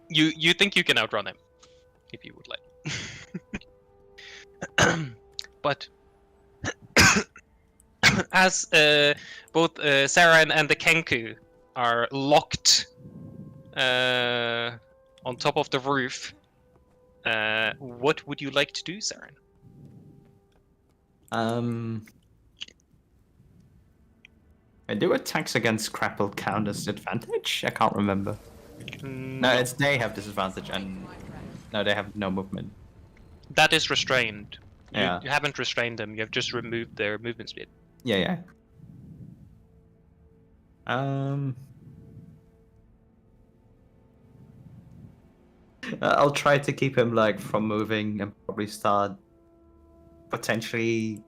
You think you can outrun him, if you would like. But as both Sarah and the Kenku are locked on top of the roof, what would you like to do, Sarah? Do attacks against grappled count as advantage? I can't remember. No, it's they have disadvantage and no, they have no movement. That is restrained. Yeah. You haven't restrained them. You have just removed their movement speed. Yeah. I'll try to keep him like from moving and probably start potentially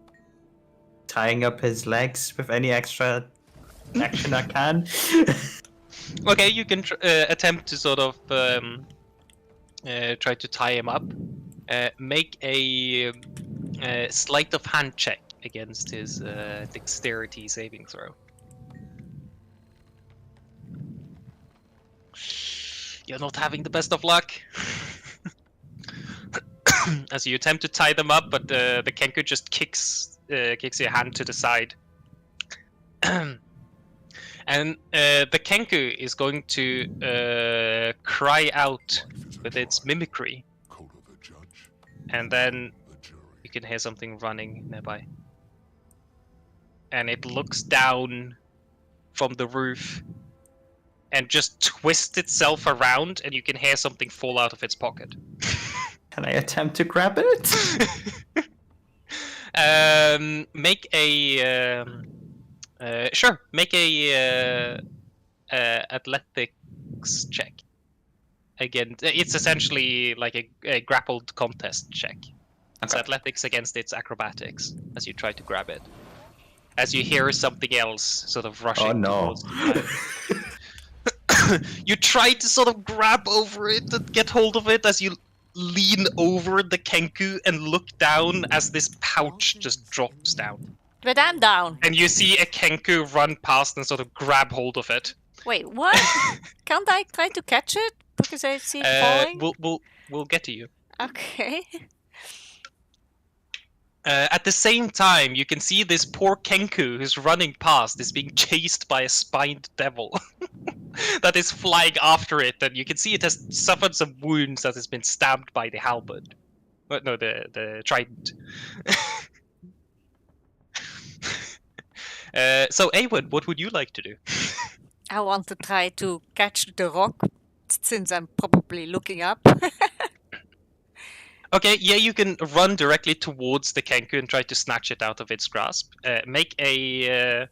tying up his legs with any extra action I can. Okay, you can attempt to sort of try to tie him up. Make a sleight of hand check against his dexterity saving throw. You're not having the best of luck. As you attempt to tie them up, but the Kenku just kicks your hand to the side. And the Kenku is going to cry out with its mimicry. And then you can hear something running nearby. And it looks down from the roof and just twists itself around, and you can hear something fall out of its pocket. Can I attempt to grab it? Make a sure. Make a athletics check. Again, it's essentially like a grappled contest check. It's Okay. athletics against its acrobatics as you try to grab it. As you hear something else sort of rushing Oh no. towards you. You try to sort of grab over it and get hold of it as you lean over the Kenku and look down as this pouch just drops down. But I'm down. And you see a Kenku run past and sort of grab hold of it. Wait, what? Can't I try to catch it? Because I see it falling? We'll get to you. Okay. At the same time, you can see this poor Kenku who's running past is being chased by a spined devil that is flying after it, and you can see it has suffered some wounds that has been stabbed by the halberd. No, the trident. So, Awen, what would you like to do? I want to try to catch the rock, since I'm probably looking up. Okay, yeah, you can run directly towards the Kenku and try to snatch it out of its grasp. Make a...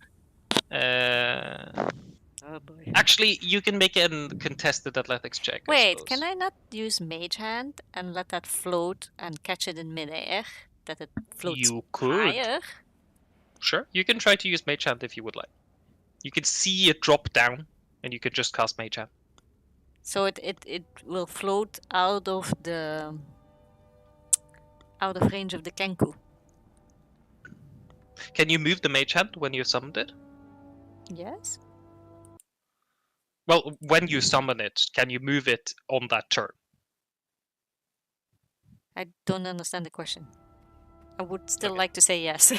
Oh boy. Actually, you can make a contested athletics check. I Wait, suppose. can I not use Mage Hand and let that float and catch it in midair? That it floats You could. higher? Sure, you can try to use Mage Hand if you would like. You can see it drop down, and you could just cast Mage Hand. So it will float out of range of the Kenku. Can you move the Mage Hand when you summoned it? Yes? Well, when you summon it, can you move it on that turn? I don't understand the question. I would still like to say yes.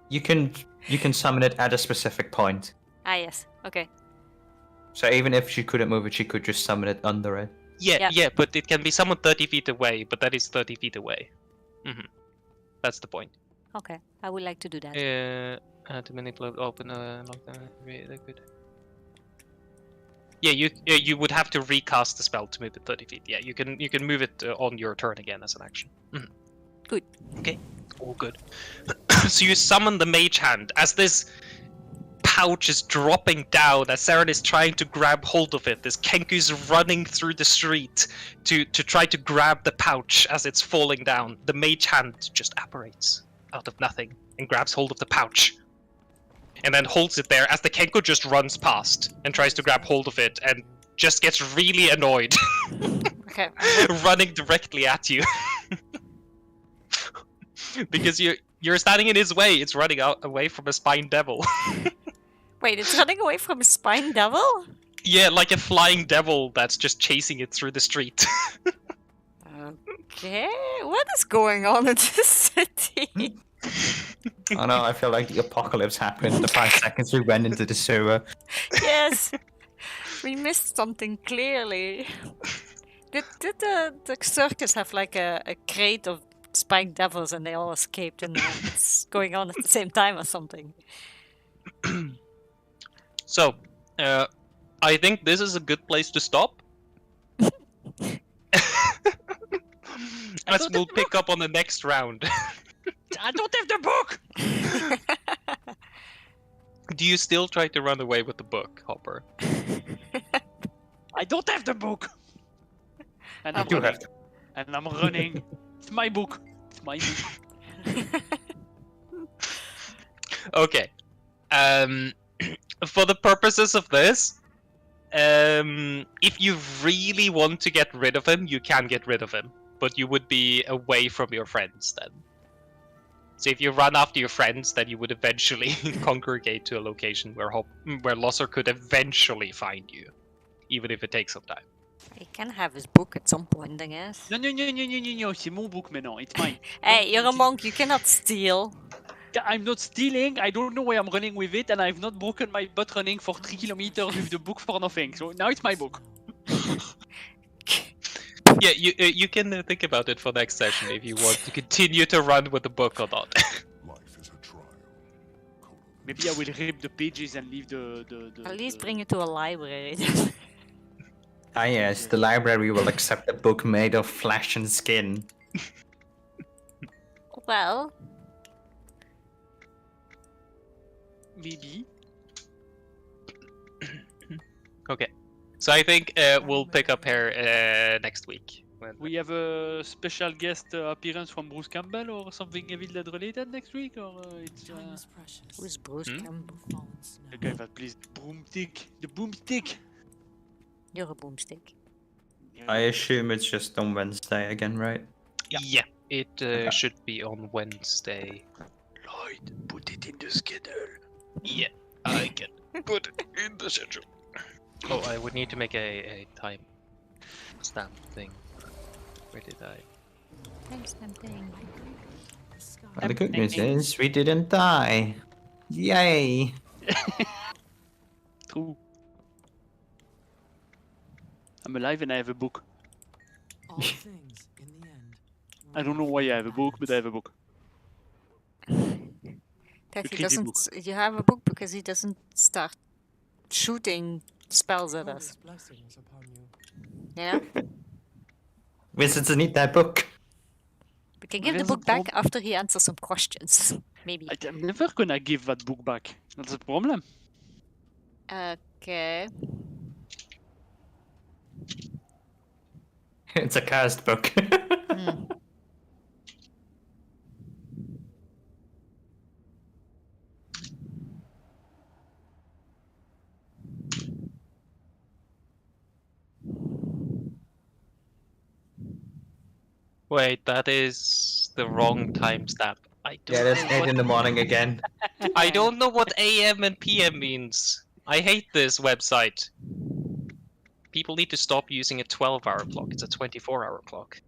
You can summon it at a specific point. Ah, yes. Okay. So even if she couldn't move it, she could just summon it under it. Yeah, Yeah. but it can be summoned 30 feet away, but that is 30 feet away. That's the point. Okay. I would like to do that. To manipulate, open, lock good. Yeah, you would have to recast the spell to move it 30 feet. Yeah, you can move it on your turn again as an action. Good. Okay, all good. So you summon the Mage Hand as this pouch is dropping down, as Saren is trying to grab hold of it. This Kenku's running through the street to try to grab the pouch as it's falling down. The Mage Hand just apparates out of nothing and grabs hold of the pouch. And then holds it there as the Kenku just runs past and tries to grab hold of it and just gets really annoyed, Okay. running directly at you. Because you're standing in his way. It's running away from a spine devil. Wait, it's running away from a spine devil? Yeah, like a flying devil that's just chasing it through the street. Okay. What is going on in this city? Oh no, I feel like the apocalypse happened the 5 seconds we went into the sewer. Yes. We missed something clearly. Did the circus have like a crate of spiked devils and they all escaped and it's going on at the same time or something? So, I think this is a good place to stop. As we'll pick up on the next round. I don't have the book! Do you still try to run away with the book, Hopper? I don't have the book! And I'm You running. have to. And I'm running. It's my book. It's my book. Okay. For the purposes of this, if you really want to get rid of him, you can get rid of him. But you would be away from your friends then. So if you run after your friends, then you would eventually congregate to a location where Losser could eventually find you. Even if it takes some time. He can have his book at some point, I guess. No, c'est mon book maintenant. It's mine. Hey, you're a monk, you cannot steal. I'm not stealing, I don't know why I'm running with it, and I've not broken my butt running for 3 kilometers with the book for nothing. So now it's my book. Yeah, you can think about it for next session if you want to continue to run with the book or not. Life is a trial. Maybe I will rip the pages and leave the At least bring it to a library. Ah yes, the library will accept a book made of flesh and skin. Well, maybe. Okay, so I think we'll pick up here next week. We have a special guest appearance from Bruce Campbell or something Evil Dead related next week, or it's Time is precious. who's Bruce Hmm? Campbell? Fallen snow. the guy that plays Broomstick, the Boomstick. You're a boomstick. I assume it's just on Wednesday again, right? Yeah, it should be on Wednesday. Lloyd, put it in the schedule. Yeah, I can put it in the schedule. Oh, I would need to make a time stamp thing. Where did I? Thanks, something. The sky. Well, the good Ding, news ding. is we didn't die. Yay! True. I'm alive and I have a book. All things, in the end. I don't know why I have a book, but I have a book. That he creepy doesn't. book. You have a book because he doesn't start shooting spells at us. Countless blessings upon you. Yeah, Wizards need that book. we can give the There's a book back after he answers some questions. Maybe. I'm never gonna give that book back. That's the problem. Okay. It's a cursed book. Hmm. Wait, that is the wrong timestamp. I don't Yeah, that's know 8 what in the morning again. I don't know what AM and PM means. I hate this website. People need to stop using a 12-hour clock. It's a 24-hour clock.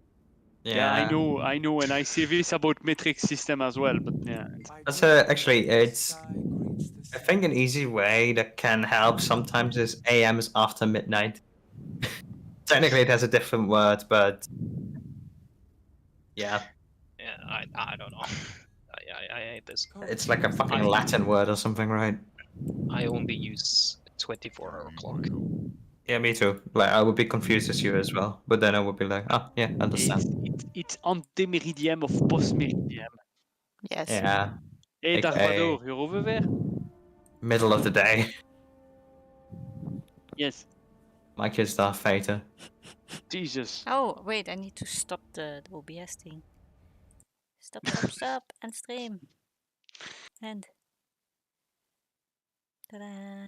Yeah, I know, and I say this about metric system as well, but yeah. By That's day, actually, the it's. sky greets the I think an sea. easy way that can help sometimes is AM is after midnight. Technically, it has a different word, but yeah, Yeah, I don't know. I hate this. it's like a fucking I- Latin word or something, right? I only use a 24-hour clock. Yeah, me too. Like, I would be confused as you as well, but then I would be like, oh yeah, understand. It's antemeridium of postmeridium. Yes. Yeah, Hey, Okay. Darvador, you're over there? middle of the day. Yes. My kid's Darth Vader. Jesus. Oh, wait, I need to stop the OBS thing. Stop, and stream. And. Ta-da.